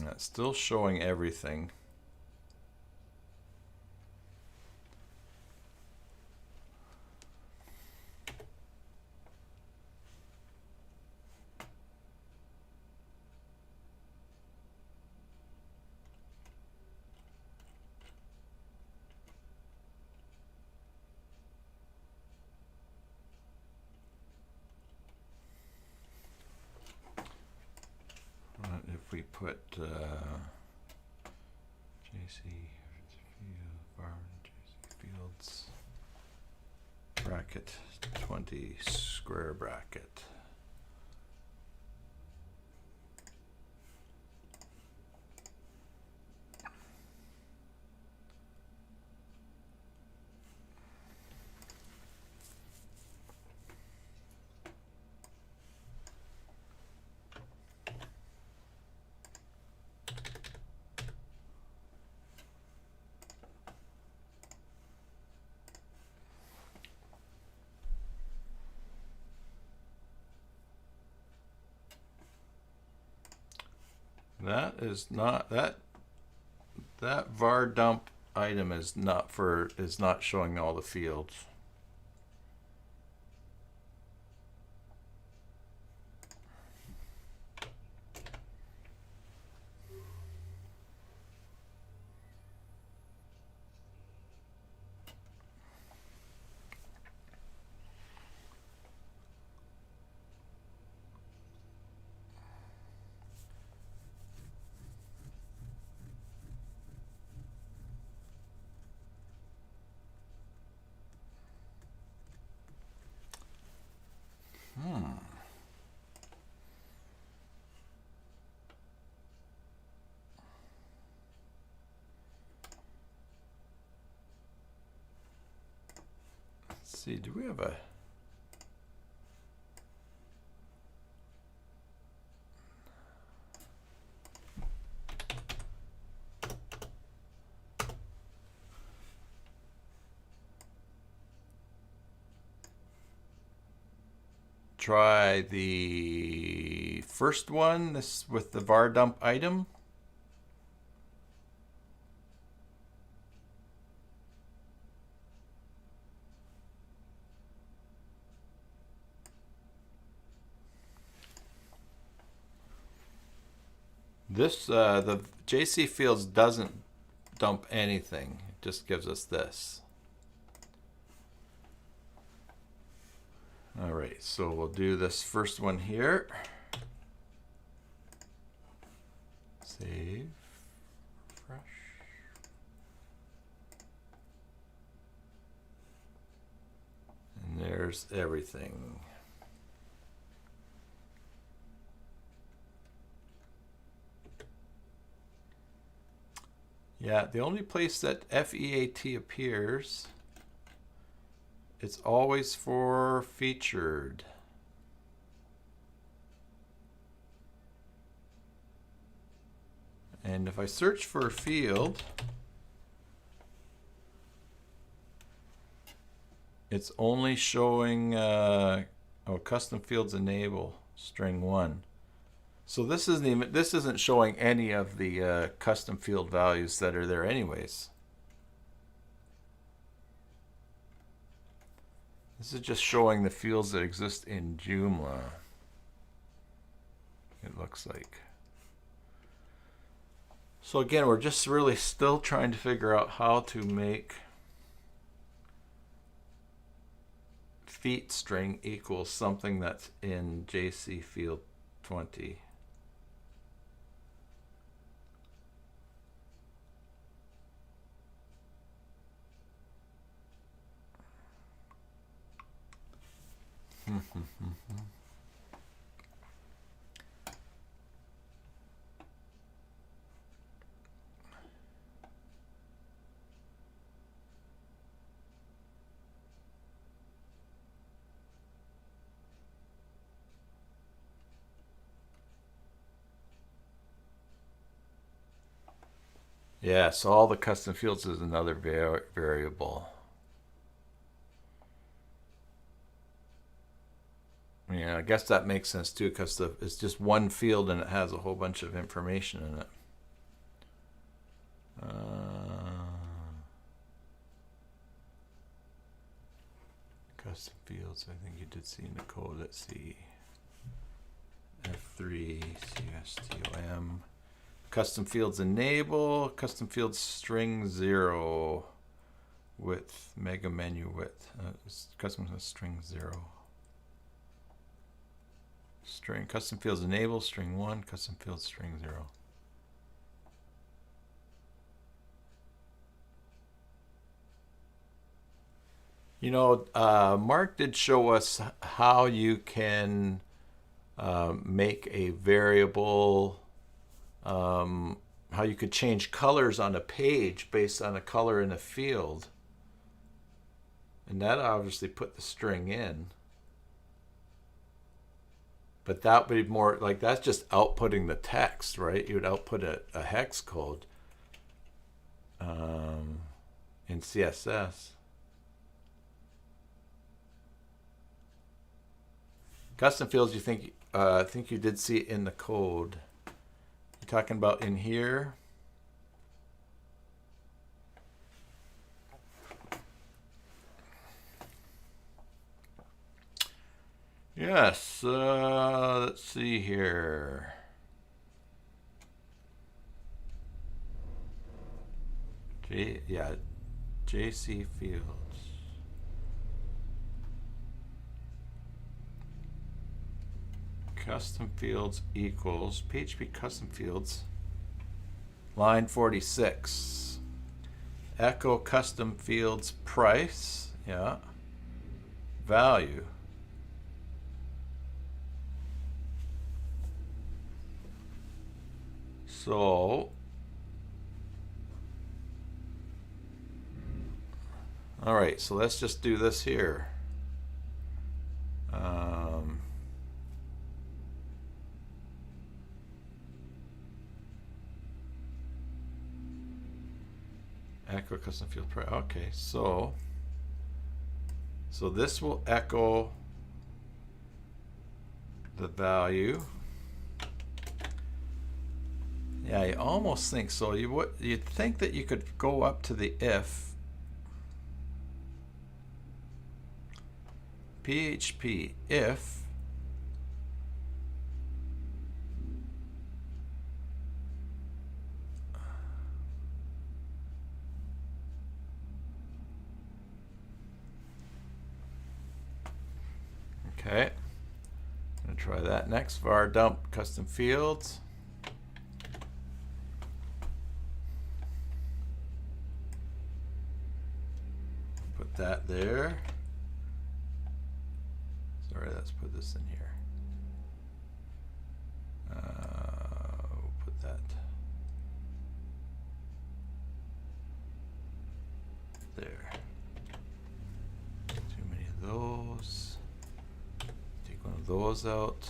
That's still showing everything. If we put fields bracket 20 square bracket. That is not that var dump item is not showing all the fields. Let's see, do we have a try the first one, this with the var dump item? This, the JC fields doesn't dump anything. It just gives us this. All right, so we'll do this first one here. Save, refresh. And there's everything. Yeah, the only place that FEAT appears, it's always for featured. And if I search for a field, it's only showing custom fields enable string 1. So this isn't showing any of the custom field values that are there anyways. This is just showing the fields that exist in Joomla. It looks like. So again, we're just really still trying to figure out how to make feet string equals something that's in JC field 20. Yeah, so all the custom fields is another variable. Yeah, I guess that makes sense too, because it's just one field and it has a whole bunch of information in it. Custom fields, I think you did see in the code. Let's see. F3, CSTOM. Custom fields enable, custom fields string 0, width, mega menu width. Custom string 0. String, custom fields enable, string 1, custom fields string 0. You know, Mark did show us how you can make a variable, how you could change colors on a page based on a color in a field. And that obviously put the string in. But that would be more like, that's just outputting the text, right? You would output a hex code in CSS. Custom fields, you think, I think you did see it in the code. You're talking about in here. Yes, let's see here. JC fields. Custom fields equals PHP custom fields. Line 46. Echo custom fields price. Yeah. Value. So, all right, so let's just do this here. Echo custom field price. Okay, so this will echo the value. Yeah, you almost think so. You'd think that you could go up to the if PHP if okay. I'm gonna try that next. Var dump custom fields. Put that there. Sorry, let's put this in here. We'll put that there. Too many of those. Take one of those out.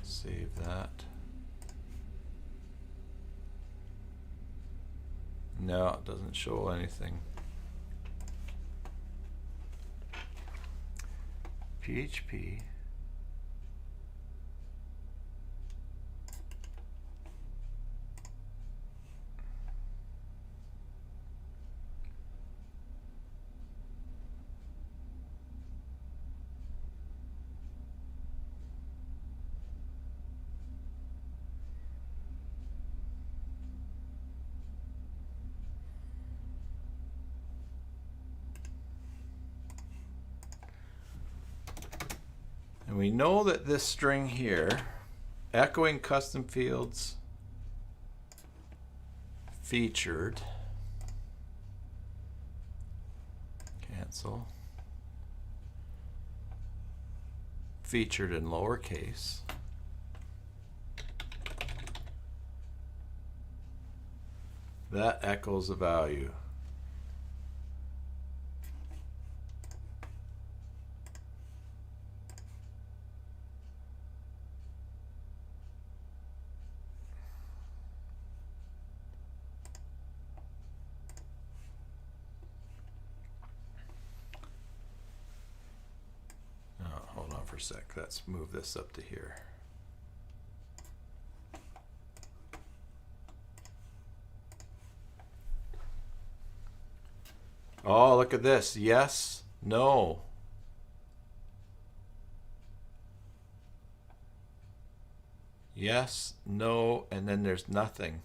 Save that. No, it doesn't show anything. PHP we know that this string here, echoing custom fields featured, cancel, featured in lowercase, that echoes a value. Hold on for a sec. Let's move this up to here. Oh, look at this. Yes, no. Yes, no, and then there's nothing.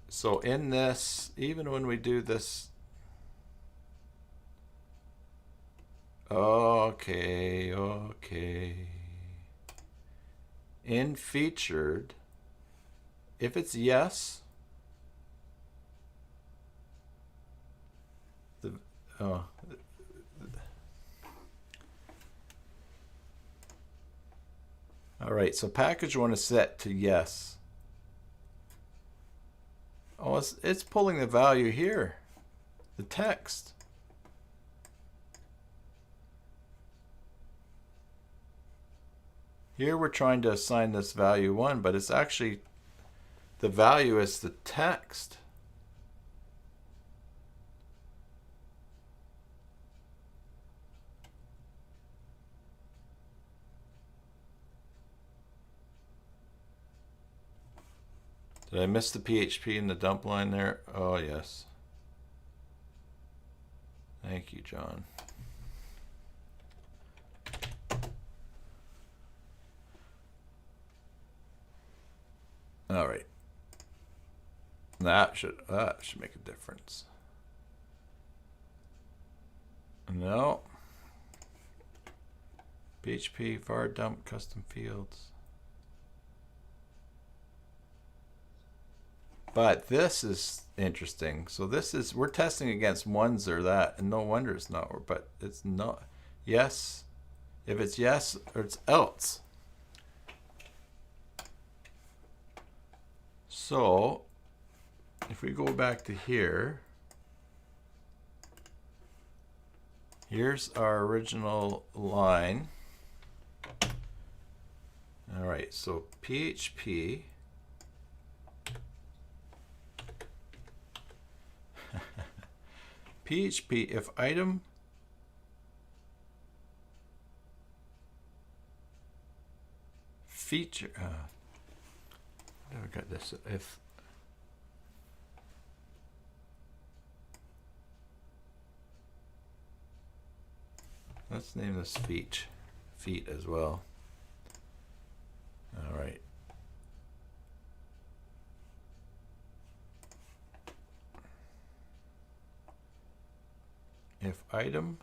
So in this, even when we do this, okay. In featured, if it's yes, all right, so package one is set to yes. Oh, it's pulling the value here, the text. Here we're trying to assign this value 1, but it's actually, the value is the text. Did I miss the PHP in the dump line there? Oh, yes. Thank you, John. All right. That should make a difference. No. PHP var dump custom fields. But this is interesting. So this is, we're testing against ones or that, and no wonder it's not, but it's not. Yes, if it's yes, or it's else. So if we go back to here, here's our original line. All right, so PHP PHP if item feature I got this, if let's name this feet as well. All right. If item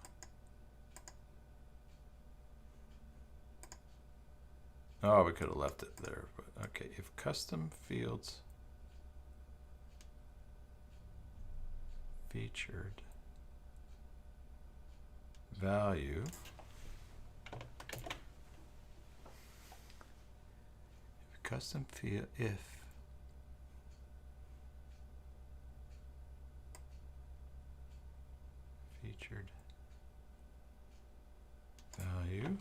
oh, we could have left it there, but okay. If custom fields featured value custom field if featured value.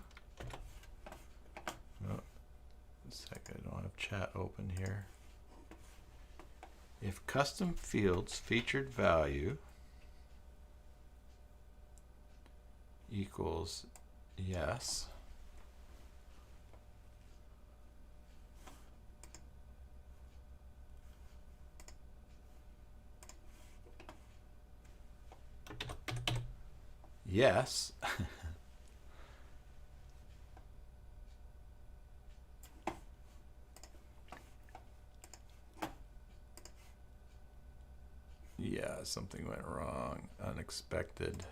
Oh, a sec, I don't have chat open here. If custom fields featured value equals yes, yes. Yeah, something went wrong. Unexpected.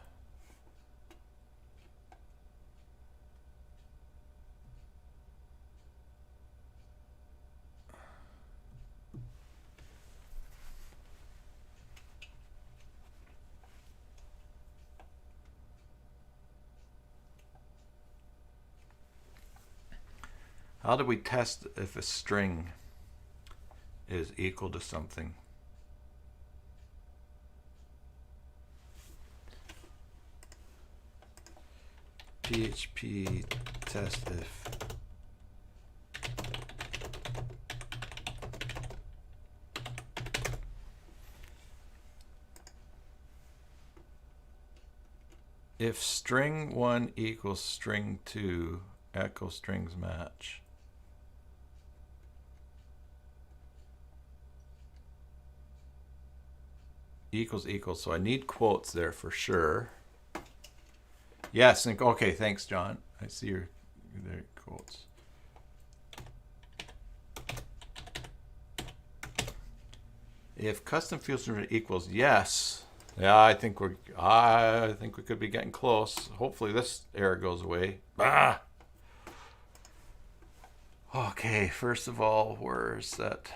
How do we test if a string is equal to something? PHP test if string 1 equals string 2, echo strings match. Equals equals, so I need quotes there for sure. Yes, okay, thanks, John. I see your there quotes. If custom fields are equals yes. Yeah, I think we could be getting close. Hopefully this error goes away. Ah. Okay, first of all, where's that?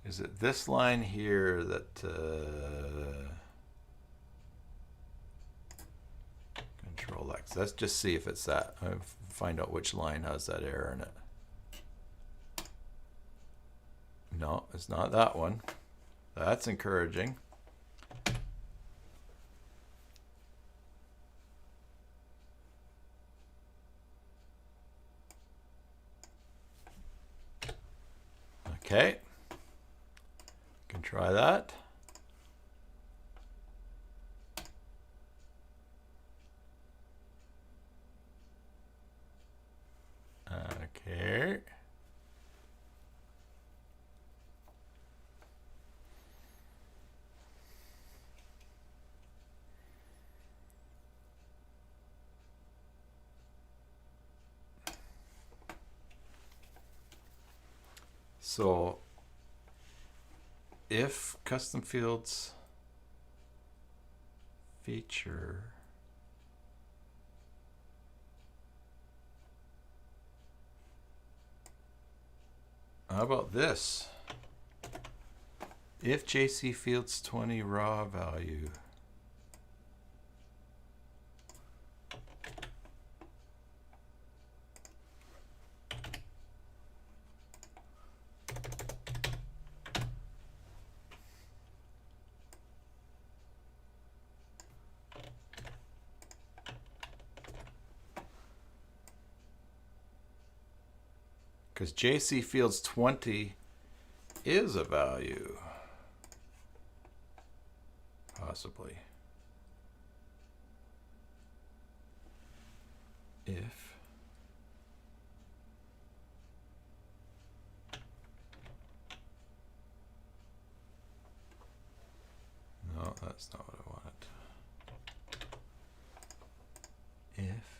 Is it this line here that Control X? Let's just see if it's that. I'll find out which line has that error in it. No, it's not that one. That's encouraging. Okay. Can try that. Okay. So if custom fields feature how about this? If JC fields 20 raw value because JC fields 20 is a value, possibly. If no, that's not what I wanted. If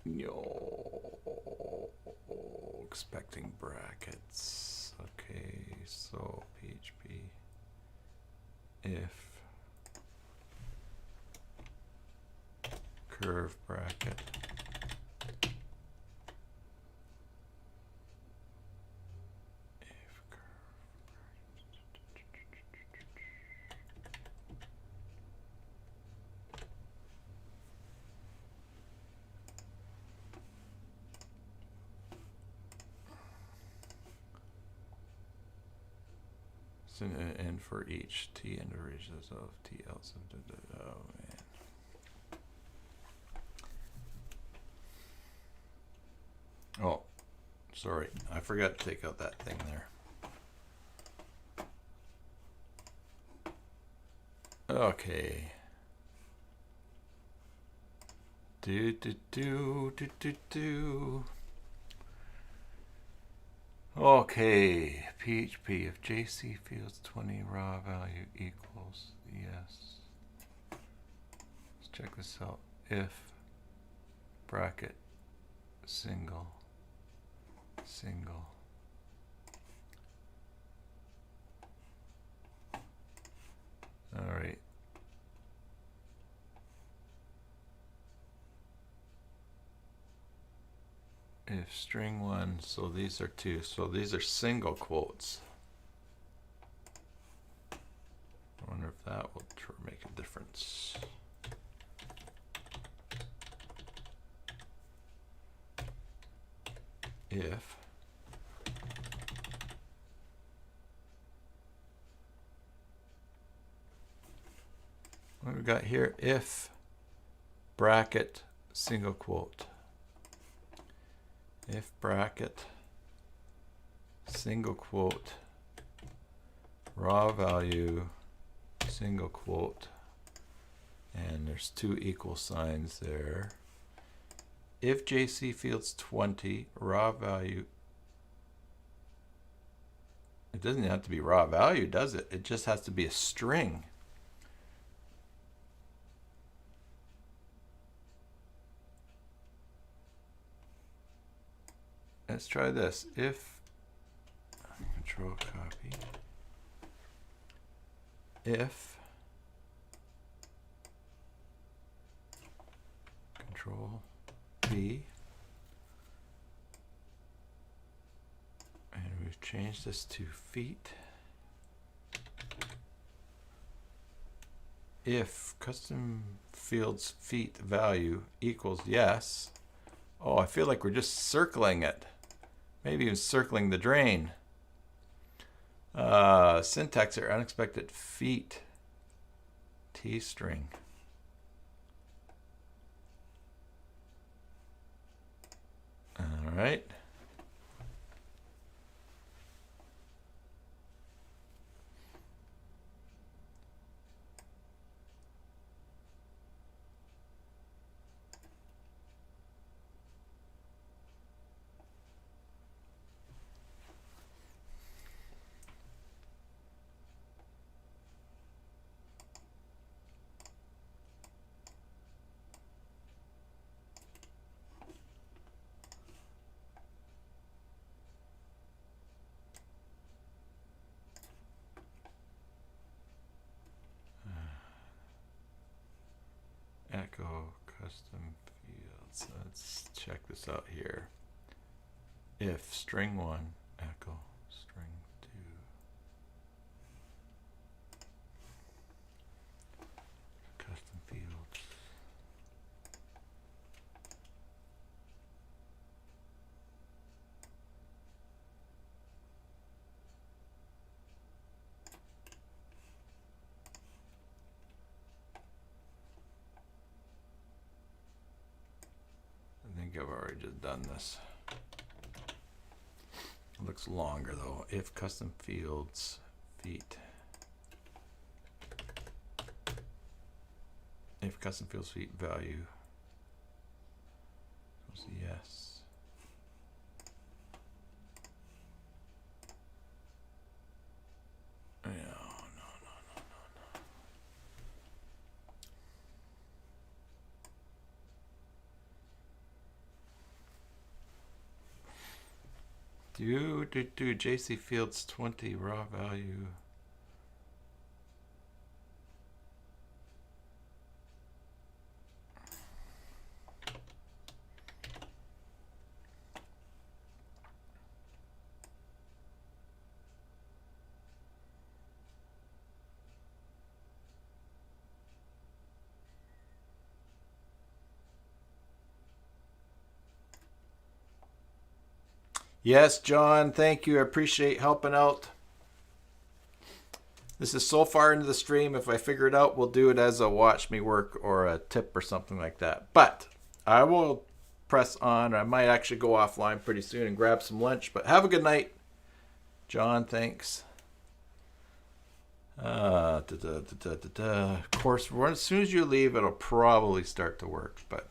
no, expecting brackets. Okay, so PHP if curve bracket if curve and for each t and origins of t else of oh man. Oh, sorry, I forgot to take out that thing there. Okay. Do. Okay, PHP, if JC fields 20 raw value equals yes. Let's check this out. If bracket single if string one, so these are two, so these are single quotes. I wonder if that will make a difference. If what we got here, if bracket single quote, if bracket single quote raw value single quote, and there's two equal signs there. If JC fields 20 raw value, it doesn't have to be raw value, does it? It just has to be a string. Let's try this. If control copy, if control V, and we've changed this to feet. If custom fields feet value equals yes. Oh, I feel like we're just circling it. Maybe even circling the drain. Syntax error, unexpected feet T string. All right. Echo custom fields. Let's check this out here. If string one echo string two. Custom fields. I think I've already just done this. It looks longer though. If custom fields feet. If custom fields feet value was yes. No. Do JC fields 20 raw value. Yes, John, thank you. I appreciate helping out. This is so far into the stream. If I figure it out, we'll do it as a watch me work or a tip or something like that. But I will press on. I might actually go offline pretty soon and grab some lunch. But have a good night. John, thanks. Of course, as soon as you leave, it'll probably start to work. But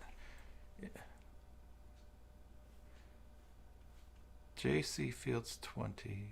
JC fields 20.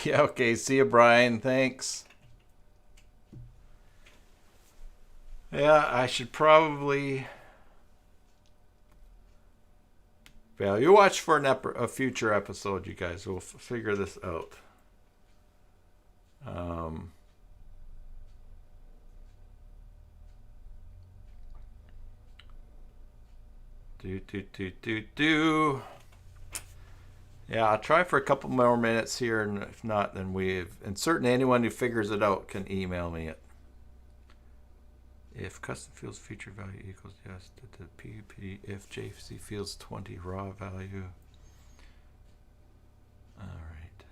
Yeah, okay. See you, Brian. Thanks. Yeah, I should probably. Yeah, you watch for a future episode, you guys. We'll figure this out. Do. Yeah, I'll try for a couple more minutes here, and if not, then and certainly anyone who figures it out can email me it. If custom fields feature value equals yes to the PUP, if JC fields 20 raw value. All right.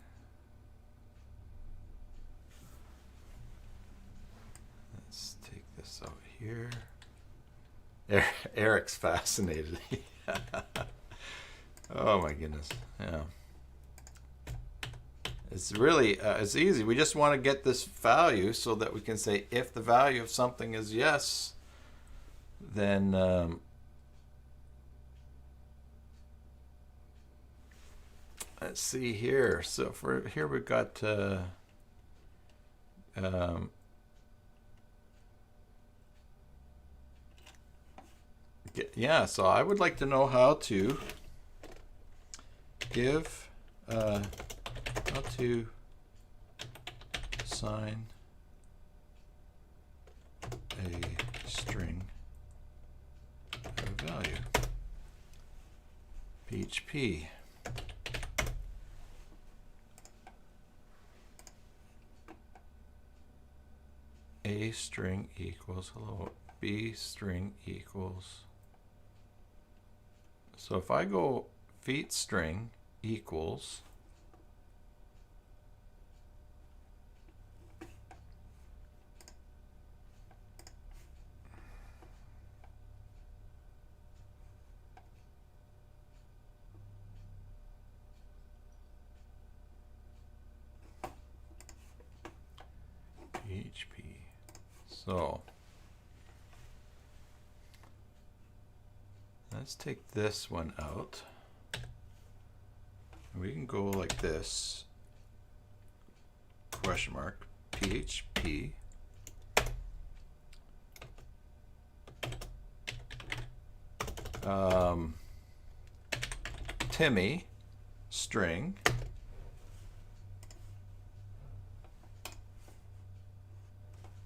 Let's take this out here. Eric's fascinated. Oh my goodness. Yeah. It's really, it's easy. We just want to get this value so that we can say if the value of something is yes, then let's see here. So for here we've got yeah, so I would like to know how to give how to assign a string of value. PHP. A string equals hello. B string equals. So if I go feet string equals PHP. So let's take this one out. We can go like this, question mark, PHP, Timmy, string,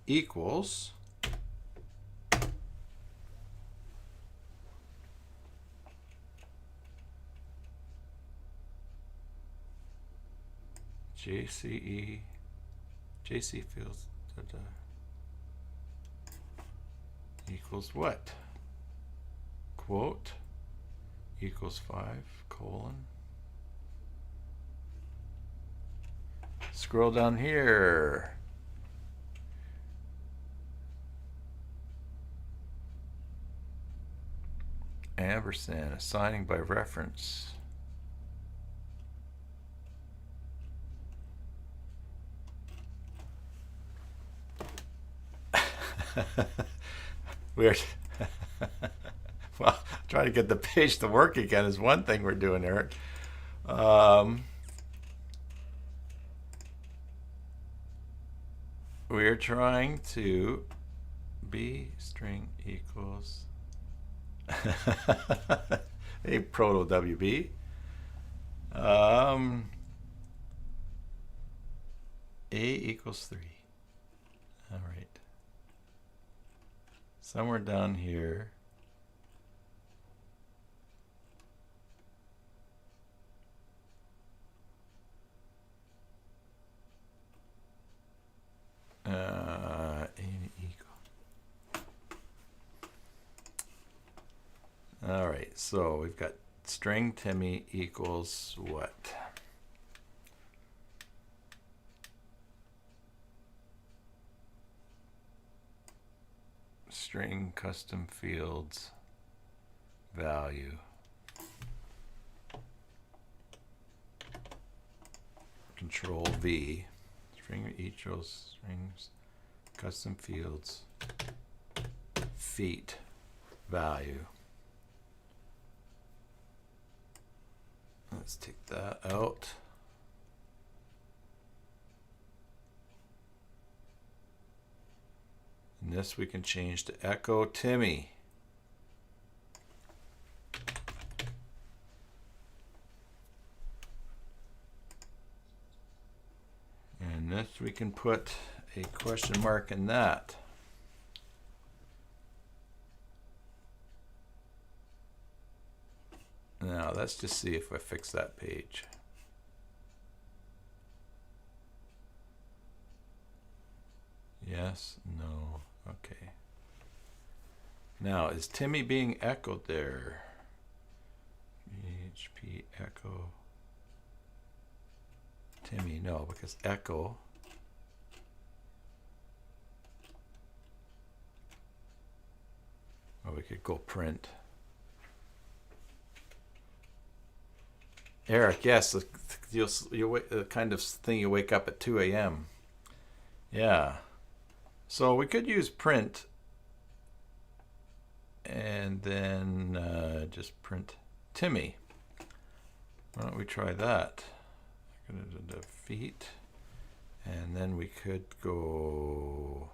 equals, JC fields equals what? Quote equals 5 colon. Scroll down here. Ampersand, assigning by reference. Weird. Well, trying to get the page to work again is one thing we're doing, Eric. We're trying to B string equals a proto WB. A equals 3. All right. Somewhere down here. All right, so we've got string Timmy equals what? String custom fields value. Control V. String equals strings custom fields feet value. Let's take that out. And this we can change to echo Timmy. And this we can put a question mark in that. Now let's just see if I fix that page. Yes, no, okay. Now, is Timmy being echoed there? PHP echo Timmy, no, because echo we could go print. Eric, yes, the kind of thing you wake up at 2 a.m. Yeah. So we could use print and then just print Timmy. Why don't we try that? I'm going to defeat, and then we could go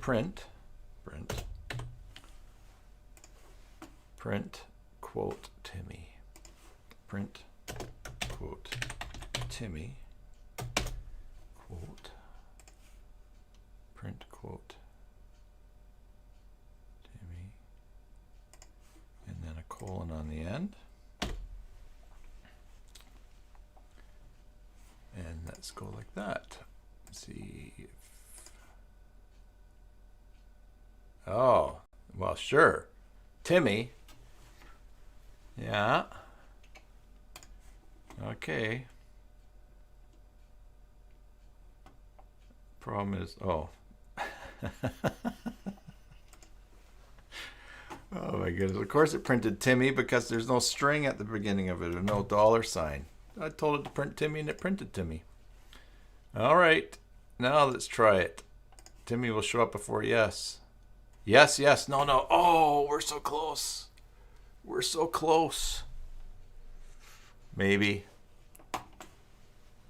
print quote Timmy, print quote Timmy, quote print quote Timmy, and then a colon on the end. And let's go like that. Let's see if, oh, well, sure. Timmy. Yeah. Okay. Problem is, oh. Oh my goodness. Of course it printed Timmy because there's no string at the beginning of it or no $sign. I told it to print Timmy and it printed Timmy. All right. Now let's try it. Timmy will show up before yes. Yes, yes. No, no. Oh, we're so close. We're so close. Maybe.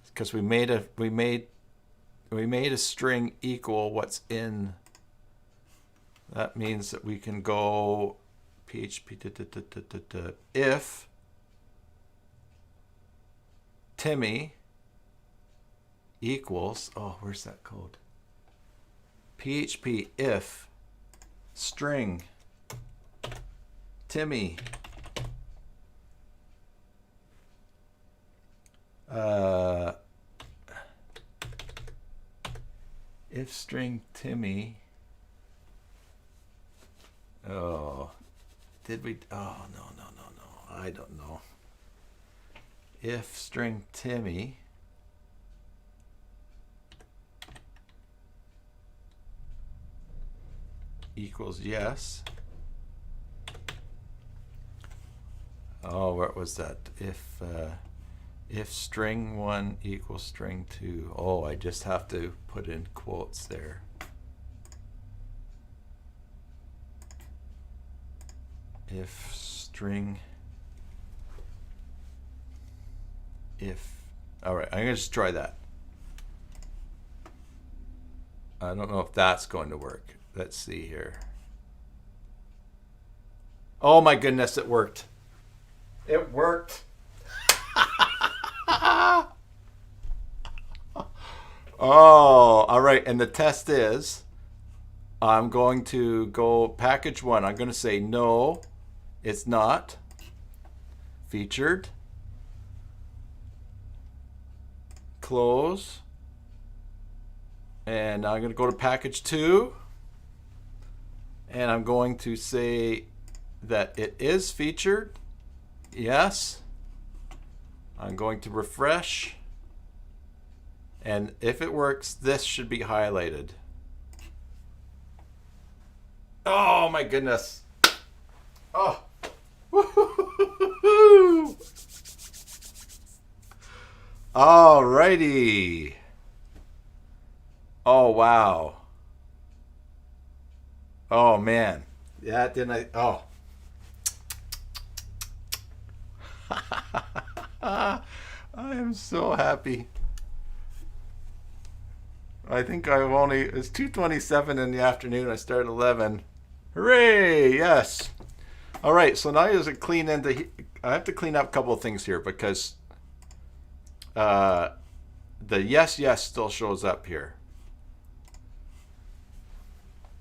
Because we made a string equal what's in. That means that we can go PHP if Timmy equals, oh, where's that code? PHP if string Timmy if string Timmy, oh, did we, oh, no, I don't know. If string Timmy equals yes. Oh, what was that? If string 1 equals string 2. Oh, I just have to put in quotes there. If string, if, all right, I'm going to just try that. I don't know if that's going to work. Let's see here. Oh my goodness, it worked. It worked. Oh, all right. And the test is, I'm going to go package 1. I'm going to say no, it's not featured. Close. And I'm going to go to package 2. And I'm going to say that it is featured. Yes. I'm going to refresh. And if it works, this should be highlighted. Oh my goodness. Oh. Woo-hoo-hoo-hoo-hoo. All righty. Oh, wow. Oh, man. Yeah, didn't I? Oh. I am so happy. I think it's 2:27 in the afternoon. I start at 11. Hooray! Yes. All right. So now there's a clean into. I have to clean up a couple of things here because the yes still shows up here.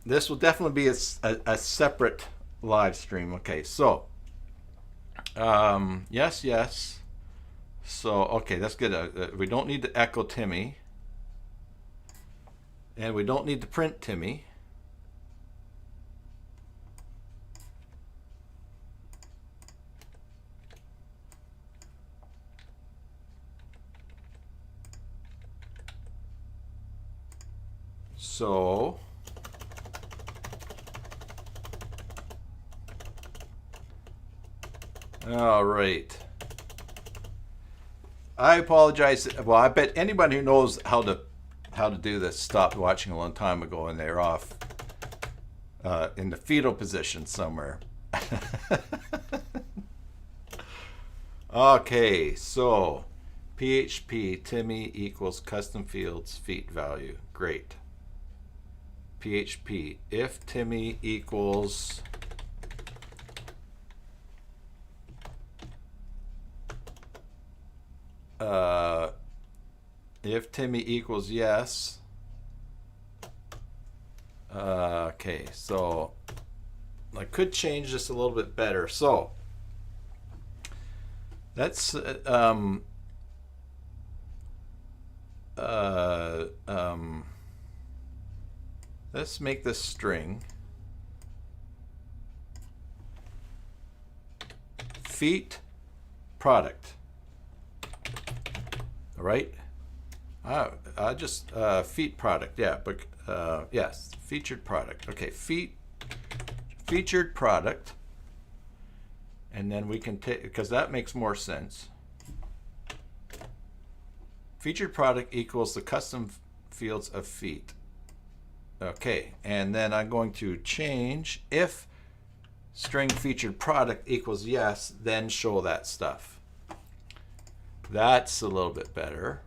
This will definitely be a separate live stream. Okay. So yes. So okay, that's good. We don't need to echo Timmy. And we don't need to print Timmy. So all right. I apologize. Well, I bet anybody who knows how to do this stopped watching a long time ago and they're off in the fetal position somewhere. Okay, so PHP Timmy equals custom fields feet value. Great. PHP if Timmy equals if Timmy equals yes. Okay, so I could change this a little bit better. So let's let's make this string. Feet product. All right. I just feet product. Yeah, but yes, featured product. Okay, featured product. And then we can take, because that makes more sense. Featured product equals the custom fields of feet. Okay, and then I'm going to change if string featured product equals yes, then show that stuff. That's a little bit better.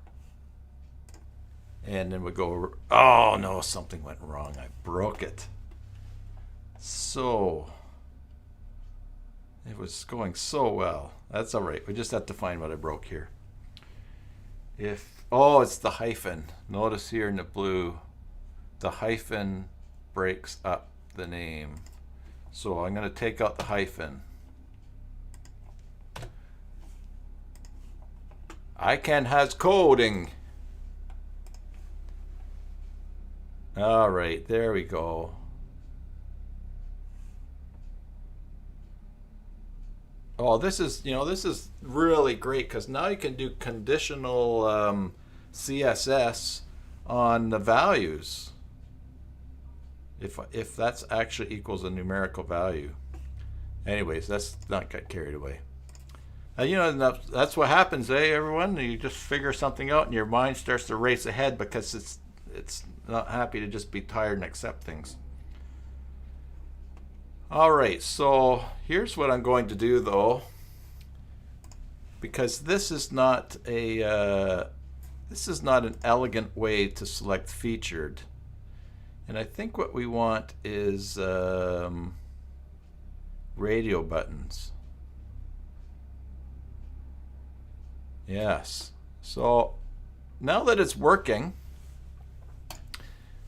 And then we go, oh no, something went wrong. I broke it. So it was going so well. That's all right. We just have to find what I broke here. It's the hyphen. Notice here in the blue, the hyphen breaks up the name. So I'm going to take out the hyphen. ICANN has coding. All right, there we go. Oh, this is really great because now you can do conditional CSS on the values. If that's actually equals a numerical value. Anyways, let's not get carried away. That's what happens, everyone? You just figure something out and your mind starts to race ahead because it's not happy to just be tired and accept things. All right, so here's what I'm going to do though, because this is not an elegant way to select featured, and I think what we want is radio buttons. Yes. So now that it's working,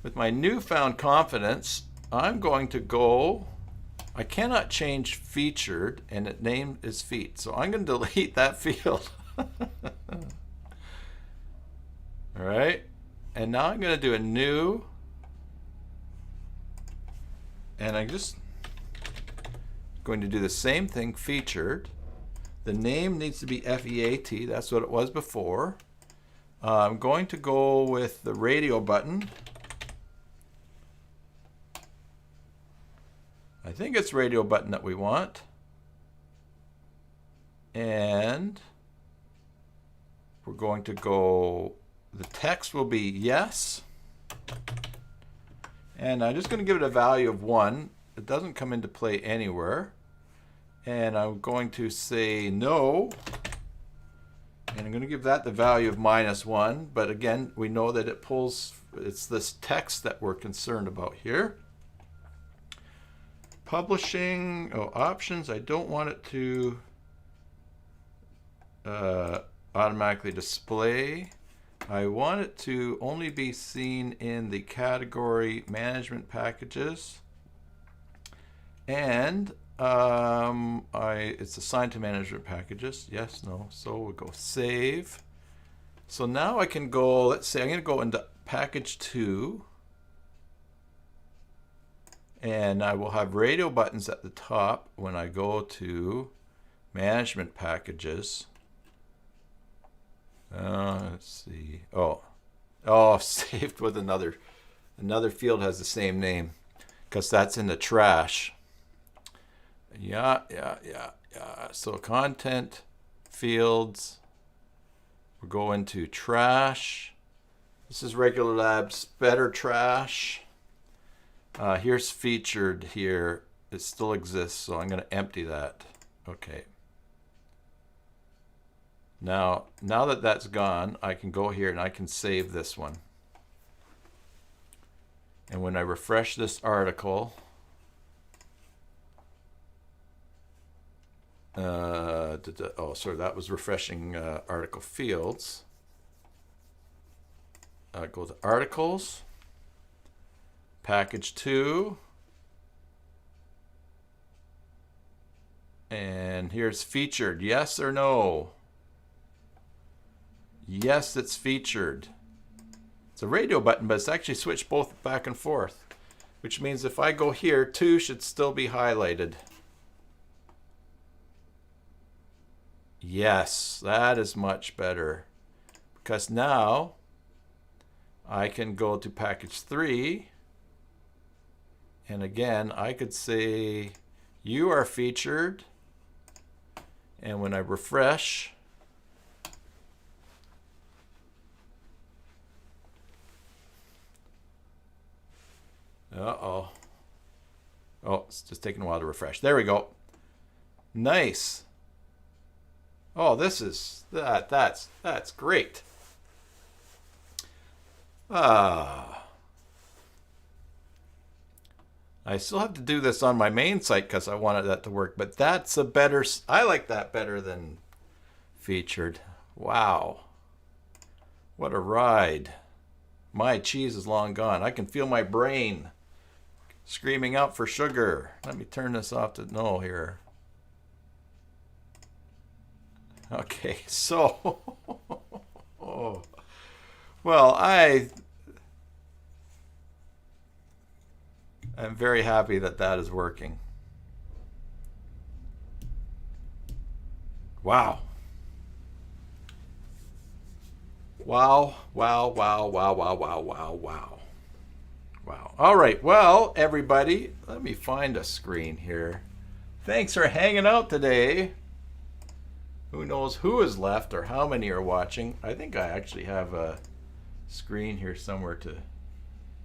with my newfound confidence, I'm going to go. I cannot change featured, and its name is feet. So I'm going to delete that field. All right. And now I'm going to do a new. And I'm just going to do the same thing, featured. The name needs to be FEAT. That's what it was before. I'm going to go with the radio button. I think it's radio button that we want. And we're going to go, the text will be yes. And I'm just going to give it a value of 1. It doesn't come into play anywhere. And I'm going to say no. And I'm going to give that the value of -1. But again, we know that it pulls, it's this text that we're concerned about here. Publishing, options, I don't want it to automatically display. I want it to only be seen in the category management packages. And it's assigned to management packages. Yes, no. So we'll go save. So now I can go, let's say I'm going to go into package 2. And I will have radio buttons at the top when I go to management packages. Let's see. Oh, saved with another field has the same name because that's in the trash. Yeah. So content fields. We'll go into trash. This is Regular Labs Better Trash. Here's featured here. It still exists, so I'm going to empty that. Okay. Now that that's gone, I can go here and I can save this one. And when I refresh this article, sorry, that was refreshing article fields. Go to articles, package 2, and here's featured. Yes or no? Yes, it's featured. It's a radio button, but it's actually switched both back and forth, which means if I go here, 2 should still be highlighted. Yes, that is much better, because now I can go to package 3, and again I could say you are featured, and when I refresh, oh, it's just taking a while to refresh. There we go. Nice. Oh, this is that's great. I still have to do this on my main site because I wanted that to work, but that's a better, I like that better than featured. Wow. What a ride. My cheese is long gone. I can feel my brain screaming out for sugar. Let me turn this off to no here. Okay, so, well, I'm very happy that that is working. Wow. Wow. All right, well, everybody, let me find a screen here. Thanks for hanging out today. Who knows who is left or how many are watching. I think I actually have a screen here somewhere to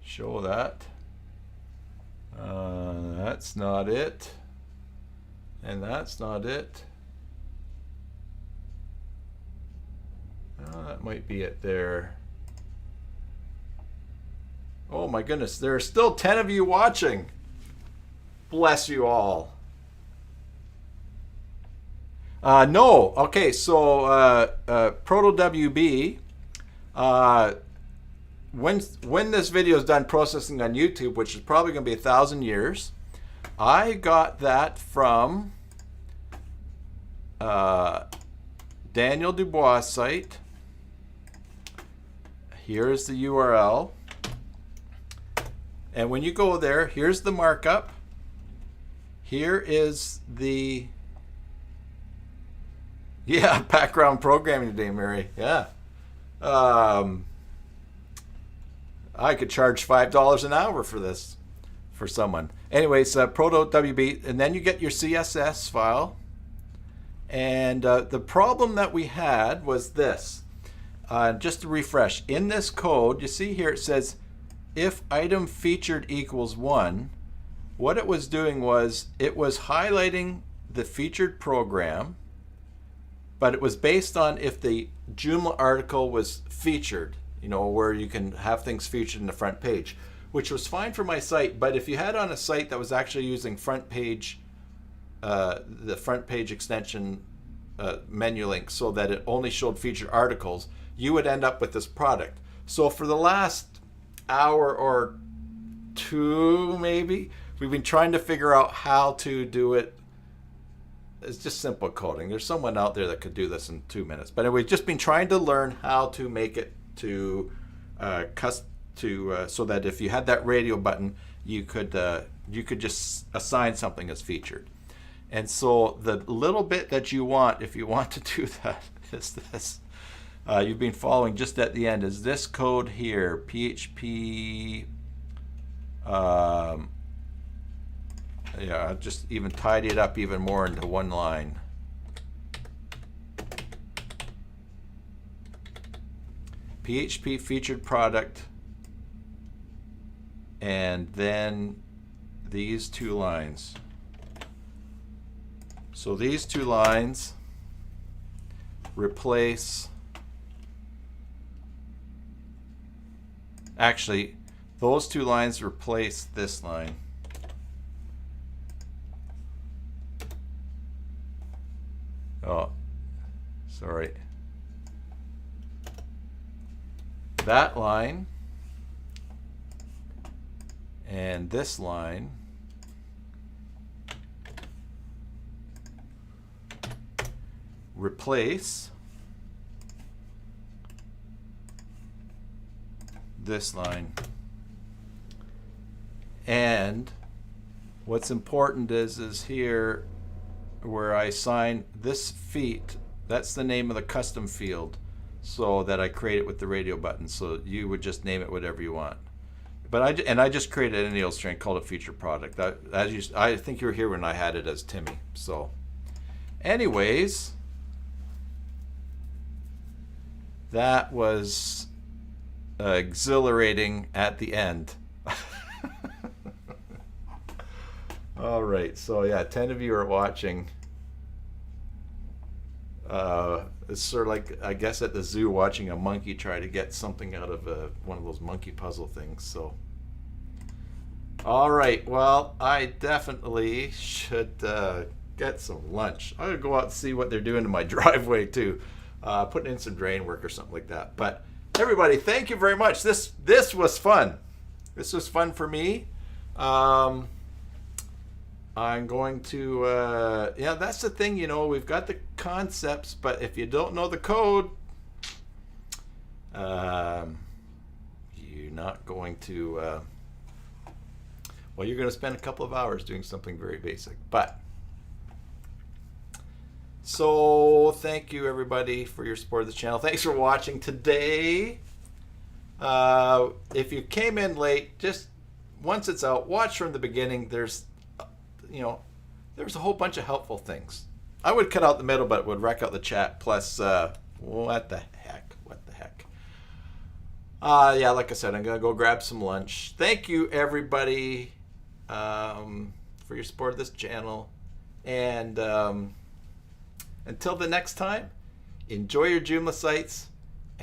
show that. That's not it. And that's not it. That might be it there. Oh my goodness, there are still 10 of you watching. Bless you all. No. Okay, so Proto-WB, when this video is done processing on YouTube, which is probably going to be 1,000 years, I got that from Daniel Dubois site. Here's the URL. And when you go there, here's the markup. Here is the background programming today, Mary. Yeah. I could charge $5 an hour for this for someone. Anyways, Proto-WB, and then you get your CSS file. And the problem that we had was this. Just to refresh, in this code, you see here it says, if item featured equals 1, what it was doing was it was highlighting the featured program, but it was based on if the Joomla article was featured, where you can have things featured in the front page, which was fine for my site. But if you had on a site that was actually using front page, the front page extension menu link, so that it only showed featured articles, you would end up with this product. So for the last hour or two, maybe, we've been trying to figure out how to do it. It's just simple coding. There's someone out there that could do this in 2 minutes. But we've just been trying to learn how to make it to so that if you had that radio button, you could just assign something as featured. And so the little bit that you want, if you want to do that, is this. You've been following just at the end, is this code here, PHP. Yeah, just even tidy it up even more into one line. PHP featured product, and then these 2 lines. So these 2 lines replace, actually, those 2 lines replace this line. Oh, sorry. That line and this line replace this line. And what's important is here where I assign this feat, that's the name of the custom field, so that I create it with the radio button. So you would just name it whatever you want. But I just created an AL string, called it featured product. I think you were here when I had it as Timmy. So anyways, that was exhilarating at the end. All right, so yeah, 10 of you are watching. It's sort of like, I guess, at the zoo watching a monkey try to get something out of one of those monkey puzzle things. So, all right, well, I definitely should get some lunch. I'm gonna go out and see what they're doing in my driveway too, putting in some drain work or something like that. But everybody, thank you very much. This was fun. This was fun for me. I'm going to, yeah, that's the thing, we've got the concepts, but if you don't know the code, you're not going to, well, you're going to spend a couple of hours doing something very basic. But, so thank you everybody for your support of the channel. Thanks for watching today. If you came in late, just once it's out, watch from the beginning. There's a whole bunch of helpful things. I would cut out the middle, but it would wreck out the chat. Plus, what the heck? Yeah, like I said, I'm going to go grab some lunch. Thank you, everybody, for your support of this channel. And until the next time, enjoy your Joomla sites.